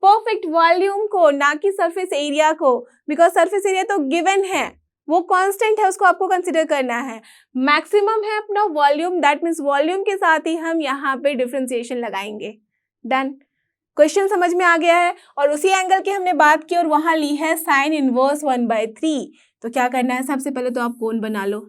परफेक्ट वॉल्यूम को, ना कि सरफेस एरिया को, बिकॉज सरफेस एरिया तो गिवन है, वो कांस्टेंट है, उसको आपको कंसिडर करना है. मैक्सिमम है अपना वॉल्यूम, दैट मीन्स वॉल्यूम के साथ ही हम यहाँ पे डिफरेंशिएशन लगाएंगे. डन. क्वेश्चन समझ में आ गया है. और उसी एंगल की हमने बात की और वहां ली है साइन इनवर्स 1/3. तो क्या करना है? सबसे पहले तो आप कोण बना लो.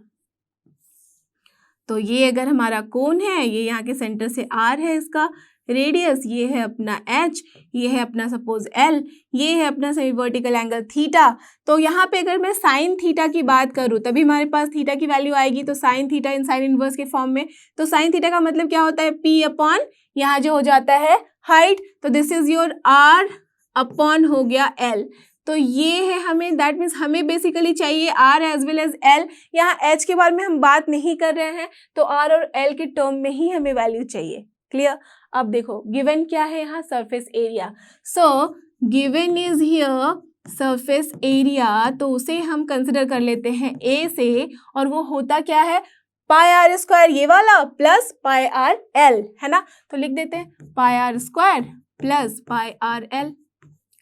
तो ये अगर हमारा कोण है, ये यहाँ के सेंटर से r है, इसका रेडियस ये है अपना h, ये है अपना सपोज l, ये है अपना सेमी वर्टिकल एंगल थीटा. तो यहाँ पे अगर मैं साइन थीटा की बात करूँ तभी हमारे पास थीटा की वैल्यू आएगी. तो sine theta in sine inverse के फॉर्म में. तो साइन थीटा का मतलब क्या होता है? p अपॉन यहाँ जो हो जाता है हाइट. तो this is your r upon हो गया l. तो ये है हमें, दैट मीन्स हमें बेसिकली चाहिए r as well as l. यहाँ h के बारे में हम बात नहीं कर रहे हैं, तो r और l के टर्म में ही हमें वैल्यू चाहिए. क्लियर? अब देखो गिवन क्या है यहाँ? Surface area. So given is here surface area, तो उसे हम कंसिडर कर लेते हैं a से, और वो होता क्या है? पाई आर स्क्वायर ये वाला प्लस पाई आर एल, है ना. तो लिख देते हैं pi are square plus pi R L.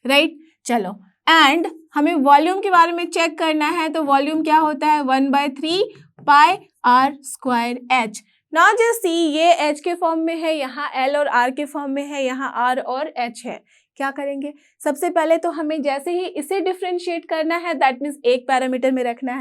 Right. चलो. एंड हमें वॉल्यूम के बारे में चेक करना है. तो वॉल्यूम क्या होता है? 1/3 पाई आर स्क्वायर एच. ना जस्ट सी, ये h के फॉर्म में है, यहाँ l और r के फॉर्म में है, यहाँ r और h है. क्या करेंगे? सबसे पहले तो हमें जैसे ही इसे डिफरेंशिएट करना है, दैट मीन्स एक पैरामीटर में रखना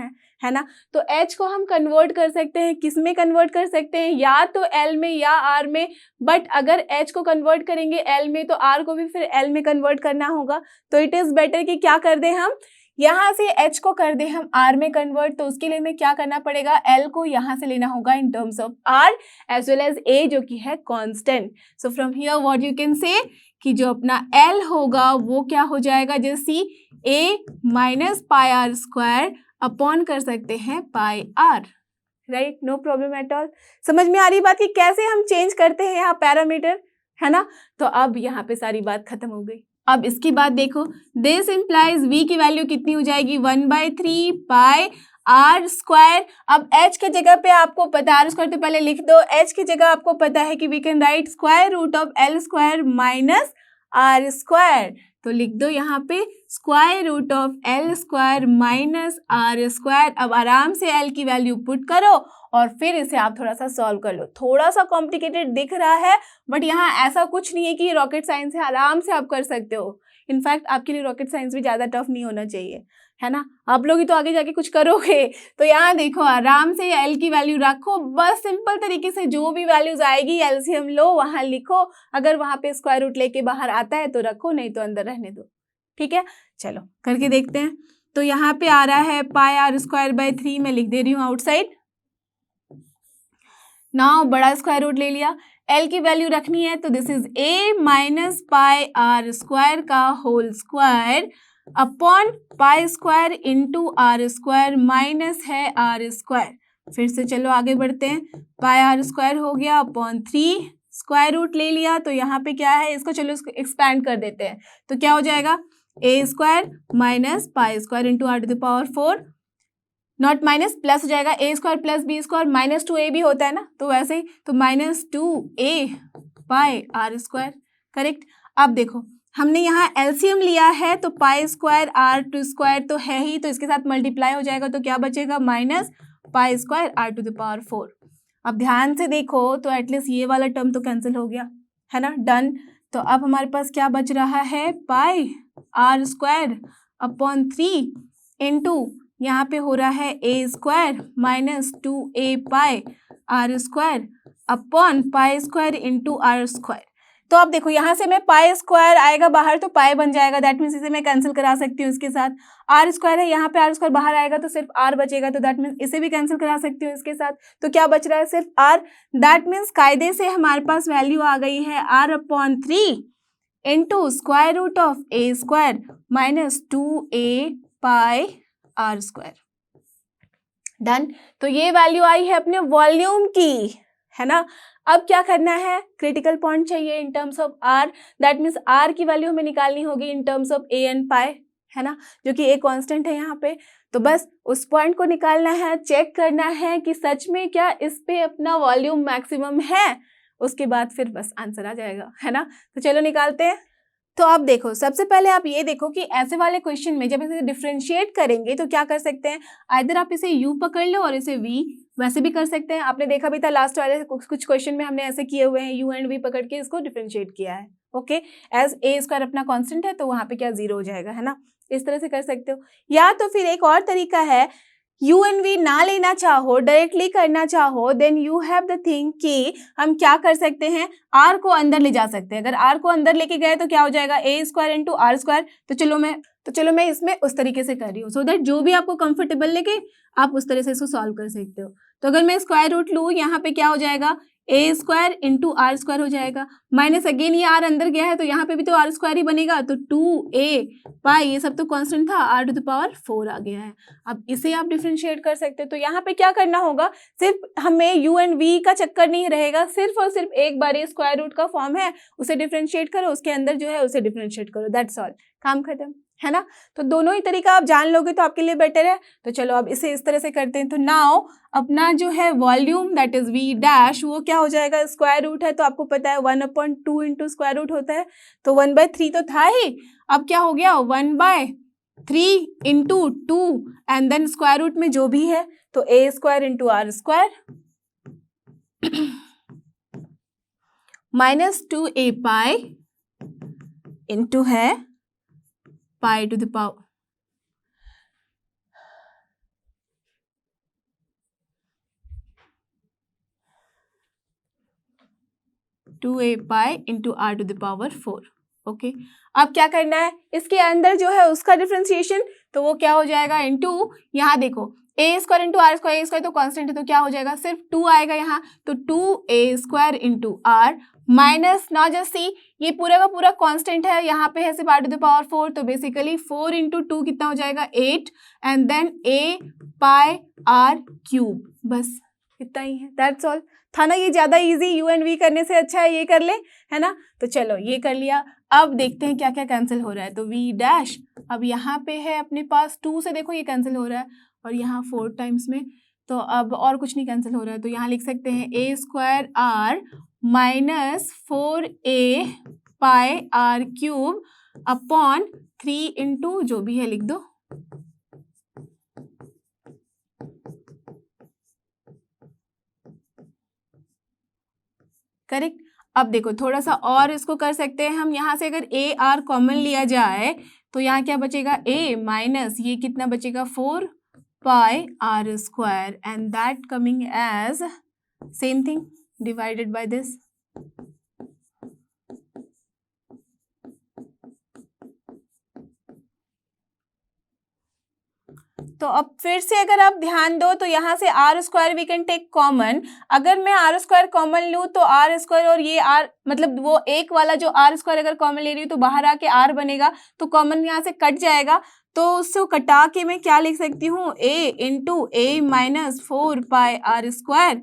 है ना. तो h को हम कन्वर्ट कर सकते हैं. किस में कन्वर्ट कर सकते हैं? या तो l में या r में. बट अगर h को कन्वर्ट करेंगे l में तो r को भी फिर l में कन्वर्ट करना होगा. तो इट इज बेटर कि क्या कर दें हम, यहाँ से h को कर दे हम r में कन्वर्ट. तो उसके लिए हमें क्या करना पड़ेगा? l को यहाँ से लेना होगा in terms of r as well as a जो कि है constant. So from here what you can say कि जो अपना l होगा वो क्या हो जाएगा? जैसे a minus pi are square upon कर सकते हैं pi are. Right. No problem at all. समझ में आ रही बात कि कैसे हम चेंज करते हैं यहाँ पैरामीटर, है ना. तो अब यहाँ पे सारी बात खत्म हो गई. अब इसकी बात देखो. दिस इंप्लाइज v की वैल्यू कितनी हो जाएगी? 1/3 पाई आर स्क्वायर। अब एच के जगह पे आपको पता है, आर स्क्वायर तो पहले लिख दो, एच की जगह आपको पता है कि we can write square root of L square minus R square. तो लिख दो यहाँ पे square root of L square minus R square. अब आराम से एल की वैल्यू पुट करो और फिर इसे आप थोड़ा सा सॉल्व कर लो। थोड़ा सा कॉम्प्लिकेटेड दिख रहा है बट यहाँ ऐसा कुछ नहीं है कि रॉकेट साइंस है, आराम से आप कर सकते हो। इनफैक्ट आपके लिए रॉकेट साइंस भी ज़्यादा टफ नहीं होना चाहिए, है ना। आप लोग ही तो आगे जाके कुछ करोगे। तो यहाँ देखो आराम से एल की वैल्यू रखो, बस सिंपल तरीके से जो भी वैल्यूज आएगी एलसीएम लो, वहाँ लिखो। अगर वहाँ पे स्क्वायर रूट लेके बाहर आता है तो रखो, नहीं तो अंदर रहने दो। ठीक है, चलो करके देखते हैं। तो यहाँ पे आ रहा है पाई आर स्क्वायर बाय 3, मैं लिख दे रही हूँ आउटसाइड। नाउ बड़ा स्क्वायर रूट ले लिया, एल की वैल्यू रखनी है तो this is A minus pi are square का whole square upon pi square into are square minus है आर स्क्वायर। फिर से चलो आगे बढ़ते हैं, पाई आर स्क्वायर हो गया अपॉन 3, स्क्वायर रूट ले लिया तो यहाँ पे क्या है, इसको चलो इसको एक्सपैंड कर देते हैं। तो क्या हो जाएगा, A square minus pi square into are to the power 4, not minus plus हो जाएगा, A square plus B square minus 2a भी होता है ना, तो वैसे ही तो minus 2a pi are square. Correct. अब देखो हमने यहाँ एलसीएम लिया है तो pi square are to square तो है ही, तो इसके साथ मल्टीप्लाई हो जाएगा तो क्या बचेगा, minus pi square are to the power 4। अब ध्यान से देखो तो एटलीस्ट ये वाला टर्म तो कैंसिल हो गया, है ना, डन। तो अब हमारे पास क्या बच रहा है, pi are square upon 3 into यहाँ पे हो रहा है A square minus 2a pi are square upon pi square into are square. तो अब देखो यहाँ से मैं पाई स्क्वायर आएगा बाहर तो पाई बन जाएगा, दैट मीन्स इसे मैं कैंसिल करा सकती हूँ इसके साथ। आर स्क्वायर है, यहाँ पे आर स्क्वायर बाहर आएगा तो सिर्फ आर बचेगा, तो दैट मीन्स इसे भी कैंसिल करा सकती हूँ इसके साथ। तो क्या बच रहा है, सिर्फ आर। दैट मीन्स कायदे से हमारे पास वैल्यू आ गई है R upon 3 into square root of A square minus 2a pi are square. Done. तो ये वैल्यू आई है अपने वॉल्यूम की, है ना। अब क्या करना है, क्रिटिकल पॉइंट चाहिए in terms of R, that means R की वैल्यू हमें निकालनी होगी in terms of A and pi, है ना, जो कि ए कांस्टेंट है यहाँ पे। तो बस उस पॉइंट को निकालना है, चेक करना है कि सच में क्या इस पे अपना वॉल्यूम मैक्सिमम है, उसके बाद फिर बस आंसर आ जाएगा, है ना। तो चलो निकालते हैं। तो आप देखो सबसे पहले आप ये देखो कि ऐसे वाले क्वेश्चन में जब इसे डिफरेंशिएट करेंगे तो क्या कर सकते हैं, आइदर आप इसे u पकड़ लो और इसे v, वैसे भी कर सकते हैं। आपने देखा भी था लास्ट वाले कुछ क्वेश्चन में हमने ऐसे किए हुए हैं, u एंड v पकड़ के इसको डिफरेंशिएट किया है। ओके, एज ए स्क्वायर अपना कांस्टेंट है तो वहां पे क्या 0 हो जाएगा, है ना। इस तरह से कर सकते हो, या तो फिर एक और तरीका है, यू एंड वी ना लेना चाहो, डायरेक्टली करना चाहो, then you have the thing कि हम क्या कर सकते हैं, आर को अंदर ले जा सकते हैं। अगर आर को अंदर लेके गए तो क्या हो जाएगा, A square into are square. तो चलो मैं इसमें उस तरीके से कर रही हूँ, सो दैट जो भी आपको कंफर्टेबल लगे आप उस तरह से इसको सॉल्व कर सकते हो। तो अगर मैं स्क्वायर रूट लूँ, यहाँ पे क्या हो जाएगा, A square into are square हो जाएगा, माइनस अगेन ये आर अंदर गया है तो यहाँ पे भी तो आर स्क्वायर ही बनेगा, तो 2a पाई, ये सब तो कांस्टेंट था, आर टू द पावर 4 आ गया है। अब इसे आप डिफरेंशिएट कर सकते हो। तो यहाँ पे क्या करना होगा, सिर्फ हमें u एंड v का चक्कर नहीं रहेगा, सिर्फ और सिर्फ एक बार ये स्क्वायर रूट का फॉर्म है उसे डिफरेंशिएट करो, उसके अंदर जो है उसे डिफरेंशिएट करो, दैट्स ऑल, काम खत्म, है ना। तो दोनों ही तरीका आप जान लोगे तो आपके लिए बेटर है। तो चलो अब इसे इस तरह से करते हैं। तो नाउ अपना जो है volume that is v dash, वो क्या हो जाएगा, स्क्वायर रूट है तो आपको पता है 1/2 इंटू स्क्वायर रूट होता है, तो 1/3 तो था ही, अब क्या हो गया 1/3 into 2 and then square root में जो भी है, तो a square into are square minus 2a pi into है pi to the power 2a pi into are to the power 4। Okay, अब क्या करना है, इसके अंदर जो है उसका डिफरेंशिएशन, तो वो क्या हो जाएगा, इंटू यहाँ देखो a square into are square, a square तो कांस्टेंट है तो क्या हो जाएगा, सिर्फ 2 आएगा यहाँ, तो 2a square into R minus, now just see ये पूरा का पूरा कांस्टेंट है, यहाँ पे है सिर्फ आर टू द पावर 4, तो बेसिकली 4 इंटू 2 कितना हो जाएगा 8 and then a pi are cube, बस इतना ही है, दैट्स ऑल। था ना ये ज्यादा इजी, यू एंड वी करने से अच्छा है ये कर ले, है ना। तो चलो ये कर लिया, अब देखते हैं क्या क्या कैंसिल हो रहा है। तो v डैश अब यहाँ पे है अपने पास 2 से, देखो ये कैंसिल हो रहा है, और यहाँ 4 टाइम्स में, तो अब और कुछ नहीं कैंसिल हो रहा है, तो यहाँ लिख सकते हैं a square r minus 4a pi r cube upon 3 into जो भी है लिख दो, करेक्ट। अब देखो थोड़ा सा और इसको कर सकते हैं हम, यहाँ से अगर a r कॉमन लिया जाए तो यहाँ क्या बचेगा, a माइनस ये कितना बचेगा 4 pi r square and that coming as same thing divided by this. तो अब फिर से अगर आप ध्यान दो तो यहाँ से R square we can take common. अगर मैं आर स्क्वायर कॉमन लूँ तो आर स्क्वायर और ये आर मतलब वो एक वाला जो आर स्क्वायर अगर कॉमन ले रही हूँ तो बाहर आके आर बनेगा, तो कॉमन यहाँ से कट जाएगा। तो उसको कटा के मैं क्या लिख सकती हूँ, a into A minus 4 pi are square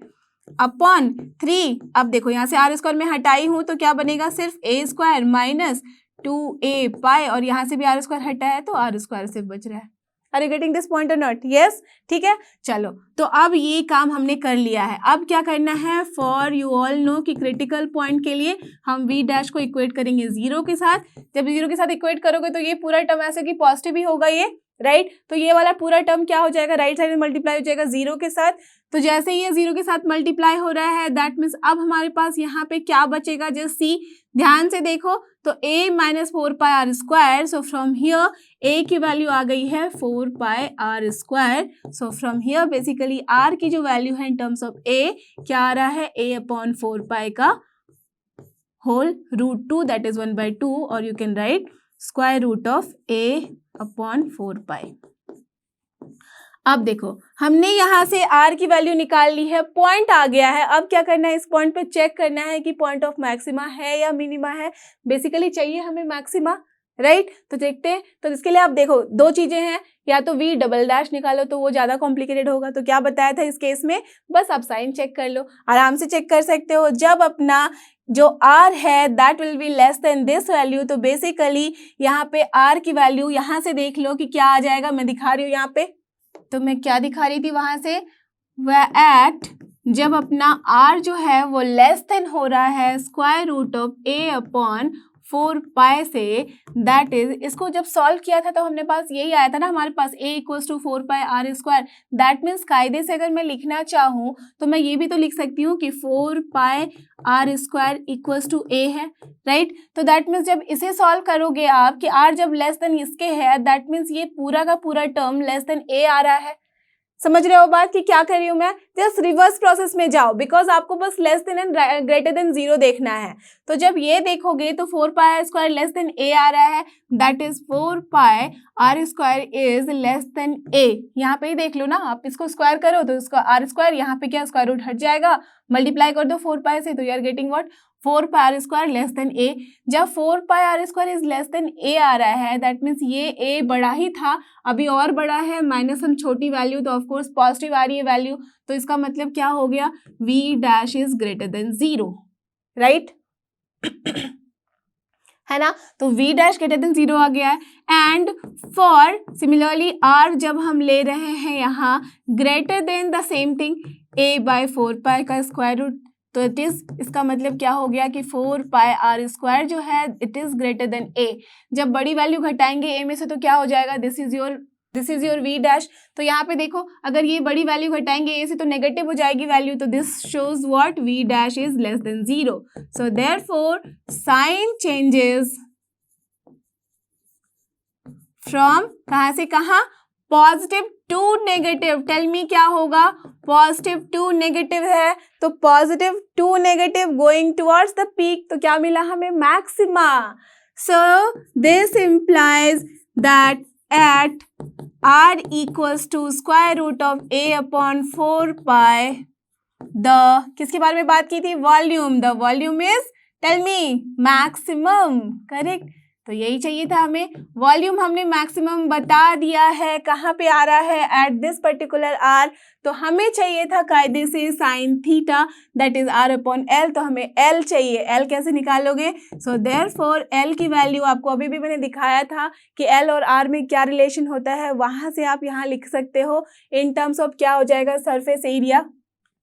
upon 3। अब देखो यहाँ से आर स्क्वायर में हटाई हूँ तो क्या बनेगा, सिर्फ a स्क्वायर माइनस 2a पाई, और यहाँ से भी आर स्क्वायर हटा है तो आर स्क्वायर सिर्फ बच रहा है। Are you getting this point और नॉट? यस, ठीक है। चलो तो अब ये काम हमने कर लिया है। अब क्या करना है, फॉर यू ऑल नो कि क्रिटिकल पॉइंट के लिए हम v डैश को इक्वेट करेंगे 0 के साथ। जब 0 के साथ इक्वेट करोगे तो ये पूरा टर्म ऐसे कि पॉजिटिव ही होगा ये, राइट। तो ये वाला पूरा टर्म क्या हो जाएगा, राइट साइड में मल्टीप्लाई हो जाएगा 0 के साथ। तो जैसे ही ये 0 के साथ मल्टीप्लाई हो रहा है दैट मीन्स अब हमारे पास यहाँ पे क्या बचेगा, जस्ट सी, ध्यान से देखो तो a minus 4 pi are square. So from here a की वैल्यू आ गई है 4 pi are square. So from here basically r की जो वैल्यू है इन टर्म्स ऑफ a क्या आ रहा है, a अपॉन 4 पाई का होल रूट 2 दैट इज 1/2, और you can write square root of a upon 4 pi. अब देखो हमने यहाँ से r की वैल्यू निकाल ली है, पॉइंट आ गया है। अब क्या करना है, इस पॉइंट पे चेक करना है कि पॉइंट ऑफ मैक्सिमा है या मिनिमा है। बेसिकली चाहिए हमें मैक्सिमा, राइट। तो देखते हैं, तो इसके लिए आप देखो दो चीजें हैं, या तो v डबल डैश निकालो तो वो ज्यादा कॉम्प्लिकेटेड होगा। तो क्या बताया था इस केस में, बस आप साइन चेक कर लो, आराम से चेक कर सकते हो। जब अपना जो r है that will be less than this value, तो बेसिकली यहाँ पे r की वैल्यू यहाँ से देख लो कि क्या आ जाएगा। मैं दिखा रही हूँ यहाँ पे, तो मैं क्या दिखा रही थी वहां से, वह एट जब अपना r जो है वो लेस देन हो रहा है square root of a upon 4 pi से, दैट इज, इसको जब सॉल्व किया था तो हमने पास यही आया था ना हमारे पास, a equals to 4 pi are square. That means कायदे से अगर मैं लिखना चाहूँ तो मैं ये भी तो लिख सकती हूँ कि 4 pi are square equals to a है, राइट। तो दैट मीन्स जब इसे सॉल्व करोगे आप कि r जब लेस देन इसके है, दैट मीन्स ये पूरा का पूरा टर्म लेस देन a आ रहा है। समझ रहे हो बात कि क्या कर रही हूँ मैं, जस्ट रिवर्स प्रोसेस में जाओ, बिकॉज आपको बस less than and greater than 0 देखना है। तो जब ये देखोगे तो 4 pi are square less than a आ रहा है, that is 4 pi are square is less than a। यहाँ पे ही देख लो ना, आप इसको स्क्वायर करो तो इसका आर स्क्वायर यहाँ पे क्या स्क्वायर रूट हट जाएगा, मल्टीप्लाई कर दो 4 पाई से, तो you are getting what, 4 pi are square less than a। जब 4 pi are square is less than a आ रहा है, दैट मीन्स ये a बड़ा ही था, अभी और बड़ा है, माइनस हम छोटी वैल्यू, तो ऑफकोर्स पॉजिटिव आ रही है वैल्यू, तो इसका मतलब क्या हो गया, v dash is greater than 0, right है ना। तो v डैश ग्रेटर देन 0 आ गया है। एंड फॉर सिमिलरली r जब हम ले रहे हैं यहाँ greater than the same thing a by 4 pi का स्क्वायर रूट, तो इट इज, इसका मतलब क्या हो गया कि 4 पाई आर स्क्वायर जो है it is greater than a। जब बड़ी वैल्यू घटाएंगे a में से तो क्या हो जाएगा, this is your v dash. तो यहाँ पे देखो अगर ये बड़ी वैल्यू घटाएंगे a से तो नेगेटिव हो जाएगी वैल्यू, तो this shows what, v dash is less than 0। So therefore sign changes from कहाँ से कहाँ, positive to negative. Tell me क्या होगा, पॉजिटिव टू नेगेटिव है तो positive to negative going towards the peak, तो क्या मिला हमें, maxima. So this implies that at r equals to square root of a upon 4 pi, the किसके बारे में बात की थी, volume, the volume is, tell me, maximum, correct. तो यही चाहिए था हमें। वॉल्यूम हमने मैक्सिमम बता दिया है, कहाँ पे आ रहा है, एट दिस पर्टिकुलर आर। तो हमें चाहिए था कायदे से sine theta, that is R upon L. तो हमें एल चाहिए, एल कैसे निकालोगे? सो देयरफॉर एल की वैल्यू आपको अभी भी मैंने दिखाया था कि एल और आर में क्या रिलेशन होता है, वहां से आप यहाँ लिख सकते हो इन टर्म्स ऑफ क्या हो जाएगा, सरफेस एरिया।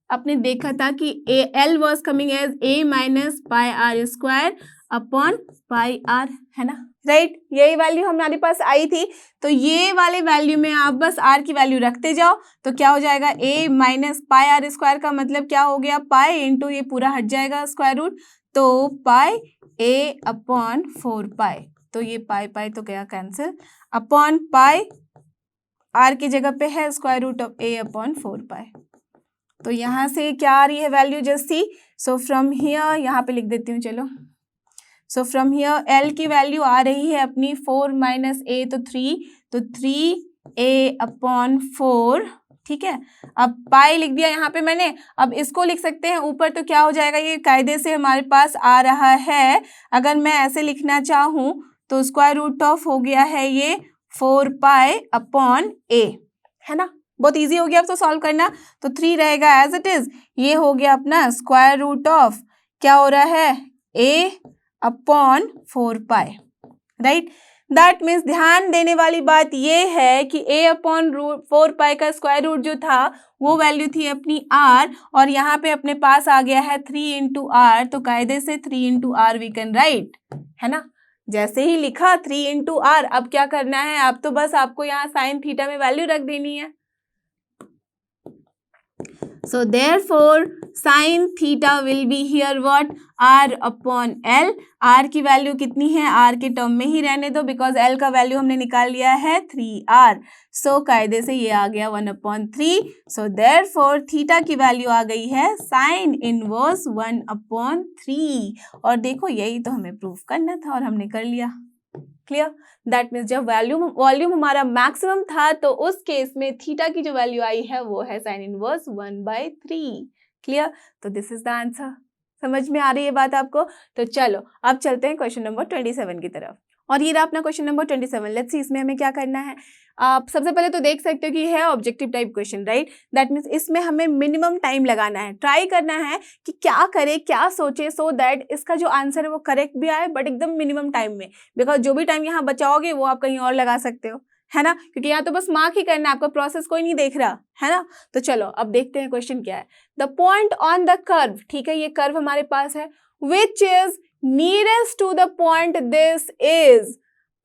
आपने देखा था कि L was coming as A minus pi are square upon pi R, है ना, राइट। यही वैल्यू हमारे पास आई थी। तो ये वाले वैल्यू में आप बस आर की वैल्यू रखते जाओ, तो क्या हो जाएगा, ए माइनस पाई आर स्क्वायर का मतलब क्या हो गया, पाई इंटू ये पूरा हट जाएगा स्क्वायर रूट, तो पाई ए अपॉन 4 पाई। तो ये पाई पाई तो गया कैंसिल, अपॉन पाई आर की जगह पे है square root of A upon 4 pi. तो यहाँ से क्या आ रही है value just see. So from here, यहाँ पे लिख देती हूँ चलो। सो फ्रॉम हियर एल की वैल्यू आ रही है अपनी 4 माइनस ए, तो 3, तो 3a अपॉन 4, ठीक है। अब पाई लिख दिया यहाँ पे मैंने, अब इसको लिख सकते हैं ऊपर, तो क्या हो जाएगा, ये कायदे से हमारे पास आ रहा है। अगर मैं ऐसे लिखना चाहूँ तो स्क्वायर रूट ऑफ हो गया है ये 4 पाई अपॉन ए, है ना। बहुत इजी हो गया अब तो सॉल्व करना। तो 3 रहेगा एज इट इज, ये हो गया अपना स्क्वायर रूट ऑफ क्या हो रहा है, a upon 4 pi, right. That means ध्यान देने वाली बात ये है कि a अपॉन 4 पाई का स्क्वायर रूट जो था वो वैल्यू थी अपनी r, और यहाँ पे अपने पास आ गया है 3 इंटू आर। तो कायदे से 3 इंटू आर वी कैन राइट, है ना। जैसे ही लिखा 3 इंटू आर, अब क्या करना है, अब तो बस आपको यहाँ साइन थीटा में वैल्यू रख देनी है। So therefore sin theta will be here what, r upon l। r की वैल्यू कितनी है, r के टर्म में ही रहने दो, बिकॉज l का वैल्यू हमने निकाल लिया है 3r। सो कायदे से ये आ गया 1/3। सो therefore थीटा की वैल्यू आ गई है साइन इनवर्स 1/3। और देखो यही तो हमें प्रूफ करना था और हमने कर लिया। क्लियर। दैट मीन्स जब वॉल्यूम हमारा मैक्सिमम था तो उस केस में थीटा की जो वैल्यू आई है वो है साइन इनवर्स 1/3। क्लियर। तो दिस इज द आंसर। समझ में आ रही है बात आपको? तो चलो अब चलते हैं क्वेश्चन नंबर 27 की तरफ। और ये रहा अपना क्वेश्चन नंबर 27। लेट्स सी इसमें हमें क्या करना है। आप सबसे पहले तो देख सकते हो कि है objective type question, right. That means इसमें हमें मिनिमम टाइम लगाना है, ट्राई करना है कि क्या करे, क्या सोचे, सो दैट इसका जो आंसर है वो करेक्ट भी आए, बट एकदम मिनिमम टाइम में। बिकॉज जो भी टाइम यहाँ बचाओगे वो आप कहीं और लगा सकते हो, है ना, क्योंकि यहाँ तो बस मार्क ही करना है, आपका प्रोसेस कोई नहीं देख रहा, है ना। तो चलो अब देखते हैं क्वेश्चन क्या है। The point on the curve, ठीक है, ये कर्व हमारे पास है, which is nearest to the point this is.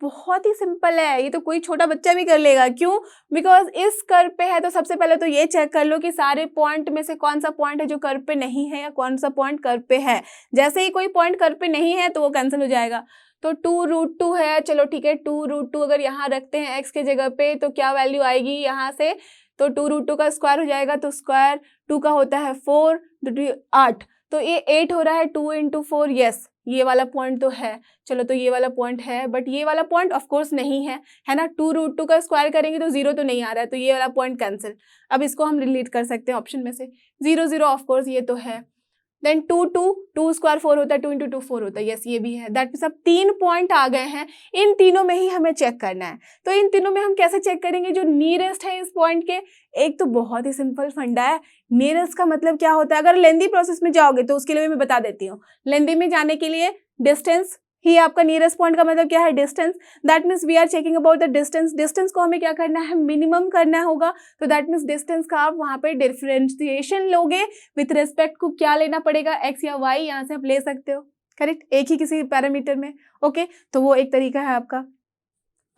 बहुत ही सिंपल है, ये तो कोई छोटा बच्चा भी कर लेगा। क्यों? बिकॉज इस कर्व पे है, तो सबसे पहले तो ये चेक कर लो कि सारे पॉइंट में से कौन सा पॉइंट है जो कर्व पे नहीं है, या कौन सा पॉइंट कर्व पे है। जैसे ही कोई पॉइंट कर्व पे नहीं है तो वो कैंसिल हो जाएगा। तो 2√2 है, चलो ठीक है, 2√2 अगर यहाँ रखते हैं x के जगह पे तो क्या वैल्यू आएगी यहाँ से, तो 2√2 का स्क्वायर हो जाएगा, तो स्क्वायर 2 का होता है 4, 8, तो ये 8 हो रहा है, 2 इंटू 4, यस ये वाला पॉइंट तो है। चलो तो ये वाला पॉइंट है, बट ये वाला पॉइंट ऑफ कोर्स नहीं है, है ना। 2√2 का स्क्वायर करेंगे तो 0 तो नहीं आ रहा है, तो ये वाला पॉइंट कैंसिल। अब इसको हम रिलेट कर सकते हैं ऑप्शन में से, 0 0 ऑफ कोर्स ये तो है। देन 2 स्क्वायर 4 होता है, 2 इंटू 2 4 होता है, यस ये भी है। दैट मीन्स अब 3 पॉइंट आ गए हैं, इन तीनों में ही हमें चेक करना है। तो इन तीनों में हम कैसे चेक करेंगे, जो नियरेस्ट है इस पॉइंट के। एक तो बहुत ही सिंपल फंडा है, नियरेस्ट का मतलब क्या होता है। अगर लेंदी प्रोसेस में जाओगे तो उसके लिए मैं बता देती हूँ। लेंदी में जाने के लिए डिस्टेंस ही आपका नियरेस्ट पॉइंट का मतलब क्या है, distance. That means we are checking about the distance. Distance को हमें क्या करना है, मिनिमम करना होगा। तो दैट मीन्स डिस्टेंस का आप वहाँ पे डिफरेंशिएशन लोगे विथ रिस्पेक्ट को क्या लेना पड़ेगा, एक्स या वाई, यहाँ से आप ले सकते हो, करेक्ट, एक ही किसी पैरामीटर में। ओके, तो वो एक तरीका है आपका।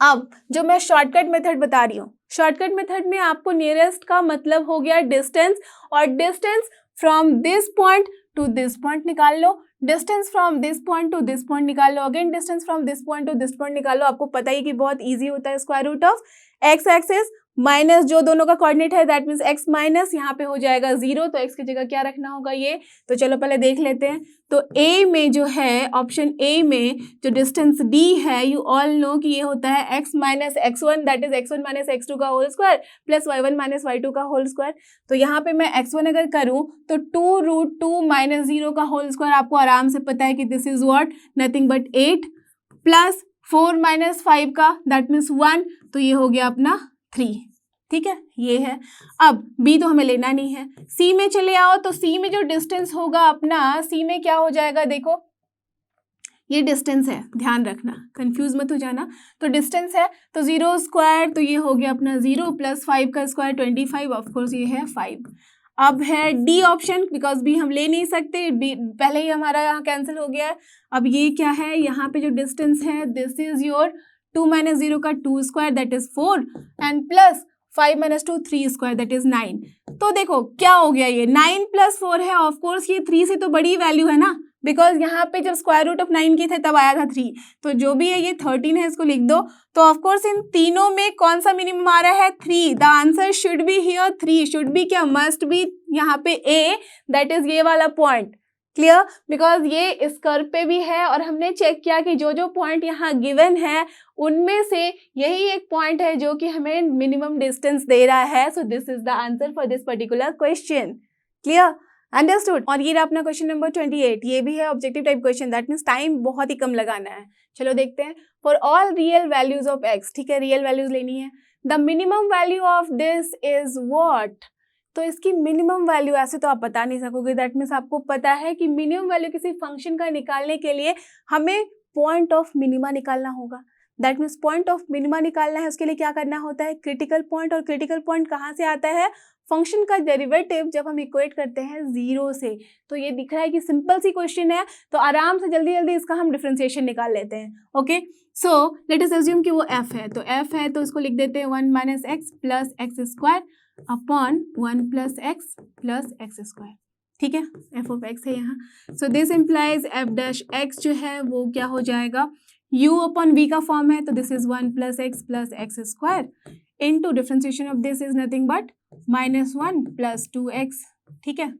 अब जो मैं शॉर्टकट मेथड बता रही हूँ, शॉर्टकट मेथड में आपको नियरेस्ट का मतलब हो गया डिस्टेंस, और distance from this point to this point निकाल लो, distance from this point to this point निकाल लो, again distance from this point to this point निकाल लो। आपको पता ही कि बहुत इजी होता है, square root of X axis minus जो दोनों का कोऑर्डिनेट है, दैट मीन्स एक्स माइनस यहाँ पे हो जाएगा 0, तो एक्स की जगह क्या रखना होगा ये। तो चलो पहले देख लेते हैं। तो ए में जो है, ऑप्शन ए में जो डिस्टेंस डी है, यू ऑल नो कि ये होता है x minus x1, that is x1 minus x2 का whole square plus y1 minus y2 का होल स्क्वायर। तो यहाँ पे मैं x1 अगर करूँ तो 2√2 माइनस 0 का होल स्क्वायर, आपको आराम से पता है कि this is what, nothing but 8 plus 4 minus 5 का दैट मीन्स 1, तो ये हो गया अपना 3, ठीक है, ये है। अब बी तो हमें लेना नहीं है, सी में चले आओ, तो सी में जो डिस्टेंस होगा अपना, सी में क्या हो जाएगा, देखो ये डिस्टेंस है, ध्यान रखना, कंफ्यूज मत हो जाना। तो डिस्टेंस है तो 0 स्क्वायर, तो ये हो गया अपना 0 प्लस 5 का स्क्वायर 25, ऑफकोर्स ये है 5। अब है डी ऑप्शन, बिकॉज बी हम ले नहीं सकते, बी पहले ही हमारा यहाँ कैंसिल हो गया है। अब ये क्या है, यहाँ पे जो डिस्टेंस है, दिस इज योर 2 माइनस 0 का 2 square that is 4 and plus 5 minus 2 3 square that is 9। तो देखो क्या हो गया, ये 9 प्लस 4 है, ऑफकोर्स ये 3 से तो बड़ी वैल्यू है ना, बिकॉज यहाँ पे जब स्क्वायर रूट ऑफ 9 की थे तब आया था 3, तो जो भी है ये 13 है, इसको लिख दो। तो ऑफकोर्स इन तीनों में कौन सा मिनिमम आ रहा है, 3। The answer should be here 3, should be क्या, मस्ट बी यहाँ पे ए, दैट इज ये वाला पॉइंट, क्लियर, बिकॉज ये इस कर्व पे भी है और हमने चेक किया कि जो जो पॉइंट यहाँ गिवन है उनमें से यही एक पॉइंट है जो कि हमें मिनिमम डिस्टेंस दे रहा है। सो this is the answer for this particular question, clear, understood. और ये रहा अपना क्वेश्चन नंबर 28, ये भी है objective type question, that means time बहुत ही कम लगाना है। चलो देखते हैं, for all real values of x, ठीक है, रियल वैल्यूज लेनी है, the minimum value of this is what. तो इसकी मिनिमम वैल्यू ऐसे तो आप बता नहीं सकोगे, दैट मीन्स आपको पता है कि मिनिमम वैल्यू किसी फंक्शन का निकालने के लिए हमें पॉइंट ऑफ मिनिमा निकालना होगा। That means point of minima निकालना है, उसके लिए क्या करना होता है, क्रिटिकल पॉइंट। और क्रिटिकल पॉइंट कहाँ से आता है, फंक्शन का डेरिवेटिव जब हम इक्वेट करते हैं 0 से। तो ये दिख रहा है कि सिंपल सी क्वेश्चन है, तो आराम से जल्दी जल्दी इसका हम डिफरेंशिएशन निकाल लेते हैं। Okay, so let us assume कि वो f है, तो f है तो इसको लिख देते हैं 1 minus X plus X square upon 1 plus x plus X square, ठीक है, f ऑफ x है यहाँ। सो this implies f dash x जो है वो क्या हो जाएगा, u अपॉन v का फॉर्म है, तो this is 1 plus x plus X square into differentiation of this is nothing but -1 plus 2x, ठीक है।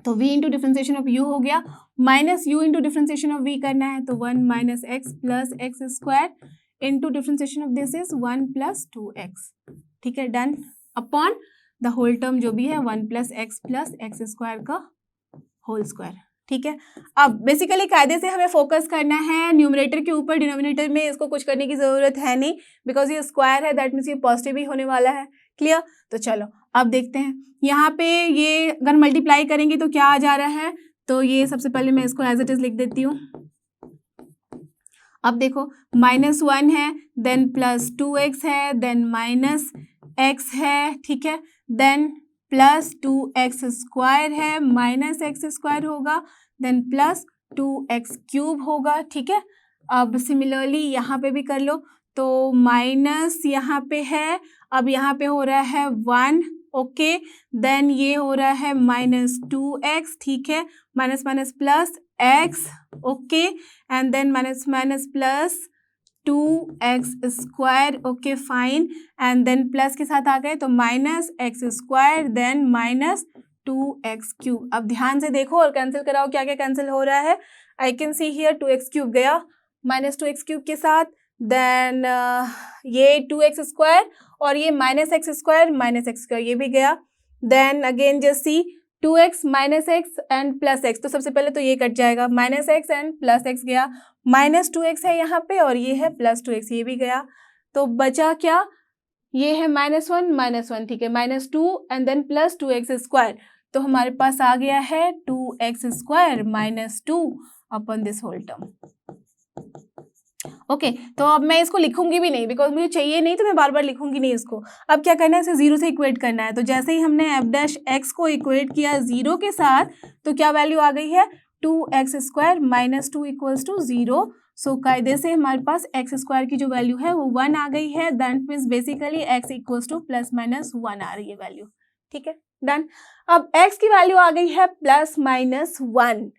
तो v into differentiation of u हो गया, minus u into differentiation of v करना है, तो 1 minus X plus X square into differentiation of this is 1 plus 2x, ठीक है, done, upon the whole term जो भी है 1 प्लस एक्स स्क्वायर का होल स्क्वायर, ठीक है। अब बेसिकली कायदे से हमें फोकस करना है न्यूमरेटर के ऊपर, डिनोमिनेटर में इसको कुछ करने की जरूरत है नहीं, बिकॉज ये स्क्वायर है, दैट मीन्स ये पॉजिटिव ही होने वाला है, क्लियर। तो चलो अब देखते हैं, यहाँ पे ये अगर मल्टीप्लाई करेंगे तो क्या आ जा रहा है, तो ये सबसे पहले मैं इसको एज इट इज लिख देती हूँ। अब देखो -1 है, देन प्लस 2x है, देन माइनस x है, ठीक है, देन प्लस 2x स्क्वायर है, माइनस एक्स स्क्वायर होगा, देन प्लस 2x क्यूब होगा, ठीक है। अब सिमिलरली यहाँ पे भी कर लो, तो माइनस यहाँ पे है, अब यहाँ पे हो रहा है 1, ओके, देन ये हो रहा है -2x, ठीक है, minus minus plus x, okay, and then minus minus plus 2x square, okay fine, and then plus के साथ आ गए तो minus X square, then minus 2x cube. अब ध्यान से देखो और कैंसिल कराओ, क्या क्या कैंसिल हो रहा है, I can see here 2x cube गया माइनस 2x क्यूब के साथ, देन ये 2x स्क्वायर और ये माइनस एक्स स्क्वायर ये भी गया, then again just see 2x minus X and plus X, तो सबसे पहले तो ये कट जाएगा, minus X and plus X गया, माइनस 2x है यहाँ पे और ये है प्लस 2x, ये भी गया, तो बचा क्या, ये है -1, ठीक है, -2 and then plus 2x square, तो हमारे पास आ गया है 2x square minus 2 upon this whole term, okay. तो अब मैं इसको लिखूंगी भी नहीं, बिकॉज मुझे चाहिए नहीं, तो मैं बार बार लिखूंगी नहीं इसको। अब क्या करना है, इसे 0 से इक्वेट करना है, तो जैसे ही हमने f डैश x को इक्वेट किया 0 के साथ, तो क्या वैल्यू आ गई है, 2x square minus 2 equals to 0। So कायदे से हमारे पास x स्क्वायर की जो वैल्यू है वो 1 आ गई है, that means basically x equals two plus minus 1 आ रही है वैल्यू, ठीक है, डन। अब x की वैल्यू आ गई है प्लस माइनस 1।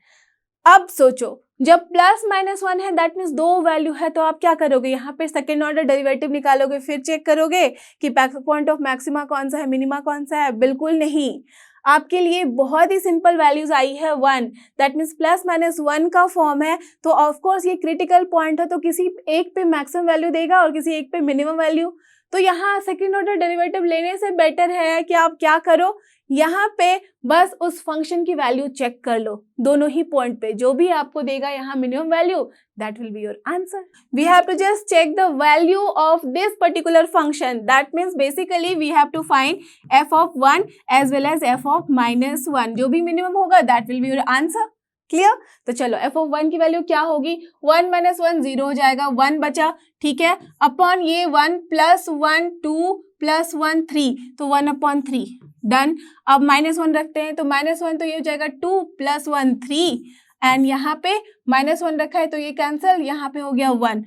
अब सोचो, जब प्लस माइनस 1 है, दैट मीन्स 2 वैल्यू है, तो आप क्या करोगे, यहाँ पे सेकेंड ऑर्डर डेरिवेटिव निकालोगे, फिर चेक करोगे कि पॉइंट ऑफ मैक्सिमा कौन सा है, मिनिमा कौन सा है, बिल्कुल नहीं। आपके लिए बहुत ही सिंपल वैल्यूज आई है 1, दैट मीन्स प्लस माइनस 1 का फॉर्म है, तो ऑफकोर्स ये क्रिटिकल पॉइंट है, तो किसी एक पे मैक्सिमम वैल्यू देगा और किसी एक पे मिनिमम वैल्यू। तो यहाँ सेकेंड ऑर्डर डेरिवेटिव लेने से बेटर है कि आप क्या करो, यहाँ पे बस उस फंक्शन की वैल्यू चेक कर लो, दोनों ही पॉइंट पे जो भी आपको देगा यहाँ minimum value, that will be your answer. We have to just check the value of this particular function. That means basically we have to find f of 1 as well as f of -1. जो भी minimum होगा that will be your answer. Clear? तो चलो f of 1 की value क्या होगी, 1 - 1 0 हो जाएगा, 1 बचा, ठीक है, अपॉन ये 1 + 1 2 + 1 3, तो 1/3. डन. अब -1 रखते हैं तो -1 तो ये हो जाएगा 2 + 1 3, एंड यहाँ पे -1 रखा है तो ये कैंसिल, यहाँ पे हो गया 1.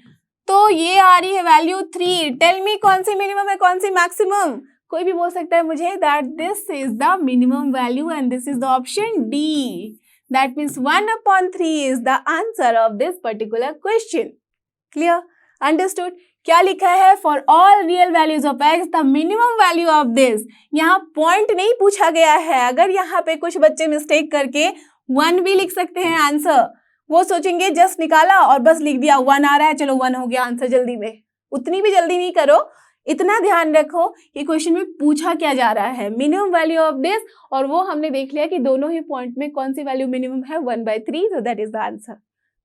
तो ये आ रही है वैल्यू 3. टेल मी कौन सी मिनिमम है कौन सी मैक्सिमम? कोई भी बोल सकता है मुझे that this is the minimum value and this is the option D. That means 1/3 is the answer of this particular question. Clear? Understood? क्या लिखा है? For all real values of x, the minimum value of this. यहाँ point नहीं पूछा गया है. अगर यहाँ पे कुछ बच्चे मिस्टेक करके 1 भी लिख सकते हैं आंसर, वो सोचेंगे जस्ट निकाला और बस लिख दिया 1 आ रहा है, चलो 1 हो गया आंसर जल्दी में. उतनी भी जल्दी नहीं करो. इतना ध्यान रखो कि क्वेश्चन में पूछा क्या जा रहा है, मिनिमम वैल्यू ऑफ दिस, और वो हमने देख लिया कि दोनों ही पॉइंट में कौन सी वैल्यू मिनिमम है, 1/3. So that is the answer.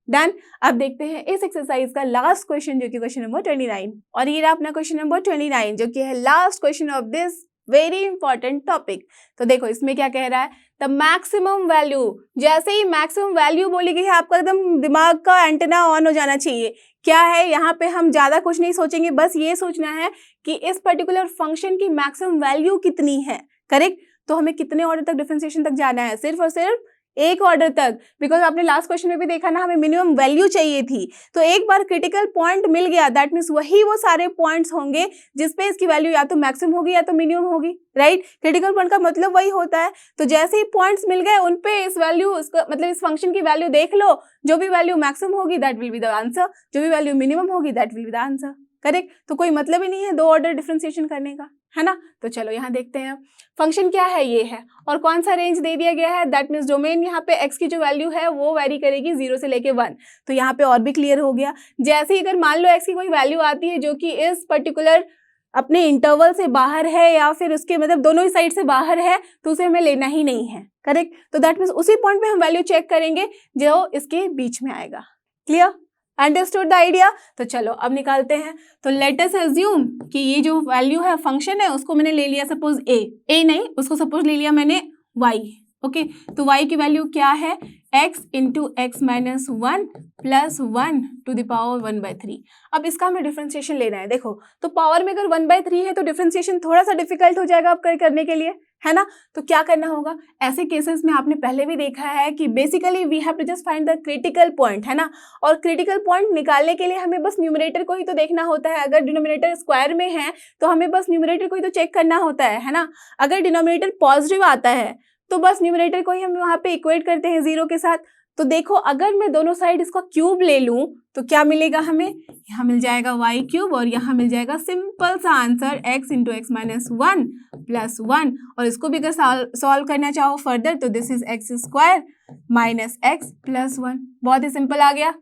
Done. अब देखते हैं इस एक्सरसाइज का लास्ट क्वेश्चन जो कि क्वेश्चन नंबर 29, और ये रहा अपना क्वेश्चन नंबर 29 जो कि है last question of this very important topic. तो देखो इसमें क्या कह रहा है, द मैक्सिमम वैल्यू. जैसे ही मैक्सिमम वैल्यू बोली गई है आपका एकदम दिमाग का एंटेना ऑन हो जाना चाहिए. क्या है यहाँ पे, हम ज्यादा कुछ नहीं सोचेंगे, बस ये सोचना है कि इस पर्टिकुलर फंक्शन की मैक्सिमम वैल्यू कितनी है. करेक्ट? तो हमें कितने ऑर्डर तक डिफरेंशिएशन तक जाना है, सिर्फ और सिर्फ एक ऑर्डर तक, बिकॉज आपने लास्ट क्वेश्चन में भी देखा ना, हमें मिनिमम वैल्यू चाहिए थी. तो एक बार क्रिटिकल पॉइंट मिल गया, दैट मीन्स वही वो सारे पॉइंट्स होंगे जिसपे इसकी वैल्यू या तो मैक्सिमम होगी या तो मिनिमम होगी. राइट? क्रिटिकल पॉइंट का मतलब वही होता है. तो जैसे ही पॉइंट्स मिल गए उन पे इस वैल्यू, मतलब इस फंक्शन की वैल्यू देख लो, जो भी वैल्यू मैक्सिमम होगी that will be the answer, जो भी वैल्यू मिनिमम होगी that will be the answer. Correct? तो कोई मतलब ही नहीं है 2 ऑर्डर डिफरेंशिएशन करने का, है ना. तो चलो यहाँ देखते हैं फंक्शन क्या है, ये है, और कौन सा रेंज दे दिया गया है, दैट मीन्स डोमेन यहाँ पे x की जो वैल्यू है वो वेरी करेगी 0 से लेके 1. तो यहाँ पे और भी क्लियर हो गया. जैसे ही अगर मान लो x की कोई वैल्यू आती है जो कि इस पर्टिकुलर अपने इंटरवल से बाहर है या फिर उसके मतलब दोनों ही साइड से बाहर है, तो उसे हमें लेना ही नहीं है. करेक्ट? तो दैट मीन्स उसी पॉइंट पे हम वैल्यू चेक करेंगे जो इसके बीच में आएगा. क्लियर? Understood the idea? तो चलो अब निकालते हैं. तो लेट अस अज्यूम कि ये जो वैल्यू है फंक्शन है उसको मैंने ले लिया सपोज ए नहीं, उसको सपोज ले लिया मैंने y. ओके, तो y की वैल्यू क्या है, x into x minus 1 plus 1 to the power 1/3. अब इसका हमें डिफरेंशिएशन लेना है. देखो तो पावर में अगर 1/3 है तो डिफरेंशिएशन थोड़ा सा डिफिकल्ट हो जाएगा आप करने के लिए, है ना. तो क्या करना होगा, ऐसे केसेस में आपने पहले भी देखा है कि basically we have to just find the critical point, है ना. और क्रिटिकल पॉइंट निकालने के लिए हमें बस न्यूमरेटर को ही तो देखना होता है. अगर डिनोमिनेटर स्क्वायर में है तो हमें बस न्यूमरेटर को ही तो चेक करना होता है ना. अगर डिनोमिनेटर पॉजिटिव आता है तो बस न्यूमरेटर को ही हम वहाँ पे इक्वेट करते हैं 0 के साथ. तो देखो अगर मैं दोनों साइड इसका क्यूब ले लूं तो क्या मिलेगा हमें, यहाँ मिल जाएगा y³ और यहाँ मिल जाएगा सिंपल सा answer x into x minus 1 plus 1. और इसको भी अगर सॉल्व करना चाहो फर्दर तो this is x² minus x plus 1. बहुत ही सिंपल आ गया.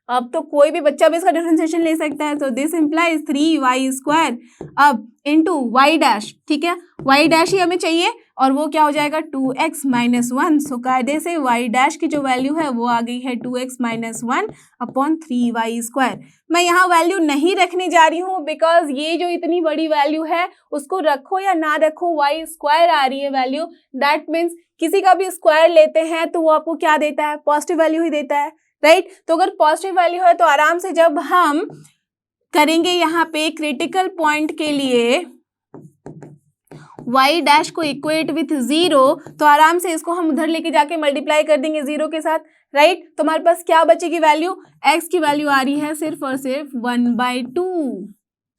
अब तो कोई भी बच्चा भी इसका डिफरेंशिएशन ले सकता है. तो दिस इम्प्लाइज 3y² अब इंटू y डैश. ठीक है, y डैश ही हमें चाहिए और वो क्या हो जाएगा 2x माइनस 1. सो कायदे से y डैश की जो वैल्यू है वो आ गई है 2x माइनस 1 अपॉन 3y². मैं यहाँ वैल्यू नहीं रखने जा रही हूँ बिकॉज ये जो इतनी बड़ी वैल्यू है उसको रखो या ना रखो y² आ रही है वैल्यू. दैट मीन्स किसी का भी स्क्वायर लेते हैं तो वो आपको क्या देता है, पॉजिटिव वैल्यू ही देता है. राइट? तो अगर पॉजिटिव वैल्यू है तो आराम से जब हम करेंगे यहाँ पे क्रिटिकल पॉइंट के लिए y डैश को इक्वेट विथ 0 तो आराम से इसको हम उधर लेके जाके मल्टीप्लाई कर देंगे 0 के साथ. राइट? तो हमारे पास क्या बचेगी वैल्यू, x की वैल्यू आ रही है सिर्फ और सिर्फ 1/2.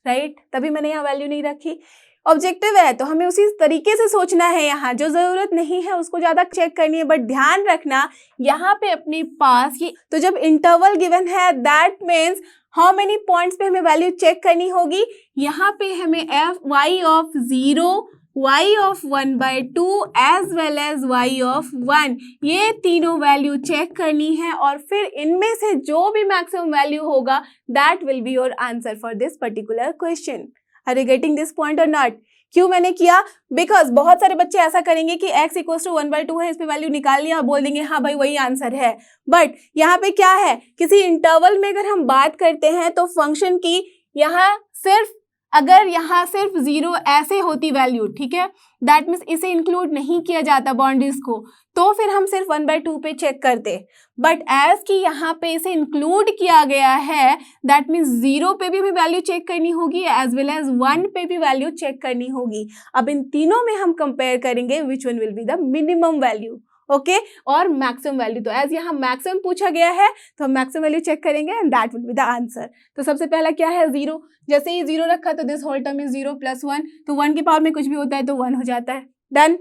राइट? तभी मैंने यहाँ वैल्यू नहीं रखी. ऑब्जेक्टिव है तो हमें उसी तरीके से सोचना है. यहाँ जो जरूरत नहीं है उसको ज्यादा चेक करनी है. बट ध्यान रखना यहाँ पे अपने पास ये तो जब इंटरवल गिवन है that means how many points पे हमें वैल्यू चेक करनी होगी. यहाँ पे हमें y of 0, y of 1/2 as well as y of 1 ये तीनों वैल्यू चेक करनी है और फिर इनमें से जो भी मैक्सिमम वैल्यू होगा that will be your answer for this particular question. Are you getting this point or not? क्यों मैंने किया? बिकॉज बहुत सारे बच्चे ऐसा करेंगे कि x इक्वल्स टू 1/2 है, इस पे वैल्यू निकाल लिया, बोल देंगे हाँ भाई वही आंसर है। बट यहाँ पे क्या है, किसी इंटरवल में अगर हम बात करते हैं तो फंक्शन की यहाँ सिर्फ अगर यहाँ सिर्फ 0 ऐसे होती वैल्यू, ठीक है, दैट मीन्स इसे इंक्लूड नहीं किया जाता बाउंड्रीज को, तो फिर हम सिर्फ 1/2 पे चेक करते। बट एज कि यहाँ पे इसे इंक्लूड किया गया है, दैट मीन्स 0 पे भी हमें वैल्यू चेक करनी होगी एज वेल एज 1 पे भी वैल्यू चेक करनी होगी। अब इन तीनों में हम कंपेयर करेंगे which one will be the minimum value, okay, और मैक्सिमम वैल्यू। तो एज यहाँ मैक्सिमम पूछा गया है तो हम मैक्सिमम वैल्यू चेक करेंगे and that will be the answer. तो सबसे पहला क्या है, 0। जैसे ही 0 रखा तो दिस होल टर्म इज 0 + 1, तो 1 की पावर में कुछ भी होता है तो 1 हो जाता है, डन।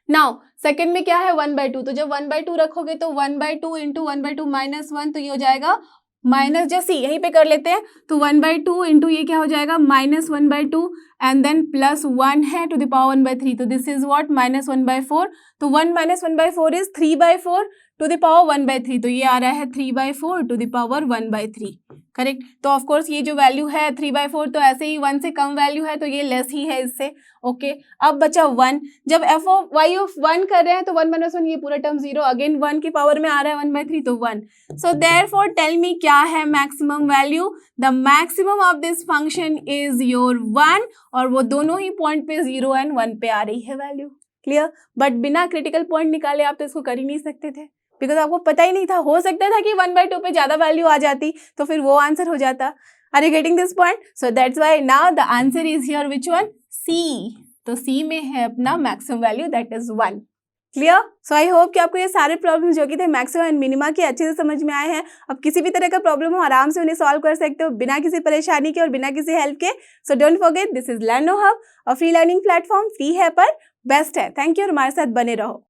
नाउ सेकंड में क्या है, 1/2। तो जब 1/2 रखोगे तो 1/2 इंटू 1/2 -1, तो ये हो जाएगा माइनस, जैसे यहीं पे कर लेते हैं, तो 1/2 इंटू ये क्या हो जाएगा -1/2 एंड देन +1 है टू द पावर 1/3, तो दिस इज व्हाट -1/4। तो 1 - 1/4 इज 3/4 टू द पावर 1/3, तो ये आ रहा है 3/4 टू द पावर 1/3, करेक्ट। तो ऑफ कोर्स ये जो वैल्यू है 3/4, तो ऐसे ही 1 से कम वैल्यू है तो ये लेस ही है इससे, ओके। अब बचा 1, जब f(y)(1) कर रहे हैं तो 1 - 1 ये पूरा टर्म 0, अगेन 1 की पावर में आ रहा है 1/3, तो 1। सो देयरफॉर टेल मी क्या है maximum value, the maximum of this function is your 1, और वो दोनों ही पॉइंट पे 0 एंड 1 पे आ रही है वैल्यू, क्लियर। बट बिना क्रिटिकल पॉइंट निकाले आप तो इसको कर ही नहीं सकते थे, बिकॉज आपको पता ही नहीं था, हो सकता था कि 1/2 पे ज्यादा वैल्यू आ जाती तो फिर वो आंसर हो जाता। Are you getting this point? So that's why now the answer is here which one, C. तो सी में है अपना maximum value, that is 1, clear. So I hope कि आपको ये सारे प्रॉब्लम्स जो कि थे मैक्सिमम एंड मिनिमा के अच्छे से समझ में आए हैं। अब किसी भी तरह का प्रॉब्लम हो आराम से उन्हें सॉल्व कर सकते हो बिना किसी परेशानी के और बिना किसी हेल्प के। So don't forget, this is लर्नो hub, और फ्री लर्निंग प्लेटफॉर्म, फ्री है पर बेस्ट है। थैंक यू और हमारे साथ बने रहो।